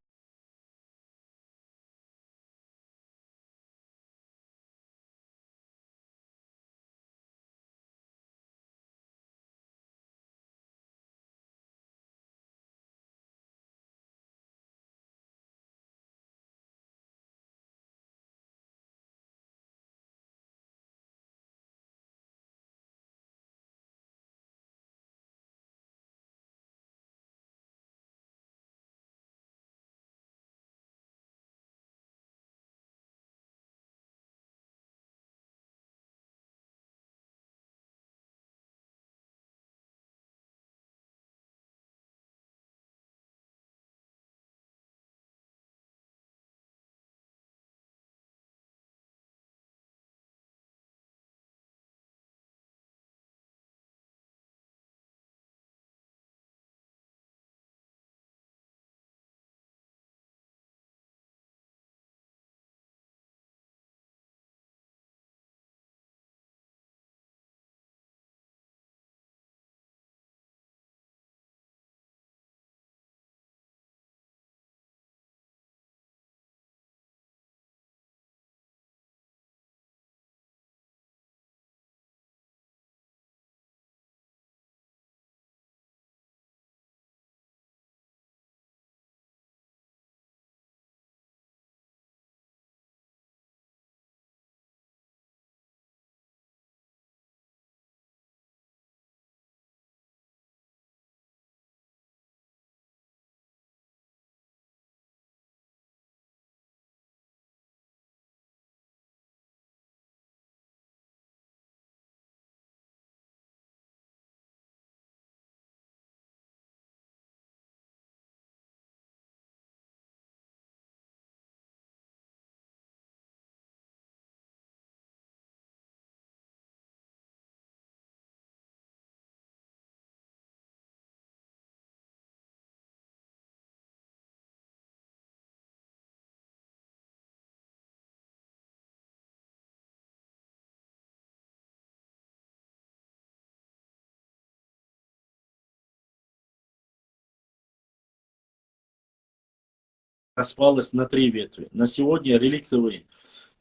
распалась на три ветви. На сегодня реликтовый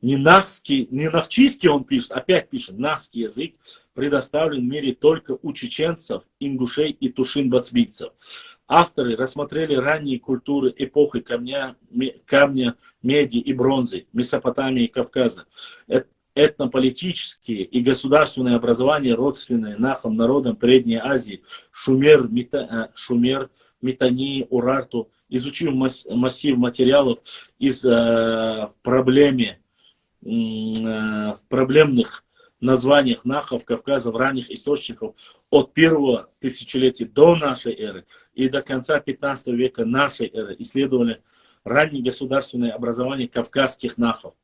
нахчийский он пишет, опять пишет, нахский язык предоставлен в мире только у чеченцев, ингушей и тушин-бацбийцев. Авторы рассмотрели ранние культуры эпохи камня, меди и бронзы, Месопотамии и Кавказа. Этнополитические и государственные образования, родственные нахам народам Передней Азии, Шумер, Митании, Урарту, изучив массив материалов из проблемных названиях нахов Кавказа в ранних источниках от первого тысячелетия до нашей эры и до конца 15 века нашей эры исследовали ранние государственные образования кавказских нахов.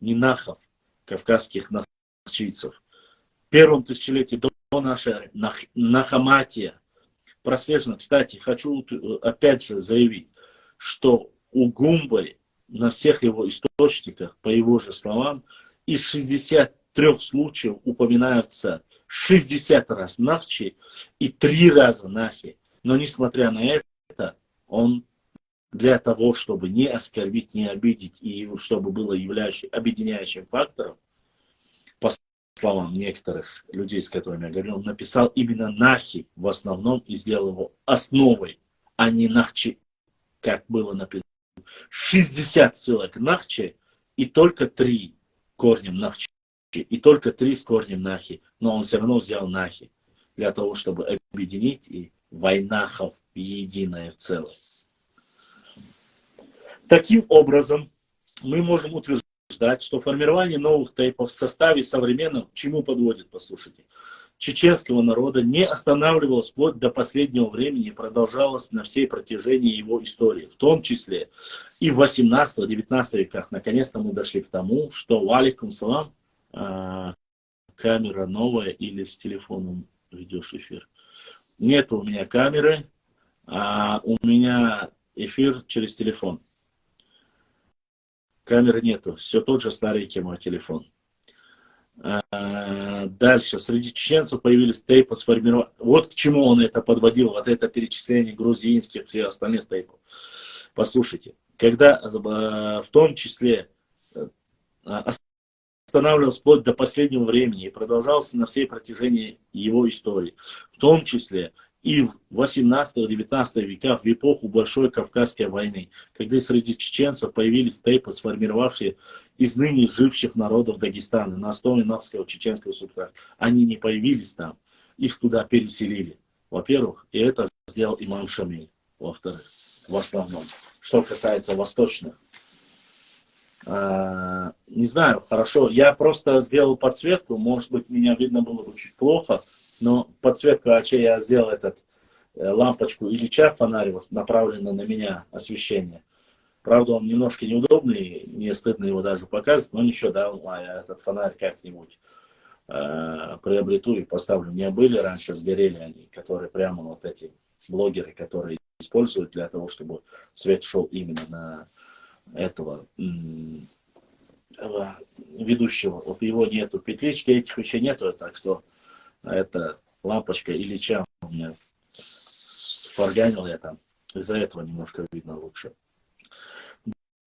Не нахов, кавказских нахчийцев. В первом тысячелетии до нашей эры Нахаматия прослежено. Кстати, хочу опять же заявить, что у Гумбы на всех его источниках, по его же словам, из 63 случаев упоминаются 60 раз нахчи и 3 раза нахи. Но несмотря на это, он для того, чтобы не оскорбить, не обидеть, и чтобы было объединяющим фактором, по словам некоторых людей, с которыми я говорил, он написал именно нахи в основном и сделал его основой, а не нахчи, как было написано. 60 ссылок нахчи и только 3 корнем нахчи. И только 3 с корнем нахи. Но он все равно взял нахи для того, чтобы объединить и вайнахов в единое целое. Таким образом, мы можем утверждать, что формирование новых тейпов в составе современного, к чему подводит, послушайте, чеченского народа не останавливалось вплоть до последнего времени и продолжалось на всей протяжении его истории, в том числе и в 18-19 веках. Наконец-то мы дошли к тому, что валикум салам, камера новая или с телефоном ведешь эфир. Нет у меня камеры, а у меня эфир через телефон. Камеры нету, все тот же старенький мой телефон. Дальше, среди чеченцев появились тейпы сформированы. Вот к чему он это подводил, вот это перечисление грузинских, всех остальных тейпов. Послушайте, когда в том числе останавливался вплоть до последнего времени и продолжался на всей протяжении его истории, в том числе и в 18-19 веках, в эпоху Большой Кавказской войны, когда среди чеченцев появились тейпы, сформировавшие из ныне живших народов Дагестана на основе нахского чеченского субстрата. Они не появились там, их туда переселили. Во-первых, и это сделал имам Шамиль. Во-вторых, в основном. Что касается восточных. Не знаю, хорошо. Я просто сделал подсветку. Может быть, меня видно было бы чуть плохо. Но подсветку, я сделал лампочку Ильича, фонарь, вот, направленный на меня, освещение. Правда, он немножко неудобный, мне стыдно его даже показывать, но ничего, да, я этот фонарь как-нибудь приобрету и поставлю. У меня были раньше, сгорели они, которые прямо вот эти блогеры, которые используют для того, чтобы свет шел именно на этого ведущего. Вот его нету, петлички этих еще нету, так что это лампочка Ильича у меня сфарганил я там. Из-за этого немножко видно лучше.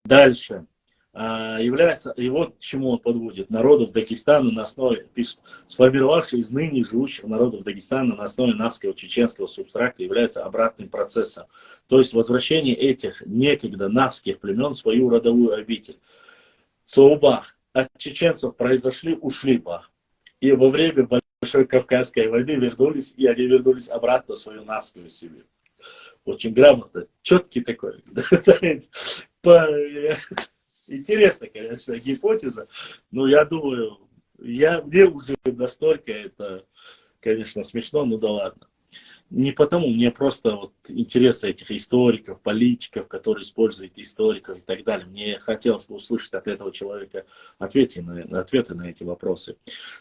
Дальше. Является, и вот к чему он подводит. Народов Дагестана на основе, пишет, сформировавшие из ныне живущих народов Дагестана на основе нахского чеченского субстракта является обратным процессом. То есть возвращение этих некогда нахских племен в свою родовую обитель. Соубах. От чеченцев произошли, ушли бах. И во время Большой Кавказской войны они вернулись обратно в свою нахскую семью. Очень грамотно, четкий такой. Интересная, конечно, гипотеза, но я думаю, мне уже настолько это, конечно, смешно, ну да ладно. Не потому, мне просто вот интересы этих историков, политиков, которые используют историков и так далее. Мне хотелось бы услышать от этого человека ответы на эти вопросы.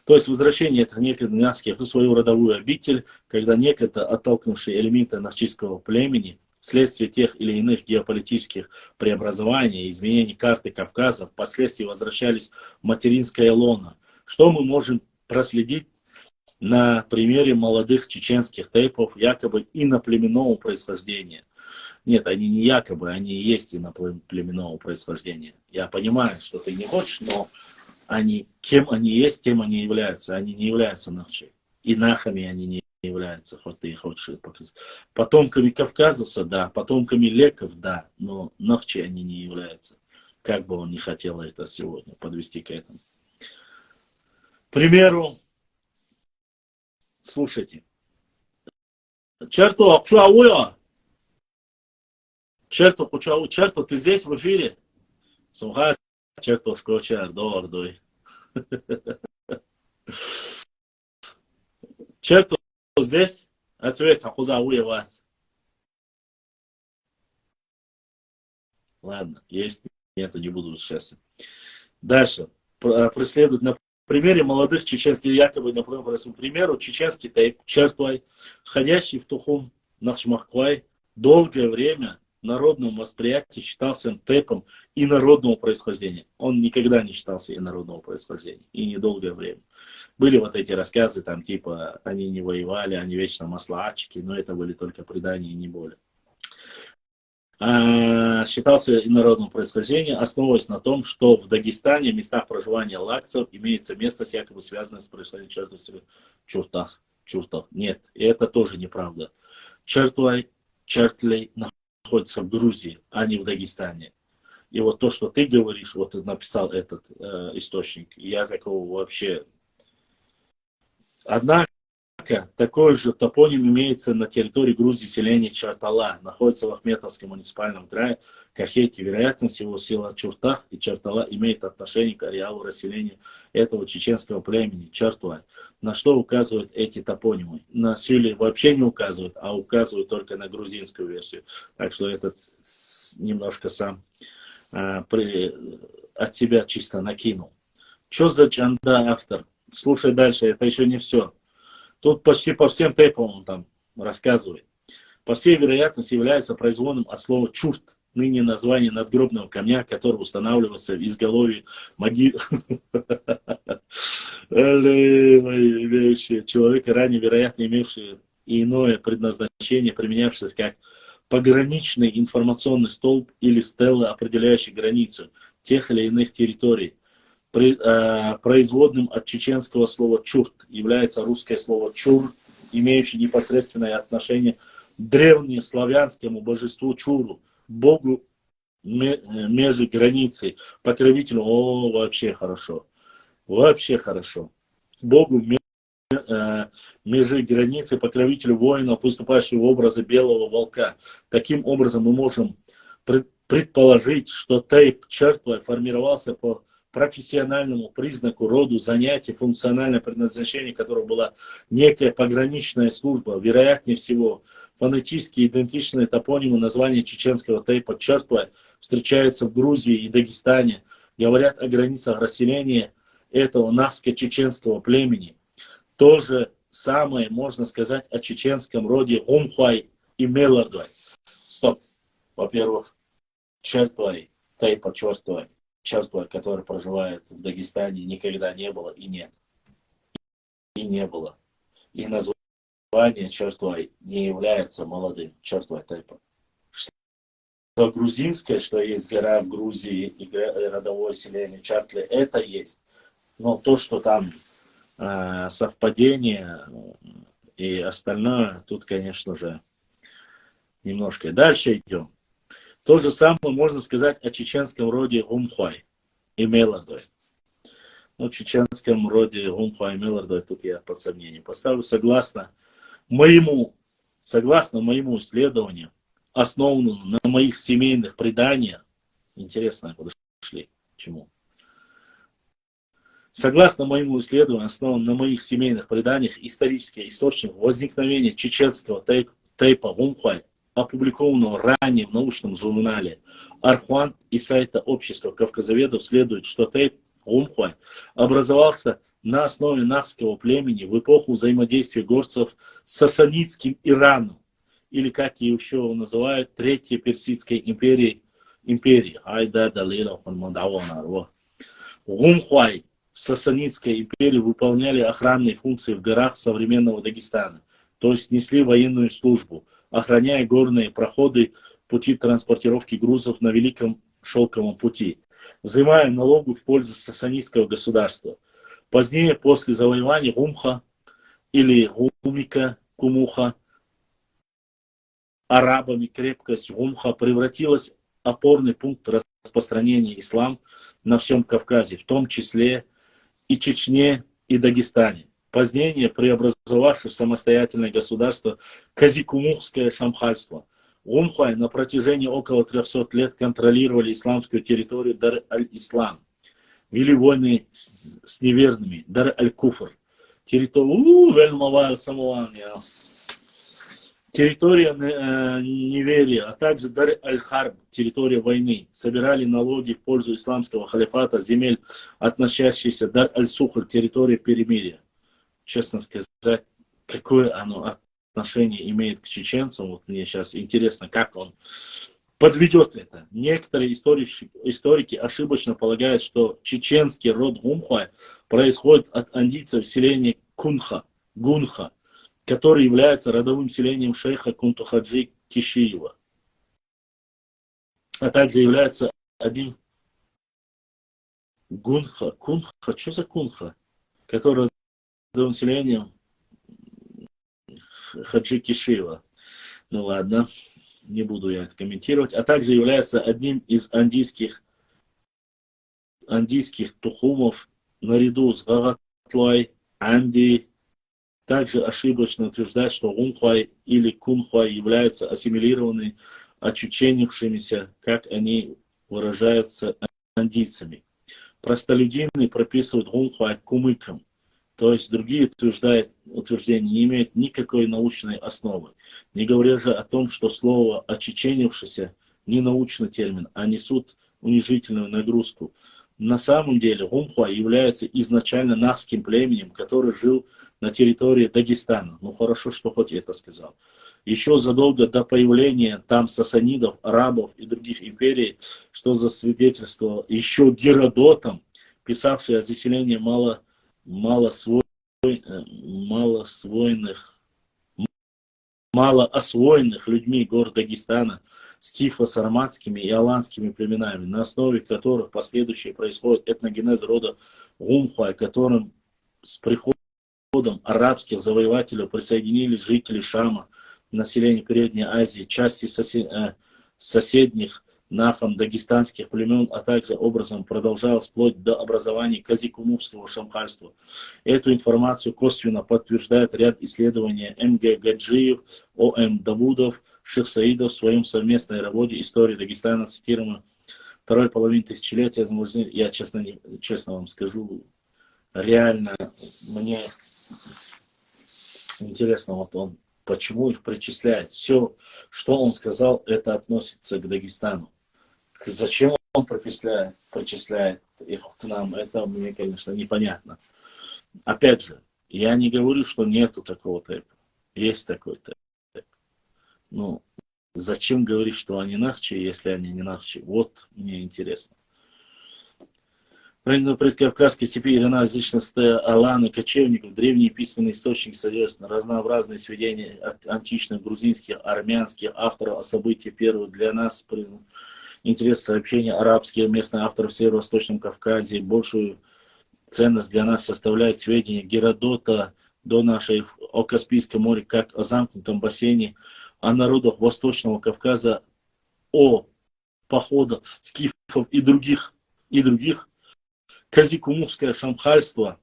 То есть возвращение этих некогда нахских в свою родовую обитель, когда некогда оттолкнувшие элементы нахчийского племени вследствие тех или иных геополитических преобразований, изменений карты Кавказа, впоследствии возвращались в материнское лоно. Что мы можем проследить на примере молодых чеченских тейпов якобы иноплеменного происхождения. Нет, они не якобы, они и есть иноплеменного происхождения. Я понимаю, что ты не хочешь, но они, кем они есть, тем они являются. Они не являются нахчи. И нахами они не являются, хоть ты и хочешь это показать. Потомками кавказовца, да, потомками леков, да, но нахчи они не являются. Как бы он не хотел это сегодня подвести к этому. К примеру, слушайте. Черто, Черто, ты здесь в эфире? Сумха, Черто, скочар, дой. Черто здесь? Ответь, Ахузауя вас. Ладно, есть, нет, не буду сейчас. Дальше. Преследуют на примере молодых чеченских, якобы, например, по примеру, чеченский тейп, Чертуай, входящий в Тухум Нахчмахквай, долгое время в народном восприятии считался тейпом инородного происхождения. Он никогда не считался инородного происхождения. И недолгое время. Были вот эти рассказы, там, типа, они не воевали, они вечно маслачики, но это были только предания и не более. Считался инородным происхождением, основываясь на том, что в Дагестане в местах проживания лакцев имеется место, якобы связанное с происхождением чуртах. Нет, и это тоже неправда. Чертлей находится в Грузии, а не в Дагестане. И вот то, что ты говоришь, вот ты написал этот источник, я такого вообще... Однако, такой же топоним имеется на территории Грузии селение Чартала, находится в Ахметовском муниципальном крае Кахете. Вероятно всего, села Чуртах и Чартала имеет отношение к ареалу расселения этого чеченского племени Чартуа. На что указывают эти топонимы? На силе вообще не указывают, а указывают только на грузинскую версию. Так что этот немножко сам от себя чисто накинул. Что за чанда автор? Слушай дальше, это еще не все. Тут почти по всем тейпам он там рассказывает. По всей вероятности является производным от слова чурт, ныне название надгробного камня, который устанавливался в изголовье могил человека, ранее вероятно имевший иное предназначение, применявшееся как пограничный информационный столб или стела, определяющий границу тех или иных территорий. Производным от чеченского слова чурт является русское слово чур, имеющее непосредственное отношение к древнеславянскому божеству Чуру, богу между границей, покровителю. О, вообще хорошо. Вообще хорошо. Богу между границей, покровителю воинов, выступающего в образе белого волка. Таким образом мы можем предположить, что тейп Чертуа формировался по профессиональному признаку, роду, занятий, функциональное предназначение которого была некая пограничная служба. Вероятнее всего, фонетически идентичные топонимы названия чеченского тейпа Чертуа встречаются в Грузии и Дагестане. Говорят о границах расселения этого нахско-чеченского племени. То же самое можно сказать о чеченском роде Гумхуай и Мелардуай. Стоп. Во-первых, Чертуай, тейпа Чертуай, который проживает в Дагестане, никогда не было и нет. И не было. И название Чертуай не является молодым Чертуай тейпом. Что грузинское, что есть гора в Грузии и родовое селение Чартли, это есть. Но то, что там совпадение и остальное, тут, конечно же, немножко. Дальше идем. То же самое можно сказать о чеченском роде Гумхуай и Мелардуай. Ну, в чеченском роде Гумхуай и Мелардуай тут я под сомнение поставлю. Согласно моему исследованию, основанному на моих семейных преданиях, интересно, куда шли, к чему? Согласно моему исследованию, основанному на моих семейных преданиях, исторический источник возникновения чеченского тейпа Гумхуай, опубликованного ранее в научном журнале Архуант и сайта общества кавказоведов, следует, что тейп Гумхуай образовался на основе нахского племени в эпоху взаимодействия горцев с сасанидским Ираном, или, как ее еще называют, Третьей Персидской империи. Гумхуай в Сасанидской империи выполняли охранные функции в горах современного Дагестана, то есть несли военную службу, охраняя горные проходы, пути транспортировки грузов на Великом Шелковом пути, взимая налогу в пользу сасанидского государства. Позднее, после завоевания Гумха или Гумика, Кумуха, арабами, крепость Гумха превратилась в опорный пункт распространения ислама на всем Кавказе, в том числе и Чечне, и Дагестане. Позднее преобразовавшись в самостоятельное государство Казикумухское шамхальство. Гумхай на протяжении около 300 лет контролировали исламскую территорию Дар-аль-Ислам. Вели войны с неверными, Дар-аль-Куфр. Территория неверия, а также Дар-аль-Харб, территория войны. Собирали налоги в пользу исламского халифата, земель, относящиеся Дар-аль-Сухр, территория перемирия. Честно сказать, какое оно отношение имеет к чеченцам, вот мне сейчас интересно, как он подведет это. Некоторые историки ошибочно полагают, что чеченский род Гумхай происходит от андийцев селения Гунха, который является родовым селением шейха Кунтухаджи Кишиева, а также является одним Кунха, что за Кунха, который родовым селением Хаджи Кишиева. Ну ладно, не буду я это комментировать. А также является одним из андийских тухумов наряду с Гагатлай, Анди. Также ошибочно утверждать, что Гумхай или Кунхай являются ассимилированными, очученившимися, как они выражаются, андийцами. Простолюдины прописывают Гумхай кумыком. То есть другие утверждения не имеют никакой научной основы. Не говоря же о том, что слово «очеченившийся» не научный термин, а несут унижительную нагрузку. На самом деле Гумхай является изначально нахским племенем, который жил на территории Дагестана. Ну хорошо, что хоть это сказал. Еще задолго до появления там сасанидов, арабов и других империй, что засвидетельствовало еще Геродотом, писавший о заселении малоосвоенных людьми гор Дагестана скифо-сарматскими и аланскими племенами, на основе которых последующие происходит этногенез рода Гумхай, которым с приходом арабских завоевателей присоединились жители Шама, население Передней Азии, части соседних нахам дагестанских племен, а также образом продолжалось вплоть до образования Казикумухского шамхальства. Эту информацию косвенно подтверждает ряд исследований М.Г. Гаджиев, О.М. Давудов, Ших Саидов в своем совместной работе «История Дагестана», цитируемой второй половины тысячелетия. Я честно вам скажу, реально мне интересно, вот он, почему их причисляет. Все, что он сказал, это относится к Дагестану. Зачем он причисляет их к нам, это мне, конечно, непонятно. Опять же, я не говорю, что нету такого тэпа. Есть такой тэп. Ну, зачем говорить, что они нахчи, если они не нахчи? Вот мне интересно. В предкавказской степи ираноязычность алан и кочевников древние письменные источники содержат разнообразные сведения от античных, грузинских, армянских авторов о событии первого. Для нас интерес сообщения арабских местных авторов в Северо-Восточном Кавказе. Большую ценность для нас составляют сведения Геродота до нашей о Каспийском море, как о замкнутом бассейне, о народах Восточного Кавказа, о походах скифов и других. Казикумухское шамхальство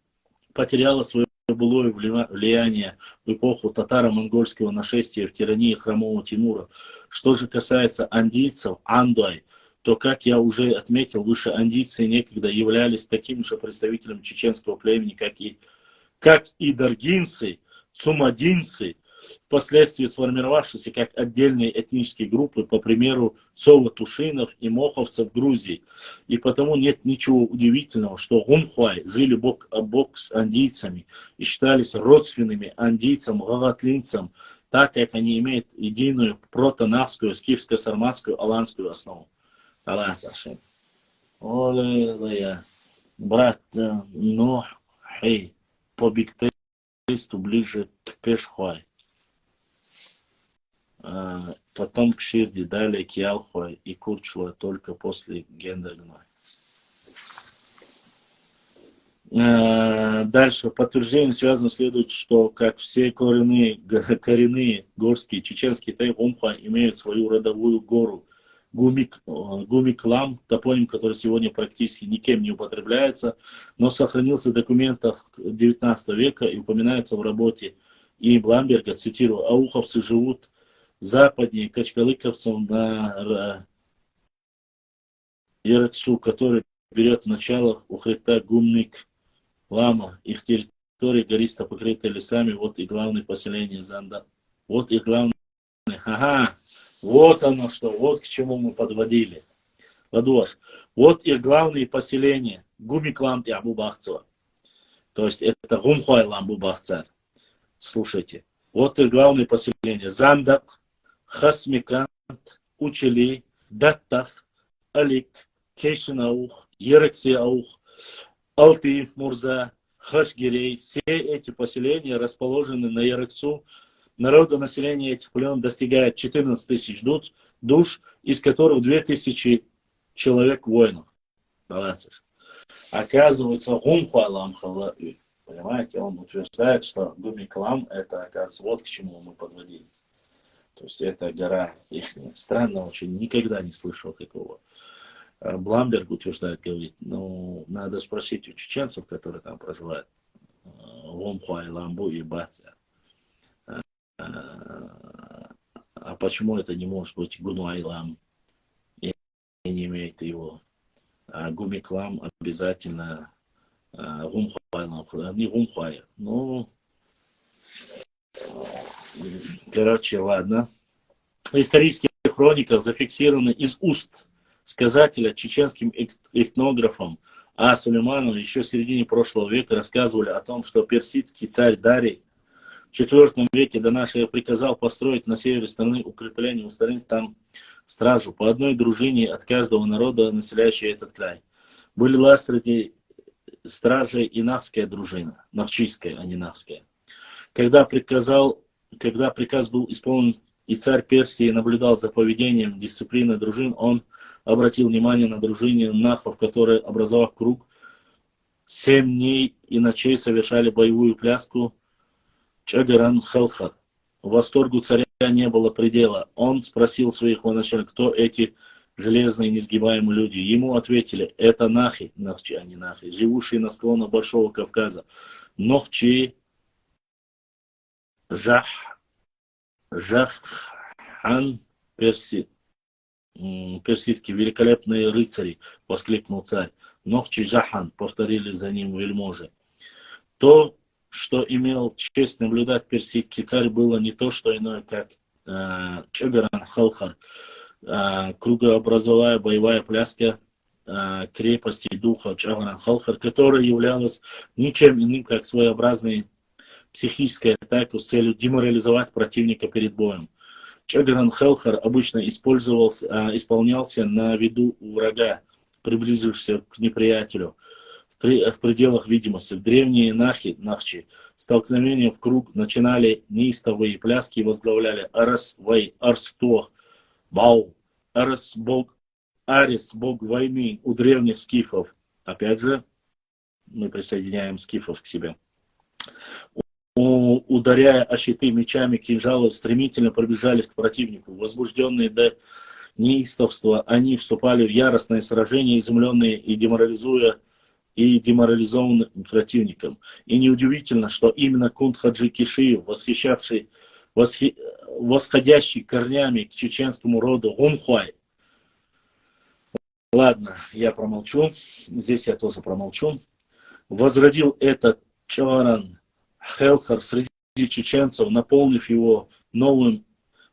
потеряло свое былое влияние в эпоху татаро-монгольского нашествия в тирании хромого Тимура. Что же касается андийцев, андой, то, как я уже отметил выше, андийцы некогда являлись такими же представителями чеченского племени, как и даргинцы, цумадинцы, впоследствии сформировавшиеся как отдельные этнические группы, по примеру сово-тушинов и моховцев в Грузии. И потому нет ничего удивительного, что Гумхай жили бок о бок с андийцами и считались родственными андийцам, гагатлинцам, так как они имеют единую протонахскую, скифско-сарматскую, аланскую основу. Брат, ну, хей, по бигтесту ближе к Пешхуай. Потом к Ширди, далее к Ялхуай и Курчуа только после Гендагной. Дальше. Подтверждение связано следует, что как все коренные горские чеченские Тай-Гумхуа имеют свою родовую гору Гумиклам, топоним, который сегодня практически никем не употребляется, но сохранился в документах XIX века и упоминается в работе И. Бламберга, цитирую: «Ауховцы живут западнее качкалыковцев на Яраксу, который берет начало у хребта Гумник Лама. Их территория гористо покрыта лесами, вот и главное поселение Занда. Вот их главное. Ага, вот оно что, вот к чему мы подводили. Ладош. Вот их главные поселения. Гумиклам и Абубахцева. То есть это Гумхуай Ламбубахцар. Слушайте. Вот их главные поселения. Зандак, Хасмикант, Учели, Даттах, Алик, Кейшинаух, Ерексиаух, Алты, Мурза, Хашгирей. Все эти поселения расположены на Ярексу. Народонаселение этих племен достигает 14 тысяч душ, из которых 2000 человек воинов. Оказывается, Гумхуалам Халаи. Понимаете, он утверждает, что Гумиклам это, оказывается, вот к чему мы подводились. То есть это гора их. Странно очень, никогда не слышал такого. Бламберг утверждает, говорит, ну, надо спросить у чеченцев, которые там проживают, Гумхуай, Ламбу и Баця. А почему это не может быть Гунуайлам и не имеет его? А Гумиклам обязательно Гумхуайлам, не Гумхуай. Ну, короче, ладно. В исторических хрониках зафиксированы из уст сказателя чеченским этнографом А. Сулеймановым еще в середине прошлого века рассказывали о том, что персидский царь Дарий в IV веке до нашей эры приказал построить на севере страны укрепление, устроить там стражу по одной дружине от каждого народа, населяющего этот край. Была среди стражей и нахская дружина, нахчийская, а не нахская. Когда приказ был исполнен и царь Персии наблюдал за поведением дисциплины дружин, он обратил внимание на дружине нахов, которые, образовав круг, 7 дней и ночей совершали боевую пляску Чагаран Халхар. Восторгу царя не было предела. Он спросил своих военачальников, кто эти железные несгибаемые люди. Ему ответили, это нахи, нахчи, а не нахи, живущие на склонах Большого Кавказа. Нохчи, Жаххан, персидские великолепные рыцари, воскликнул царь. Нохчи Жахан, повторили за ним вельможи. То, что имел честь наблюдать персидский царь, было не то, что иное, как Чагаран Халхар, кругообразовая боевая пляска крепости духа Чагаран Халхар, которая являлась ничем иным, как своеобразной психической атакой с целью деморализовать противника перед боем. Чагаран Халхар обычно исполнялся на виду у врага, приблизившегося к неприятелю, в пределах видимости. В древние нахчи столкновения в круг начинали неистовые пляски и возглавляли Арас Вай Арстох Бау, Арис бог войны у древних скифов. Опять же, мы присоединяем скифов к себе. Ударяя о щиты мечами, кинжалы, стремительно пробежались к противнику. Возбужденные до неистовства, они вступали в яростное сражение, изумленные и деморализованным противником. И неудивительно, что именно Кунт Хаджи Кишиев, восходящий корнями к чеченскому роду Гунхуай. Ладно, я промолчу. Здесь я тоже промолчу. Возродил этот Чагаран Халхар среди чеченцев, наполнив его новым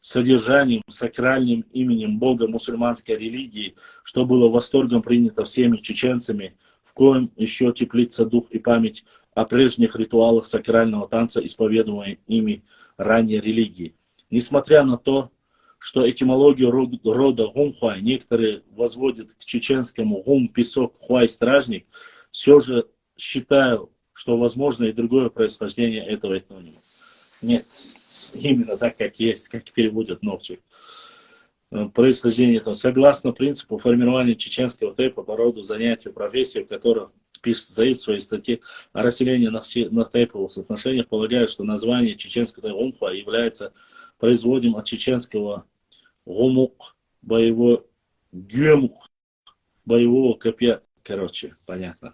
содержанием, сакральным именем Бога мусульманской религии, что было восторгом принято всеми чеченцами, в коем еще теплится дух и память о прежних ритуалах сакрального танца, исповедуемой ими ранее религии. Несмотря на то, что этимологию рода Гумхуай некоторые возводят к чеченскому Гум, песок, Хуай, стражник, все же считаю, что возможно и другое происхождение этого этнонима. Нет, именно так, как есть, как переводят Новчик. Происхождение этого. Согласно принципу формирования чеченского тейпа по роду занятию профессии, в которых пишет Заид в своей статье о расселении на тейповых соотношениях, полагаю, что название чеченского гумхуа является производим от чеченского гумук, боевой гюмук, боевого копья. Короче, понятно.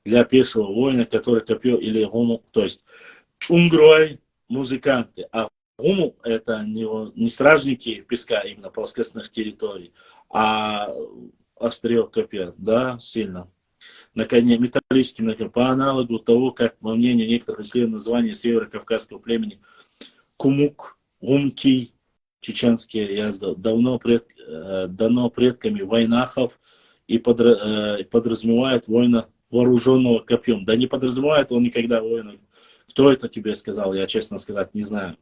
Для пешего воина, который копье или гумук, то есть чунгрой музыканты, а гумук это не стражники песка, именно плоскостных территорий, а острие копья, да, сильно. Наконец, металлическим, наконец, по аналогу того, как, по мнению некоторых исследователей, название северокавказского племени Кумук, Гумки, чеченские язды, дано предками войнахов и подразумевает воина вооруженного копьем. Да не подразумевает он никогда воина. Кто это тебе сказал, я, честно сказать, не знаю.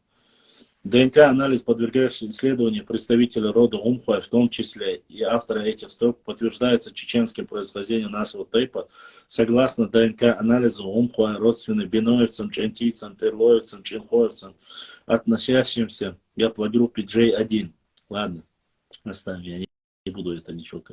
ДНК-анализ, подвергающий исследованию представителя рода Умхуа, в том числе и автора этих строк, подтверждается чеченским происхождением нашего тейпа. Согласно ДНК-анализу, Умхуа родственны беноевцам, чантийцам, терлоевцам, чинхоевцам, относящимся к гаплогруппе J1. Ладно, оставим, я не буду это ничего.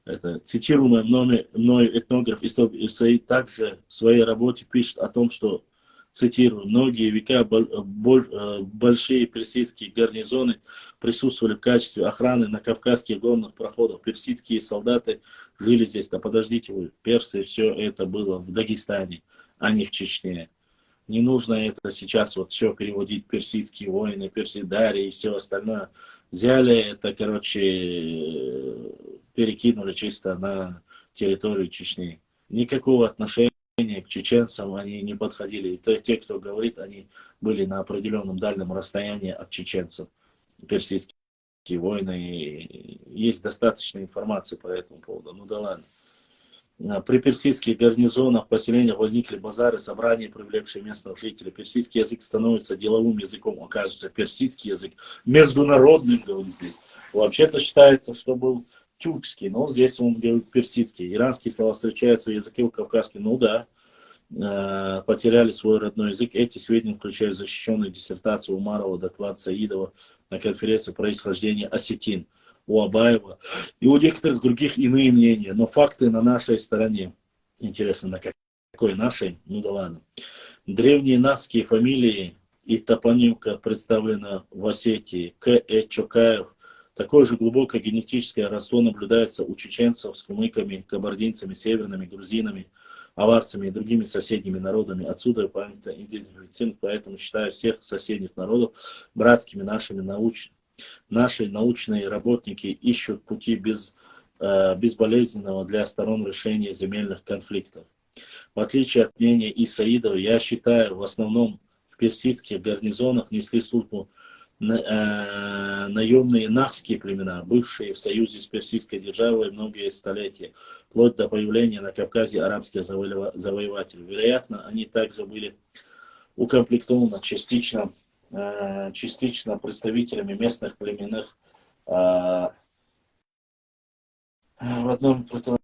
Это цитируемый мною этнограф Саид также в своей работе пишет о том, что, цитирую, многие века большие персидские гарнизоны присутствовали в качестве охраны на кавказских горных проходах. Персидские солдаты жили здесь. Да подождите вы, персы, все это было в Дагестане, а не в Чечне. Не нужно это сейчас вот все переводить, персидские войны, персидарии и все остальное. Взяли это, короче, перекинули чисто на территорию Чечни. Никакого отношения к чеченцам они не подходили. И те, кто говорит, они были на определенном дальнем расстоянии от чеченцев. Персидские войны. Есть достаточно информации по этому поводу. Ну да ладно. При персидских гарнизонах, поселениях возникли базары, собрания, привлекшие местных жителей. Персидский язык становится деловым языком, оказывается, персидский язык международным, говорит здесь. Вообще-то считается, что был тюркский, но здесь он говорит персидский. Иранские слова встречаются в языке у кавказских, ну да, потеряли свой родной язык. Эти сведения включают защищенную диссертацию Умарова, доклад Саидова на конференции «Происхождение осетин» у Абаева и у некоторых других иные мнения, но факты на нашей стороне. Интересно, на какой нашей? Ну да ладно. Древние нахские фамилии и топонимка представлена в Осетии. К.Э. Чокаев. Такое же глубокое генетическое родство наблюдается у чеченцев с кумыками, кабардинцами, северными, грузинами, аварцами и другими соседними народами. Отсюда память идентифицирован, поэтому считаю всех соседних народов братскими Наши научные работники ищут пути безболезненного для сторон решения земельных конфликтов. В отличие от мнения Исаидова, я считаю, в основном в персидских гарнизонах несли службу наемные нахские племена, бывшие в союзе с персидской державой многие столетия, вплоть до появления на Кавказе арабских завоевателей. Вероятно, они также были укомплектованы частично представителями местных племенных в одном таких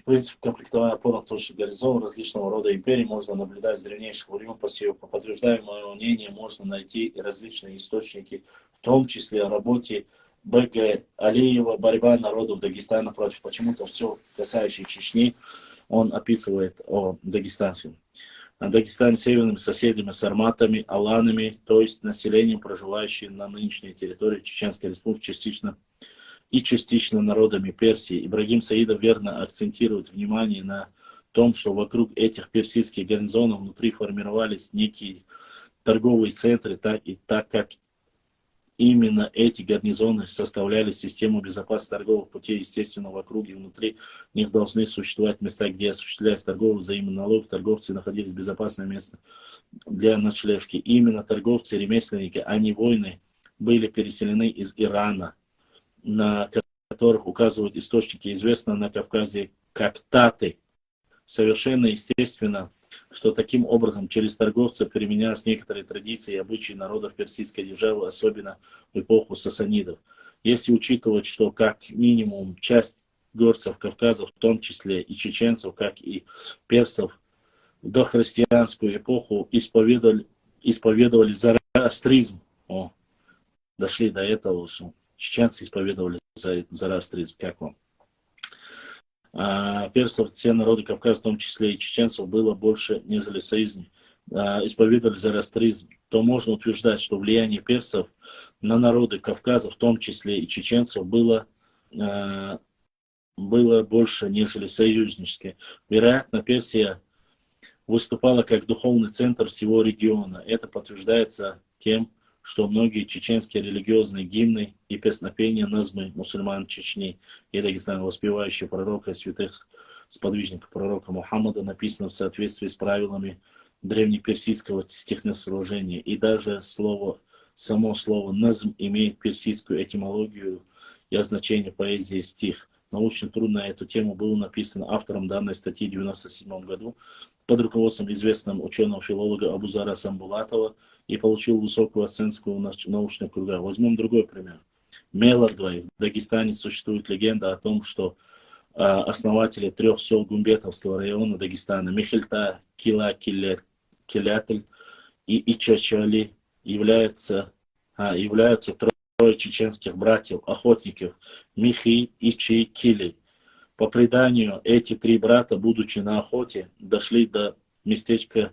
принцип комплектования опорных точек горизонта различного рода империй можно наблюдать с древнейших времен. По подтверждаемому мнению можно найти и различные источники, в том числе о работе Б.Г. Алиева «Борьба народов Дагестана против». Почему-то все касающее Чечни он описывает о дагестанском. Дагестан северными соседями сарматами, аланами, то есть населением, проживающим на нынешней территории Чеченской Республики, частично народами Персии. Ибрагим Саидов верно акцентирует внимание на том, что вокруг этих персидских гарнизонов внутри формировались некие торговые центры, так как именно эти гарнизоны составляли систему безопасности торговых путей. Естественно, в округе внутри них должны существовать места, где осуществляется торговый взаимный налог. Торговцы находились в безопасном месте для ночлежки. Именно торговцы, ремесленники, а не воины, были переселены из Ирана, на которых указывают источники, известные на Кавказе как таты. Совершенно естественно, что таким образом через торговцев переменялись некоторые традиции и обычаи народов персидской державы, особенно в эпоху сасанидов. Если учитывать, что как минимум часть горцев Кавказа, в том числе и чеченцев, как и персов, в дохристианскую эпоху исповедовали зороастризм. О, дошли до этого, что чеченцы исповедовали зороастризм. Как вам? Персов, все народы Кавказа, в том числе и чеченцев, было больше, нежели союзников. Исповедовали зороастризм, то можно утверждать, что влияние персов на народы Кавказа, в том числе и чеченцев, было больше, нежели союзническое. Вероятно, Персия выступала как духовный центр всего региона. Это подтверждается тем, что многие чеченские религиозные гимны и песнопения назмы мусульман Чечни и Дагестана, воспевающие пророка и святых сподвижников пророка Мухаммада, написаны в соответствии с правилами древнеперсидского стихосложения. И даже само слово назм имеет персидскую этимологию и означение поэзии стих. Научный труд на эту тему был написан автором данной статьи в 1997 году под руководством известного ученого-филолога Абузара Самбулатова и получил высокую оценку в научных кругах. Возьмем другой пример. Мелардвай. В Дагестане существует легенда о том, что основатели 3 сел Гумбетовского района Дагестана, Михельта, Кила, Килятель и Ичачали, являются трое чеченских братьев, охотников Михи, Ичи, Кили. По преданию, эти 3 брата, будучи на охоте, дошли до местечка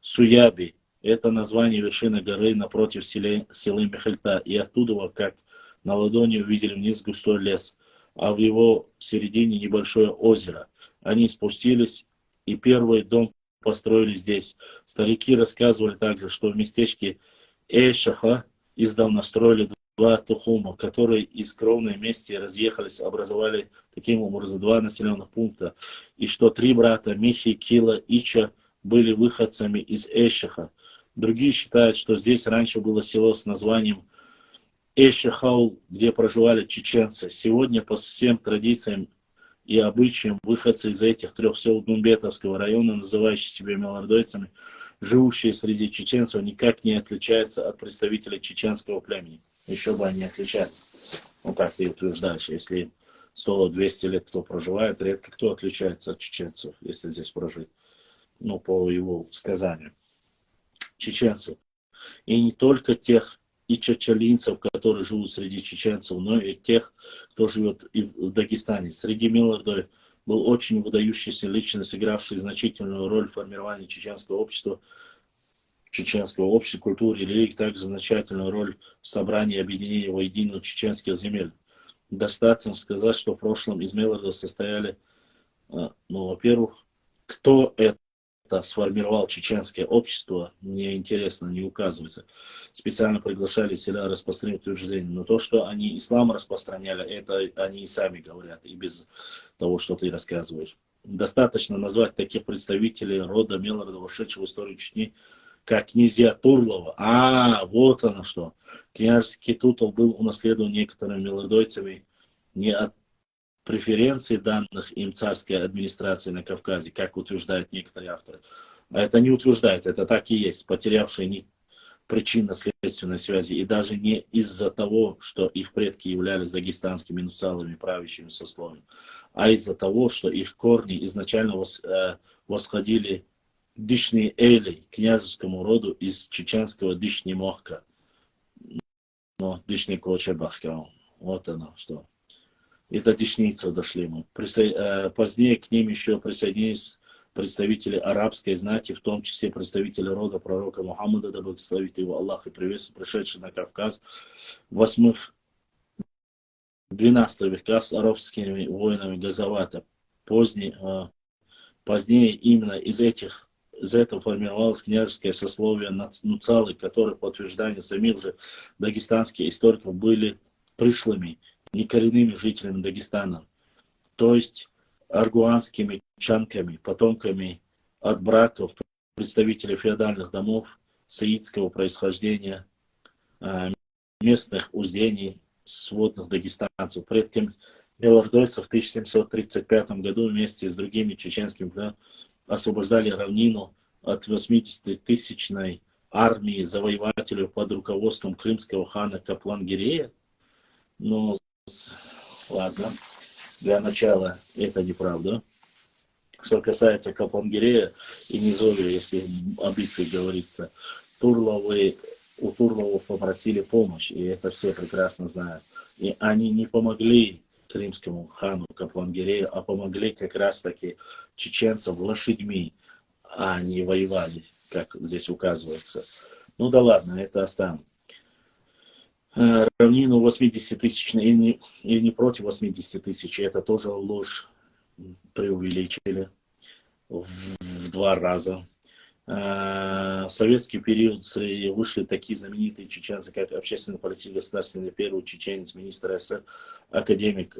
Суяби. Это название вершины горы напротив села Михельта. И оттуда, как на ладони, увидели вниз густой лес, а в его середине небольшое озеро. Они спустились и первый дом построили здесь. Старики рассказывали также, что в местечке Эшаха издавна строили 2 тухума, которые из кровной мести разъехались, образовали таким образом 2 населенных пункта. И что 3 брата Михи, Кила, Ича были выходцами из Эшаха. Другие считают, что здесь раньше было село с названием Эшахаул, где проживали чеченцы. Сегодня по всем традициям и обычаям выходцы из этих 3 сел Гумбетовского района, называющие себя мелардойцами, живущие среди чеченцев, никак не отличаются от представителей чеченского племени. Еще бы они отличались. Ну, как ты утверждаешь, если 100-200 лет кто проживает, редко кто отличается от чеченцев, если здесь прожить. Ну, по его сказанию. Чеченцев. И не только тех и чачалинцев, которые живут среди чеченцев, но и тех, кто живет и в Дагестане. Среди мелардов был очень выдающийся личность, сыгравший значительную роль в формировании чеченского общества, культуры и религии, также значительную роль в собрании и объединении воедино чеченских земель. Достаточно сказать, что в прошлом из мелардов состояли, во-первых, кто это сформировал чеченское общество, мне интересно, не указывается. Специально приглашали сюда распространить утверждение. Но то, что они ислам распространяли, это они и сами говорят, и без того, что ты рассказываешь. Достаточно назвать таких представителей рода Мелардов, вошедших в историю Чечни, как князья Турлова. Вот оно что. Княжеский титул был унаследован некоторыми мелардойцами не от преференций, данных им царской администрации на Кавказе, как утверждают некоторые авторы. А это не утверждает, это так и есть, потерявшие нить причинно-следственной связи. И даже не из-за того, что их предки являлись дагестанскими нуцалами, правящими сословием, а из-за того, что их корни изначально восходили к Дишни Эйли, княжескому роду из чеченского Дишни Мохка. Но Дишни Кочебахка, вот оно что. И до дишнийцев дошли мы. Позднее к ним еще присоединились представители арабской знати, в том числе представители рода пророка Мухаммада, да благословит его Аллах и приветствие, пришедший на Кавказ в 8-12 веках с арабскими воинами Газавата. Позднее именно из этого формировалось княжеское сословие нуцалы, которые, по утверждению самих же дагестанских историков, были пришлыми, не коренными жителями Дагестана, то есть аргуанскими чанками, потомками от браков представителей феодальных домов саидского происхождения, местных уздений сводных дагестанцев. Предками мелардойцев в 1735 году вместе с другими чеченскими племенами освобождали равнину от 80-тысячной армии завоевателей под руководством крымского хана Каплангирея. Но ладно. Для начала это неправда. Что касается Каплангирея и Низовья, если о битве говорится, Турловы, у Турловов попросили помощь, и это все прекрасно знают. И они не помогли крымскому хану Каплангирею, а помогли как раз-таки чеченцам лошадьми, а они воевали, как здесь указывается. Ну да ладно, это оставим. Равнину 80-тысячной и не против 80 тысяч, это тоже ложь, преувеличили в 2 раза. В советский период вышли такие знаменитые чеченцы, как общественный политик государственный первый чеченец, министр СССР, академик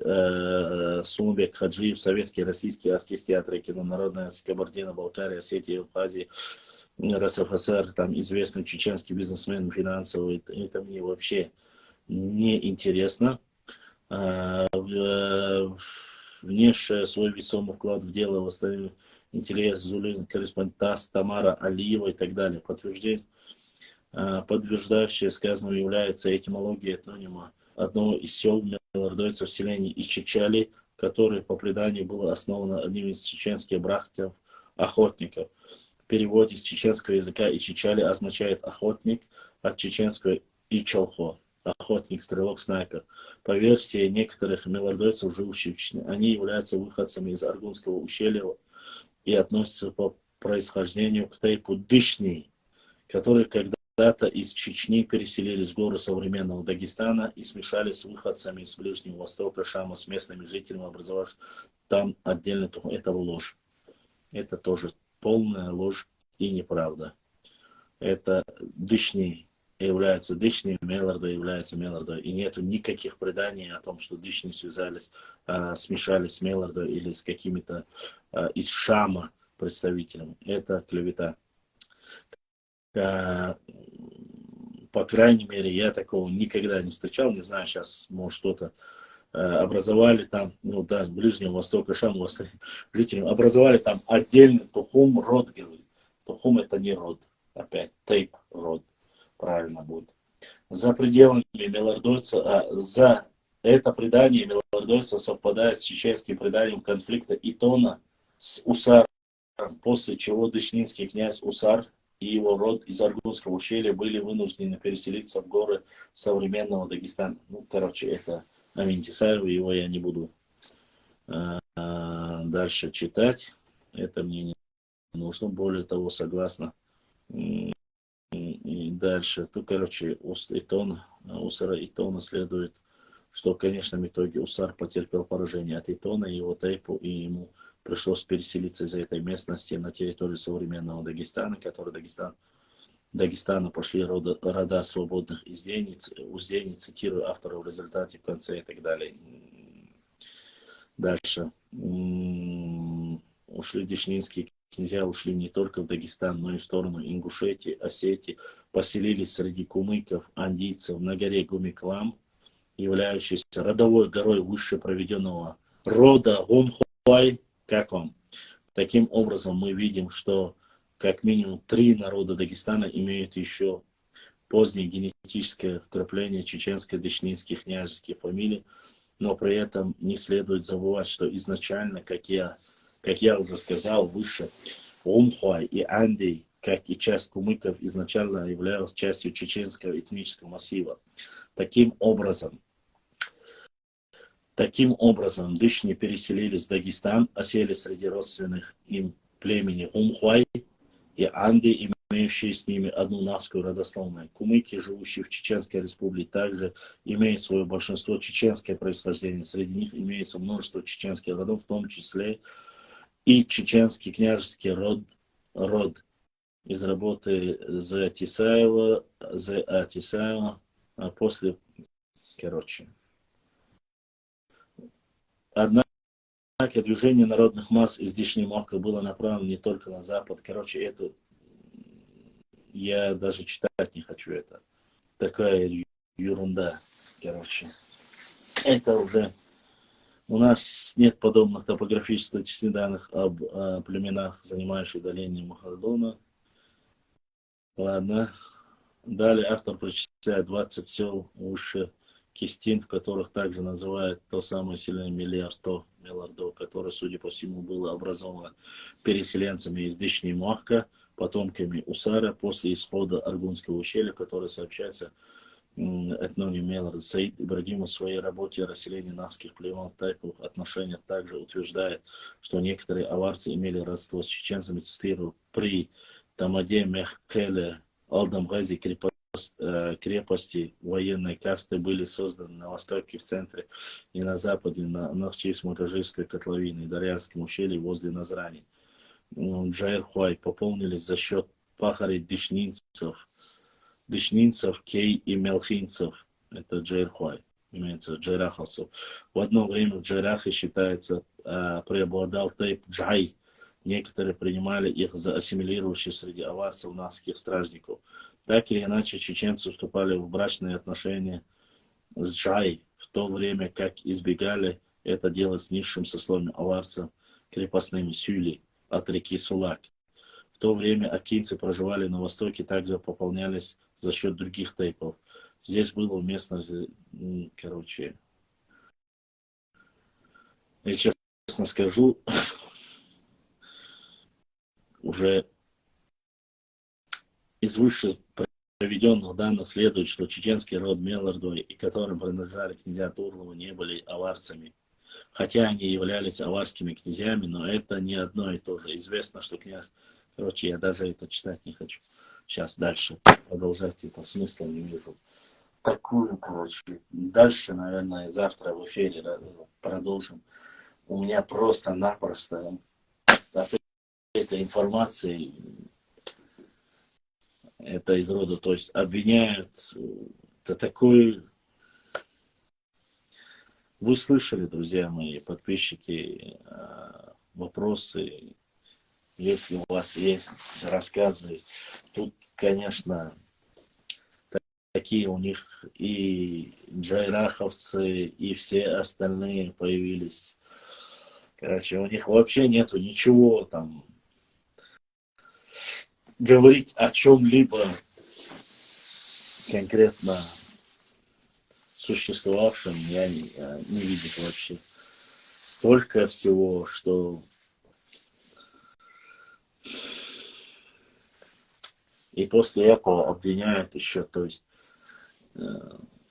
Сумбек Хаджиев, советский российский артист театра и кино, народная Кабардино-Балкария, Осетия, Абхазия, РСФСР, там известный чеченский бизнесмен, финансовый, это мне вообще не интересно. Внесшая свой весомый вклад в дело восстановления интереса Зулин, корреспондент Тамара Алиева и так далее. Подтверждающее сказанное является этимология этнонима одного из сел мелордойцев в селении Ичичали, которое по преданию было основано одним из чеченских братьев-охотников. В переводе с чеченского языка Ичичали означает охотник, от чеченского Ичалхо. Охотник, стрелок, снайпер. По версии некоторых мелордойцев, живущих в Чечне, они являются выходцами из Аргунского ущелья и относятся по происхождению к тайпу Дышни, которые когда-то из Чечни переселились в горы современного Дагестана и смешались с выходцами из Ближнего Востока, Шама, с местными жителями, образовав там отдельно. Это ложь. Это тоже полная ложь и неправда. Это Дышни является Дышни, Мелорда является Мелордой. И нету никаких преданий о том, что Дышни связались, смешались с Мелордой или с какими-то из Шама представителями. Это клевета. По крайней мере, я такого никогда не встречал. Не знаю, сейчас, может, что-то образовали там, ну да, Ближнего Востока, Шама, жителям образовали там отдельный Тухум род, говорит. Тухум это не род, опять, тейп род. Правильно будет. За пределами мелордойца, за это предание мелордойца совпадает с чеченским преданием конфликта Итона с Усаром, после чего дышнинский князь Усар и его род из Аргунского ущелья были вынуждены переселиться в горы современного Дагестана. Ну, короче, это Амин Тесаев, его я не буду дальше читать. Это мне не нужно. Более того, согласно и дальше, то, короче, Усара Итона следует, что в конечном итоге Усар потерпел поражение от Итона и его тайпу, и ему пришлось переселиться из этой местности на территорию современного Дагестана, который Дагестана пошли рода свободных уздений, цитирую автора в результате, в конце и так далее. Дальше. Ушли дешнинские князья, ушли не только в Дагестан, но и в сторону Ингушетии, Осетии, поселились среди кумыков, андийцев на горе Гумиклам, являющейся родовой горой выше проведенного рода Гумхуай. Как вам? Таким образом, мы видим, что как минимум 3 народа Дагестана имеют еще позднее генетическое вкрапление чеченско-дышнинских княжеских фамилий, но при этом не следует забывать, что изначально, как я уже сказал выше, Умхуай и Андей, как и часть кумыков, изначально являлась частью чеченского этнического массива. Таким образом, дышни переселились в Дагестан, осели среди родственных им племени Умхуай и Анды, имеющие с ними одну навскую родословную. Кумыки, живущие в Чеченской республике, также имеют свое большинство чеченское происхождение. Среди них имеется множество чеченских родов, в том числе и чеченский княжеский род из работы З. Тесаева, после, Однако движение народных масс из Дишни-Мокка было направлено не только на запад. Это я даже читать не хочу. Это такая ерунда. Это уже у нас нет подобных топографических данных об племенах, занимающих долину Махардона. Ладно. Далее автор причисляет 20 сел выше Кистин, в которых также называют то самое селение Мелардо, которое, судя по всему, было образовано переселенцами из Дышни Махка, потомками Усара после исхода Аргунского ущелья, которое сообщается этноним Мелард. Саид Ибрагимов в своей работе о расселении нахских племен в тайповых отношениях также утверждает, что некоторые аварцы имели родство с чеченцами, цитирую, при Тамаде Мехкеле Алдамгази крепости военной касты были созданы на востоке, в центре и на западе, на Нахчис-Муражийской котловине и Дарьярском ущелье возле Назрани. Джайр-Хуай пополнились за счет пахарей дышнинцев, кей и мелхинцев. Это Джайр-Хуай, имеется джайраховцев. В одно время в Джайрахе считается преобладал тейп Джай. Некоторые принимали их за ассимилирующие среди аварцев нахских стражников. Так или иначе, чеченцы вступали в брачные отношения с Джай, в то время как избегали это делать с низшим сословием аварцев, крепостными Сюли от реки Сулак. В то время акинцы проживали на востоке, также пополнялись за счет других тейпов. Здесь было уместно, короче, я честно скажу, уже из выше приведенных данных следует, что чеченский род Мелардой, и которым принадлежали князья Турлова, не были аварцами. Хотя они являлись аварскими князьями, но это не одно и то же. Известно, что князь... Короче, я даже это читать не хочу. Сейчас дальше продолжать это смысла не вижу. Такую, короче. Дальше, наверное, завтра в эфире продолжим. У меня просто-напросто от этой информации это из рода, то есть обвиняют, это такой... Вы слышали, друзья мои, подписчики, вопросы, если у вас есть рассказы, тут, конечно, такие у них и джайраховцы, и все остальные появились. Короче, у них вообще нету ничего там говорить о чем-либо конкретно существовавшем, я не видел вообще. Столько всего, что... И после этого обвиняют еще, то есть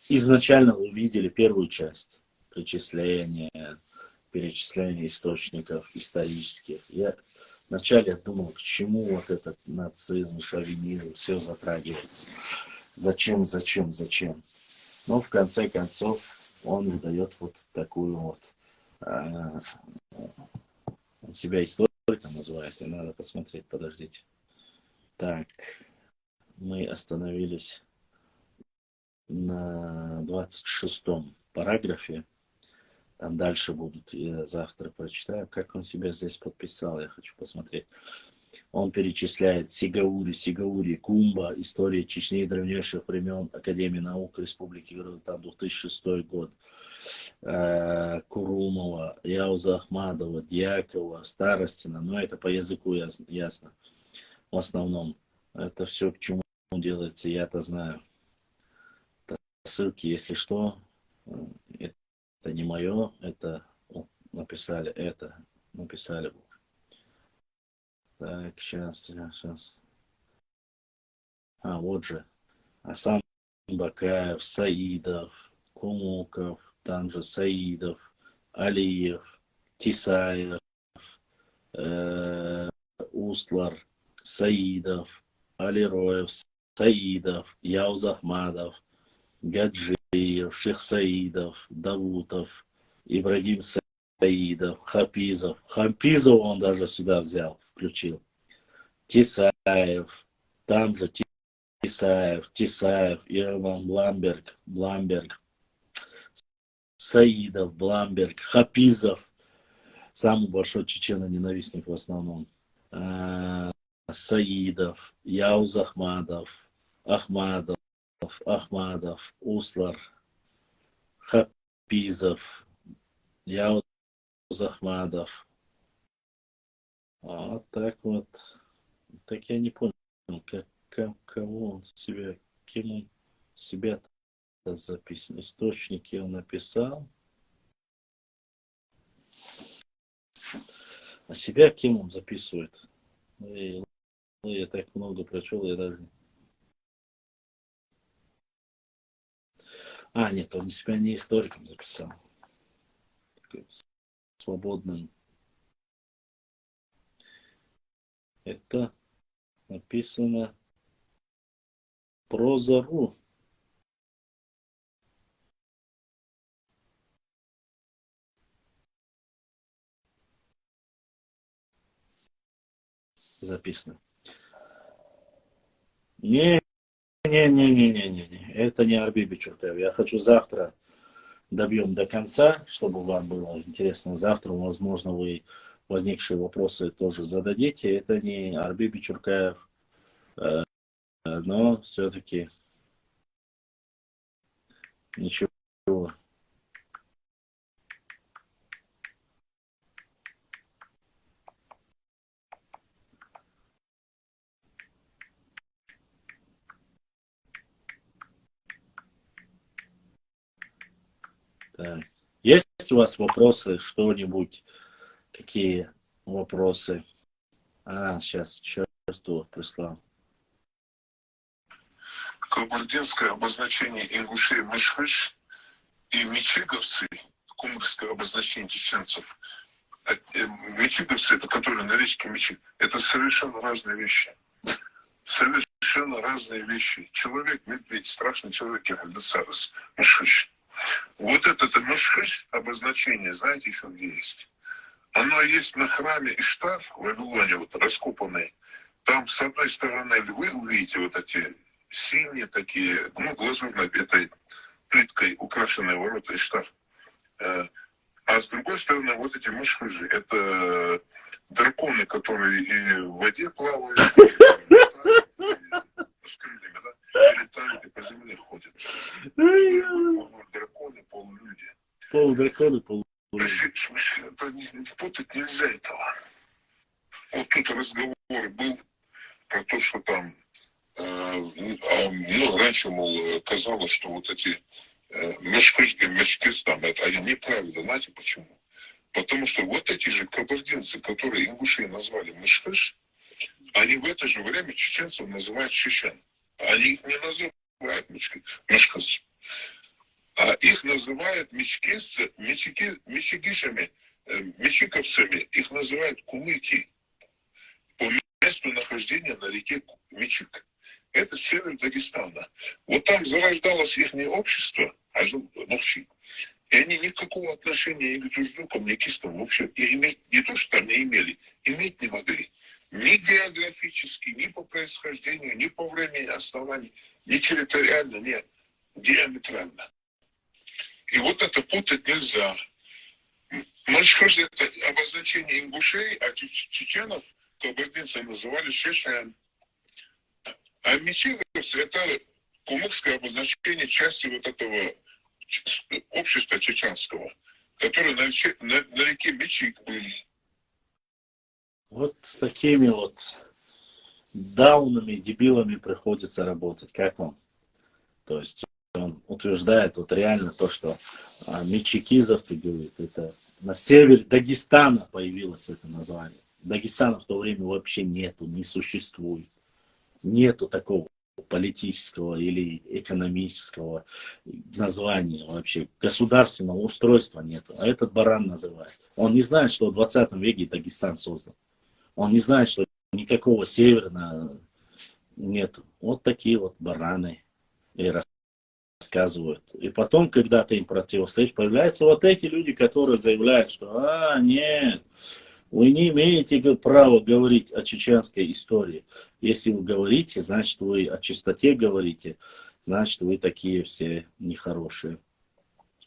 изначально вы видели первую часть перечисления источников исторических. Я вначале думал, к чему вот этот нацизм, шовинизм, все затрагивается. Зачем? Но в конце концов он выдает вот такую вот, он себя историком называет, и надо посмотреть, подождите. Так, мы остановились на 26-м параграфе. Там дальше будут, я завтра прочитаю, как он себя здесь подписал, я хочу посмотреть. Он перечисляет Сигаури, Кумба, история Чечни древнейших времен, Академии наук Республики Кыргызстан, 2006 год. Курумова, Яуза Ахмадова, Дьякова, Старостина, но это по языку ясно. В основном это все, к чему делается, я-то знаю. Ссылки, если что, это не мое, это написали. Так, сейчас. Вот же. Асан Бакаев, Саидов, Кумуков, там же Саидов, Алиев, Тисаев, Устлар, Саидов, Алироев, Саидов, Яуз Ахмадов, Гаджиев, Ших Саидов, Давутов, Ибрагим Саидов, Хапизов. Хапизов он даже сюда взял, включил. Тисаев, там же Тисаев, Ирман Бламберг, Саидов, Бламберг, Хапизов, самый большой чечено-ненавистник в основном. Саидов, Яуз Ахмадов, Услар, Хапизов, Яуз Ахмадов. Вот так вот. Так я не понял, кого он себя, кем он себя записано. Источники он написал. А себя кем он записывает? Я так много прочел, я даже... Нет, он себя не историком записал. Такой свободным. Это написано Проза.ру. Записано. Не, не. Это не Арбиби Чуркаев. Я хочу завтра добьем до конца, чтобы вам было интересно. Завтра, возможно, вы возникшие вопросы тоже зададите. Это не Арбиби Чуркаев, но все-таки ничего. Так. Есть у вас вопросы, что-нибудь, какие вопросы? Сейчас черту прислал. Кабардинское обозначение ингушей Мышхыш и мичиговцы, кумыкское обозначение чеченцев. Мичиговцы, это которые на речке Мичиг, это совершенно разные вещи. Совершенно разные вещи. Человек, медведь, страшный человек, Геральдесарес, Мышхыш. Вот это Мышхыш обозначение, знаете еще где есть? Оно есть на храме Иштар в Вавилоне, вот раскопанный. Там с одной стороны львы, увидите вот эти синие такие, глазурной этой плиткой украшенные ворота Иштар. А с другой стороны вот эти мышхыжи, это драконы, которые и в воде плавают, с крыльями, да, и летают, и по земле ходят. Полудраконы, полулюди. Полудраконы, полулюди. Это не путать нельзя этого. Вот тут разговор был про то, что там раньше, мол, казалось, что вот эти мешки там, это они неправильно, знаете почему? Потому что вот эти же кабардинцы, которые ингуши назвали мешкыш, они в это же время чеченцев называют чечен. Они их не называют мешкыш, а их называют мичигишами, мичиковцами, их называют кумыки по месту нахождения на реке Мичик. Это север Дагестана. Вот там зарождалось их общество, Нохчи. И они никакого отношения ни к тюркам, ни к кистам вообще иметь, не то, что там не имели, иметь не могли. Ни географически, ни по происхождению, ни по времени оснований, ни территориально, ни диаметрально. И вот это путать нельзя. Мышхыш — это обозначение ингушей, а чеченов кабардинцы называли шешен. А мичиговцы — это кумыкское обозначение части вот этого общества чеченского, которые на реке Мичик были. Вот с такими вот даунами, дебилами приходится работать. Как вам? То есть он утверждает вот реально то, что мичикизовцы, говорит, это на севере Дагестана появилось это название. Дагестана в то время вообще нету, не существует. Нету такого политического или экономического названия вообще. Государственного устройства нету. А этот баран называет. Он не знает, что в 20 веке Дагестан создан. Он не знает, что никакого северного нету. Вот такие вот бараны и рассказывают. И потом, когда ты им противостоишь, появляются вот эти люди, которые заявляют, что нет, вы не имеете права говорить о чеченской истории. Если вы говорите, значит, вы о чистоте говорите, значит, вы такие все нехорошие.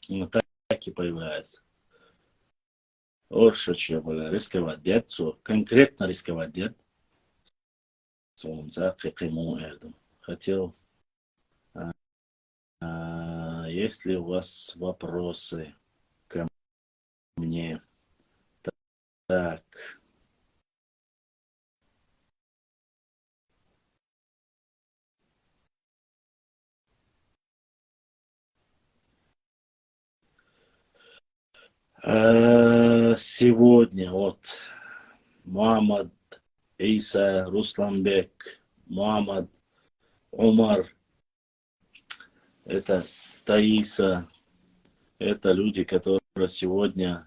Ну, так и появляется. Вот что было. Рисковать дед, конкретно рисковать дед. Хотел. Есть ли у вас вопросы ко мне? Так. Сегодня вот Мухаммад, Иса, Русланбек, Мухаммад, Умар, это Таиса, это люди, которые сегодня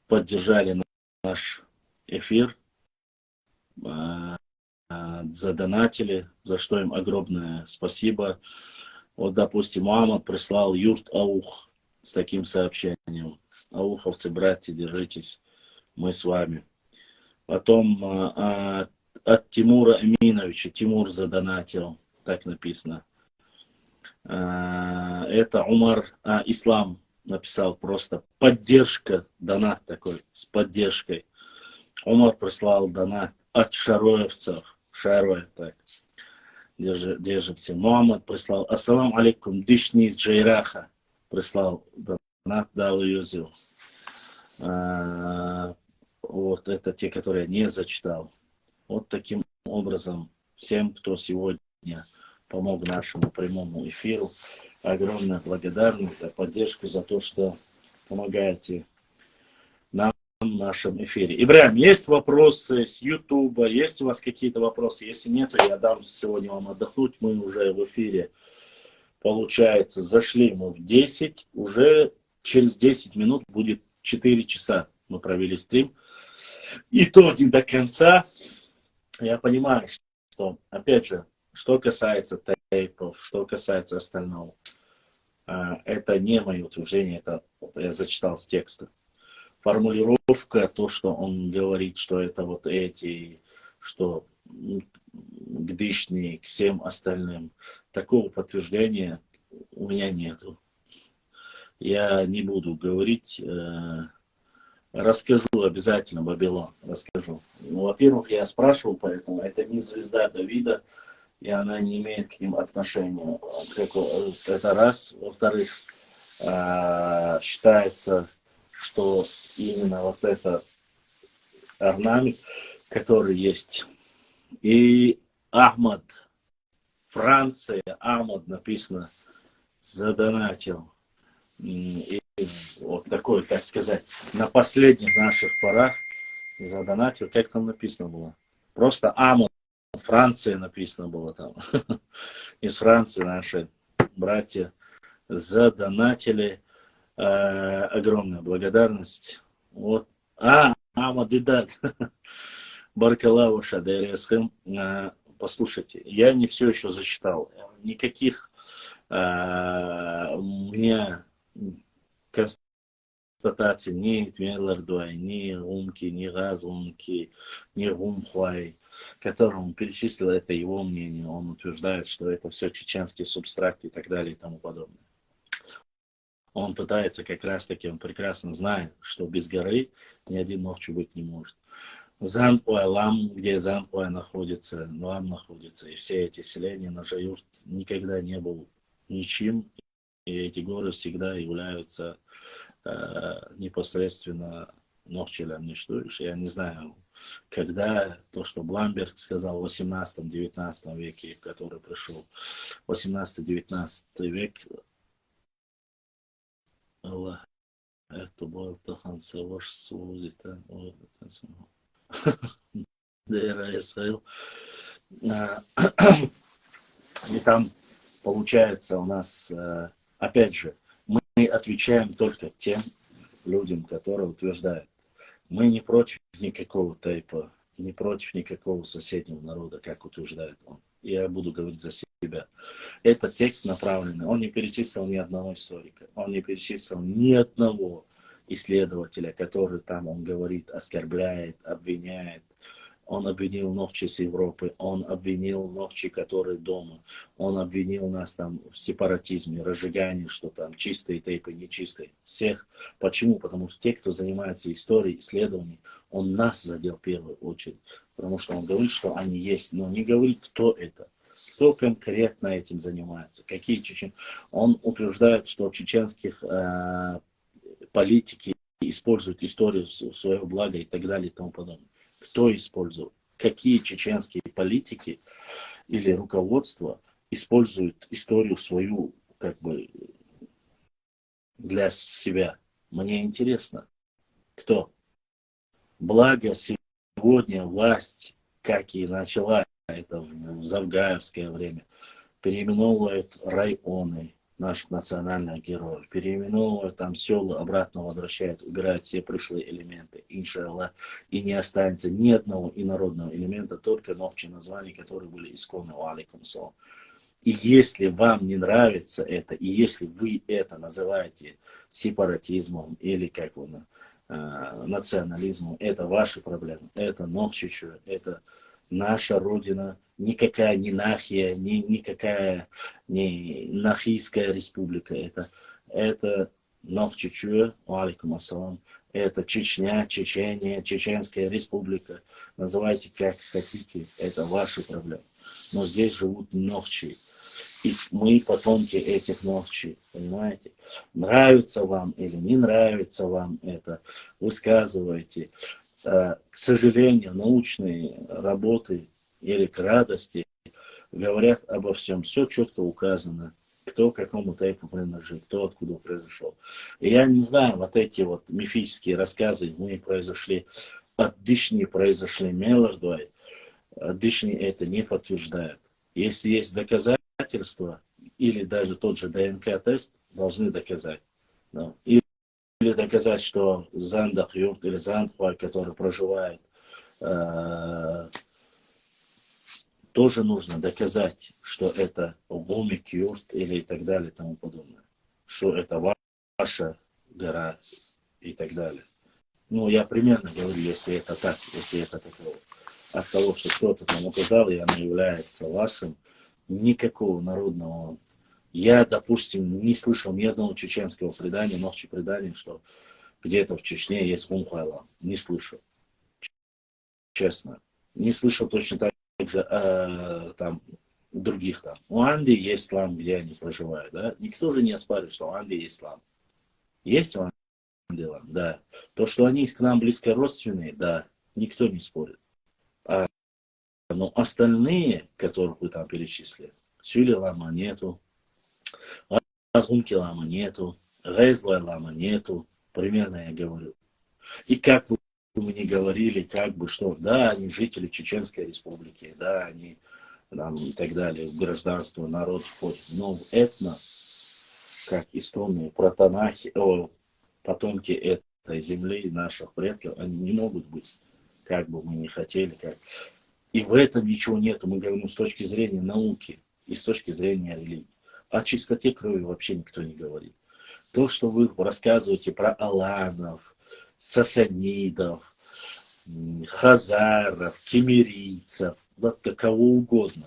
поддержали наш эфир, задонатили, за что им огромное спасибо. Вот, допустим, Мухаммад прислал Юрт Аух с таким сообщением. Ауховцы, братья, держитесь, мы с вами. Потом от Тимура Аминовича, Тимур задонатил, так написано. Это Умар Ислам написал просто поддержка, донат такой, с поддержкой. Умар прислал донат от шароевцев, Шароев, так, держимся. Мухаммад прислал, ассалам алейкум, дышни из Джайраха, прислал донат, дал юзил. Вот это те, которые я не зачитал. Вот таким образом, всем, кто сегодня помог нашему прямому эфиру, огромная благодарность за поддержку, за то, что помогаете нам в нашем эфире. Ибрахим, есть вопросы с Ютуба? Есть у вас какие-то вопросы? Если нет, то я дам сегодня вам отдохнуть. Мы уже в эфире, получается, зашли мы в 10. Уже через 10 минут будет 4 часа. Мы провели стрим. Итоги до конца. Я понимаю, что, опять же, что касается тейпов, что касается остального, это не мое утверждение, это я зачитал с текста. Формулировка, то, что он говорит, что это вот эти, что к Дышни, к всем остальным, такого подтверждения у меня нету. Я не буду говорить, расскажу обязательно, Вавилон, расскажу. Ну, во-первых, я спрашивал, поэтому это не звезда Давида, и она не имеет к ним отношения. Это раз. Во-вторых, считается, что именно вот это орнамент, который есть. И Ахмад, Франция, Ахмад написано, задонатил. Из вот такой, так сказать, на последних наших порах задонатил. Как там написано было? Просто Ахмад, Франция написано было там. Из Франции наши братья задонатили. Огромная благодарность. Вот. Амадидат. Баркалаву Шадересхэм. Послушайте, я не все еще зачитал. Никаких у меня констатаций ни Тмерлардуай, ни Умки, ни Газумки, ни Гумхуай, которому перечислил, это его мнение. Он утверждает, что это все чеченский субстракт и так далее и тому подобное. Он пытается как раз таки, он прекрасно знает, что без горы ни один ногчу быть не может. Зан-Уайлам, где Зан-Уай находится, Нуам находится, и все эти селения, Нажаюрт никогда не был ничем, и эти горы всегда являются непосредственно Нохчелем. Я не знаю, когда то, что Бламберг сказал в 18-19 веке, который пришел, 18-19 век, Allah, это был Тахан Саваш Сузита, и там получается у нас, опять же, мы отвечаем только тем людям, которые утверждают. Мы не против никакого тейпа, не против никакого соседнего народа, как утверждает он. Я буду говорить за себя. Этот текст направленный, он не перечислил ни одного историка, он не перечислил ни одного исследователя, который там, он говорит, оскорбляет, обвиняет. Он обвинил Нохчи с Европы, он обвинил Нохчи, которые дома, он обвинил нас там в сепаратизме, разжигании, что там чистые тейпы, нечистые. Всех. Почему? Потому что те, кто занимается историей, исследованием, он нас задел в первую очередь. Потому что он говорит, что они есть, но не говорит, кто это. Кто конкретно этим занимается, какие чеченцы. Он утверждает, что чеченских политики используют историю в свое благо и так далее и тому подобное. Кто использовал? Какие чеченские политики или руководство используют историю свою как бы для себя. Мне интересно, кто. Благо сегодня власть, как и начала это в завгаевское время, переименовывают районы наших национальных героев, переименовывают там села, обратно возвращают, убирают все пришлые элементы, иншаллах, и не останется ни одного инородного элемента, только новые названия, которые были исконны у алейкум салам. И если вам не нравится это, и если вы это называете сепаратизмом или как вы национализмом, это ваши проблемы, это Нохчичу, это наша родина, никакая не Нахия, никакая не Нахийская республика, это Нохчичу, алейкум ассалам, это Чечня, Чечения, Чеченская республика, называйте как хотите, это ваши проблемы. Но здесь живут нохчи. И мы потомки этих нохчи, понимаете? Нравится вам или не нравится вам это, высказывайте. К сожалению, научные работы или к радости говорят обо всем. Все четко указано. Кто к какому тайпу принадлежит, кто откуда произошел. И я не знаю, вот эти вот мифические рассказы, мы произошли от Дишни, произошли Мелардуай. Дишни это не подтверждает. Если есть доказательства, или даже тот же ДНК-тест, должны доказать. Да. Или доказать, что Зандах Юрт или Зандхуай, который проживает, тоже нужно доказать, что это Гомик Юрт или и так далее и тому подобное. Что это ваша гора и так далее. Ну, я примерно говорю, если это так, если это такое. От того, что кто-то там указал, и оно является вашим, никакого народного. Я, допустим, не слышал ни одного чеченского предания, ночи предания, что где-то в Чечне есть Умхайлам. Не слышал. Честно. Не слышал точно так же там других там. У Анды есть слам, где они проживают. Да? Никто же не оспаривает, что у Анды есть слам. Есть у Анды лам? Да. То, что они к нам близко родственные, да. Никто не спорит. Но остальные, которых вы там перечислили, Сюли лама нету, Азгунки лама нету, Гайзла лама нету, примерно я говорю. И как бы мы ни говорили, как бы что, да, они жители Чеченской республики, да, они там и так далее, в гражданство, народ входит, но в этнос, как исконные протонахи, потомки этой земли, наших предков, они не могут быть, как бы мы ни хотели, как... И в этом ничего нету, мы говорим с точки зрения науки и с точки зрения религии. О чистоте крови вообще никто не говорит. То, что вы рассказываете про аланов, сасанидов, хазаров, кемерийцев, да, кого угодно.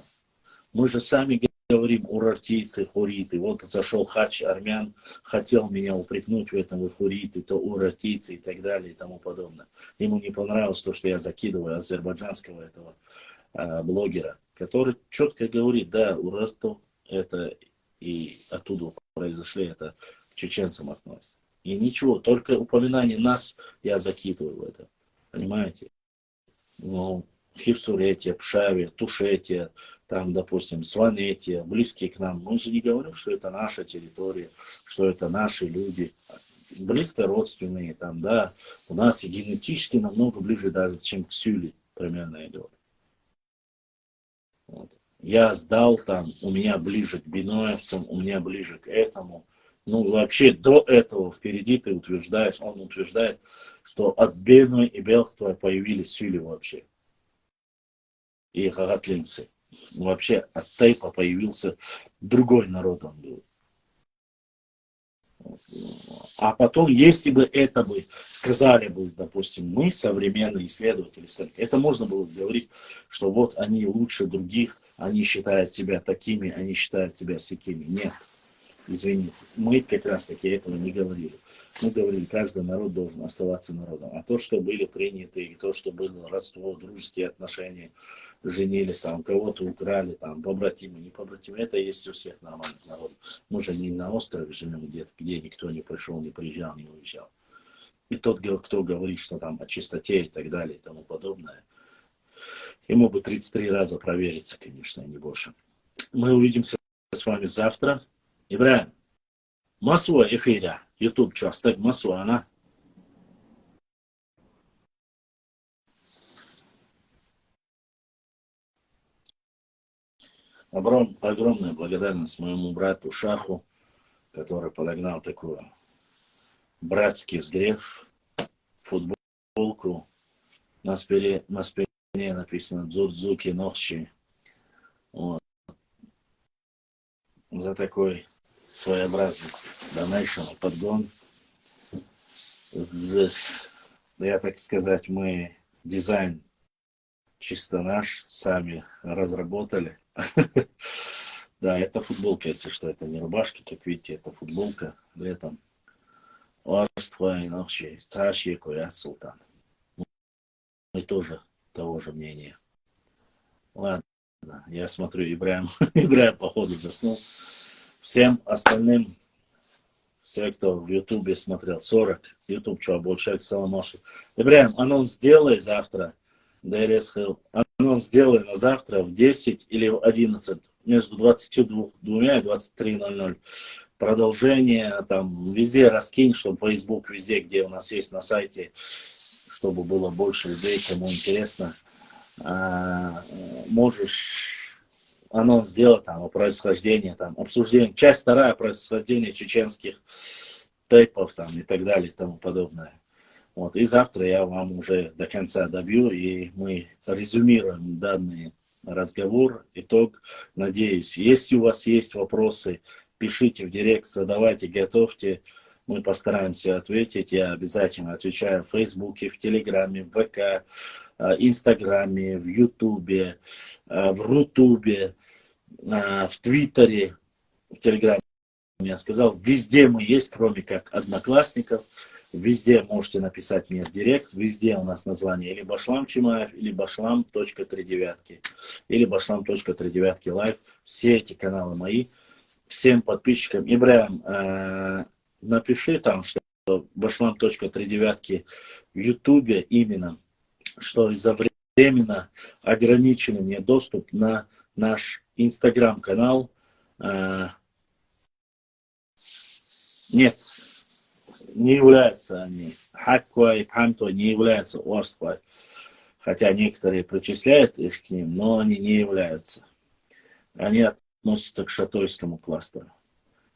Мы же сами говорим урартийцы, хуриты. Вот зашел хач армян, хотел меня упрекнуть в этом, вы хуриты, то урартийцы и так далее и тому подобное. Ему не понравилось то, что я закидываю азербайджанского этого блогера, который четко говорит, да, урартов это и оттуда произошли, это к чеченцам относится. И ничего, только упоминание нас я закидываю в это. Понимаете? Ну, Хивсуретия, Пшаве, Тушетия, там, допустим, Сванетия, близкие к нам. Мы же не говорим, что это наша территория, что это наши люди. Близко родственные, там, да. У нас и генетически намного ближе даже, чем к Сюле, примерно я говорю. Вот. Я сдал там, у меня ближе к биноевцам, у меня ближе к этому. Ну, вообще, до этого впереди ты утверждаешь, он утверждает, что от Беной и Белхтуа появились Сюли вообще. И хагатлинцы. Вообще, от Тейпа появился другой народ он был. А потом, если бы это бы сказали бы, допустим, мы, современные исследователи, это можно было говорить, что вот они лучше других, они считают себя такими, они считают себя сякими. Нет. Извините, мы как раз таки этого не говорили. Мы говорили, каждый народ должен оставаться народом. А то, что были приняты, и то, что было родство, дружеские отношения, женились, там, кого-то украли, там, побратимы, не побратимы, это есть у всех нормальных народов. Мы же не на острове живем где-то, где никто не пришел, не приезжал, не уезжал. И тот, кто говорит, что там о чистоте и так далее и тому подобное, ему бы 33 раза провериться, конечно, не больше. Мы увидимся с вами завтра. إبراهيم مسوى إفيدا يوتيوب شو أستك مسوى أنا огромная благодарность моему брату Шаху, который подогнал такой братский взгрев, футболку. На спине написано «Дзурдзуки Нохчи». Вот. За такой своеобразный донейшн, подгон. Я так сказать, мы дизайн чисто наш, сами разработали. Да, это футболка, если что, это не рубашка, как видите, это футболка летом. Орствай Нохчи, Цашье Куят Султан. Мы тоже того же мнения. Ладно, я смотрю, Ибраим походу заснул. Всем остальным, все, кто в Ютубе смотрел, 40, Ютуб, что, большак Саламошу. Ибраим, анонс сделай завтра. Анонс сделай на завтра в 10 или в 11, между 22 и 23:00. Продолжение, там, везде раскинь, чтобы Facebook, везде, где у нас есть на сайте, чтобы было больше людей, кому интересно. Можешь анонс сделать там о происхождении, там, обсуждение, часть вторая, происхождение чеченских тейпов там, и так далее и тому подобное. Вот. И завтра я вам уже до конца добью, и мы резюмируем данный разговор, итог. Надеюсь, если у вас есть вопросы, пишите в директ, задавайте, готовьте. Мы постараемся ответить. Я обязательно отвечаю в Фейсбуке, в Телеграме, в ВК, Инстаграме, в Ютубе, в Рутубе, в Твиттере, в Телеграме, я сказал. Везде мы есть, кроме как Одноклассников. Везде можете написать мне в директ. Везде у нас название или Башлам Чимаев, или Башлам.39, или Башлам.39 лайв. Все эти каналы мои. Всем подписчикам. Ибраим, напиши там, что Башлам.39 в Ютубе именно, что из-за временно ограниченный мне доступ на наш Инстаграм-канал. Нет, не являются они. Хаккуа и Памто не являются Орсквай. Хотя некоторые причисляют их к ним, но они не являются. Они относятся к шатойскому кластеру.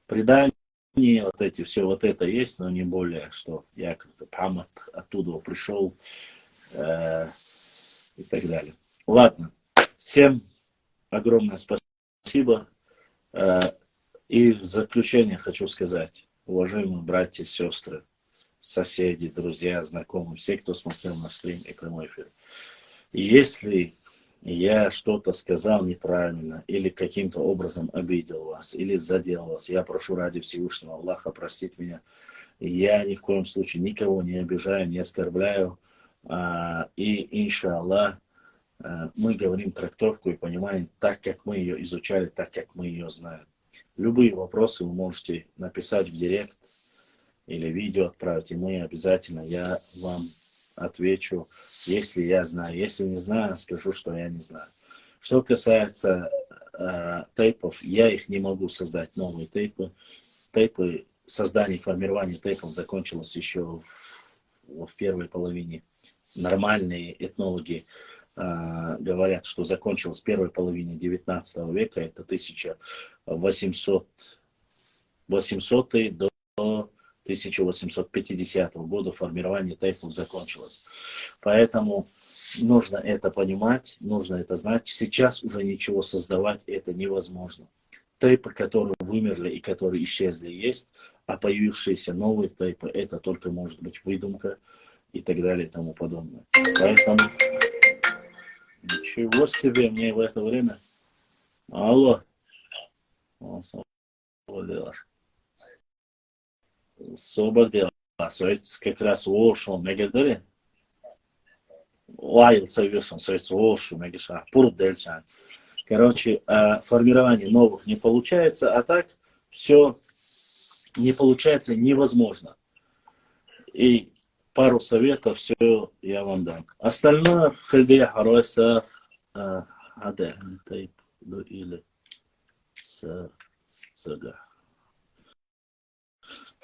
Предания, вот эти, все вот это есть, но не более, что я как-то Памат оттуда пришел и так далее. Ладно, всем огромное спасибо. И в заключение хочу сказать, уважаемые братья, сестры, соседи, друзья, знакомые, все, кто смотрел наш стрим и прямой эфир. Если я что-то сказал неправильно или каким-то образом обидел вас или задел вас, я прошу ради Всевышнего Аллаха простить меня. Я ни в коем случае никого не обижаю, не оскорбляю. И, иншаллах, мы говорим трактовку и понимаем так, как мы ее изучали, так, как мы ее знаем. Любые вопросы вы можете написать в директ или видео отправить, и мы обязательно, я вам отвечу, если я знаю. Если не знаю, скажу, что я не знаю. Что касается тейпов, я их не могу создать, новые тейпы. Тейпы, создание и формирование тейпов закончилось еще в первой половине. Нормальные этнологи говорят, что закончилось в первой половине 19 века, это 1800 до 1850 года формирование тейпов закончилось. Поэтому нужно это понимать, нужно это знать. Сейчас уже ничего создавать это невозможно. Тейпы, которые вымерли и которые исчезли, есть, а появившиеся новые тейпы, это только может быть выдумка и так далее и тому подобное. Поэтому ничего себе, мне в это время. Алло. Собор дела. Söz как раз ошел, мегадали. Уайл совершен, söz ошел, мегаша. Пурд дельчан. Короче, формирование новых не получается, а так все не получается невозможно. И пару советов, все я вам дам. Остальное, хальдия харойса, или сага.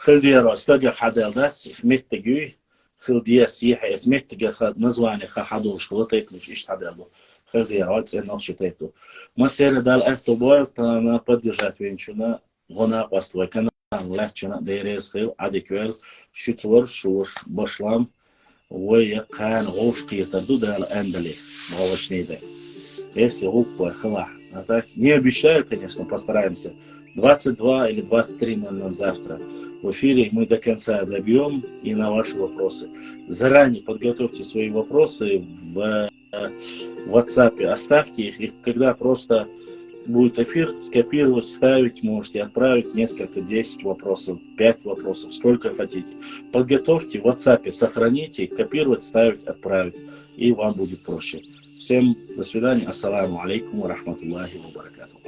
خلديرو استجا حدالدات متجي خلديا سيحة متجا نزواني خحدوش خلطيت مش إيش حدالو خلديرو أتسأل نشطيتو ما سير دال أتو بوي تانا поддержать венчуна гона паствой канал лачуна дерез хил адеквел шутвор шур башлам ويا كان غوش قيتردو دال أندلي молочный. Если глупо, хлах. А так, не обещаю, конечно, постараемся. 22 или 23:00 завтра в эфире мы до конца добьем и на ваши вопросы. Заранее подготовьте свои вопросы в WhatsApp, оставьте их, и когда просто будет эфир, скопировать, ставить, можете отправить несколько, 10 вопросов, 5 вопросов, сколько хотите. Подготовьте в WhatsApp, сохраните, копировать, ставить, отправить, и вам будет проще. Всем до свидания. Ассаламу алейкум ва рахматуллахи ва баракатуху.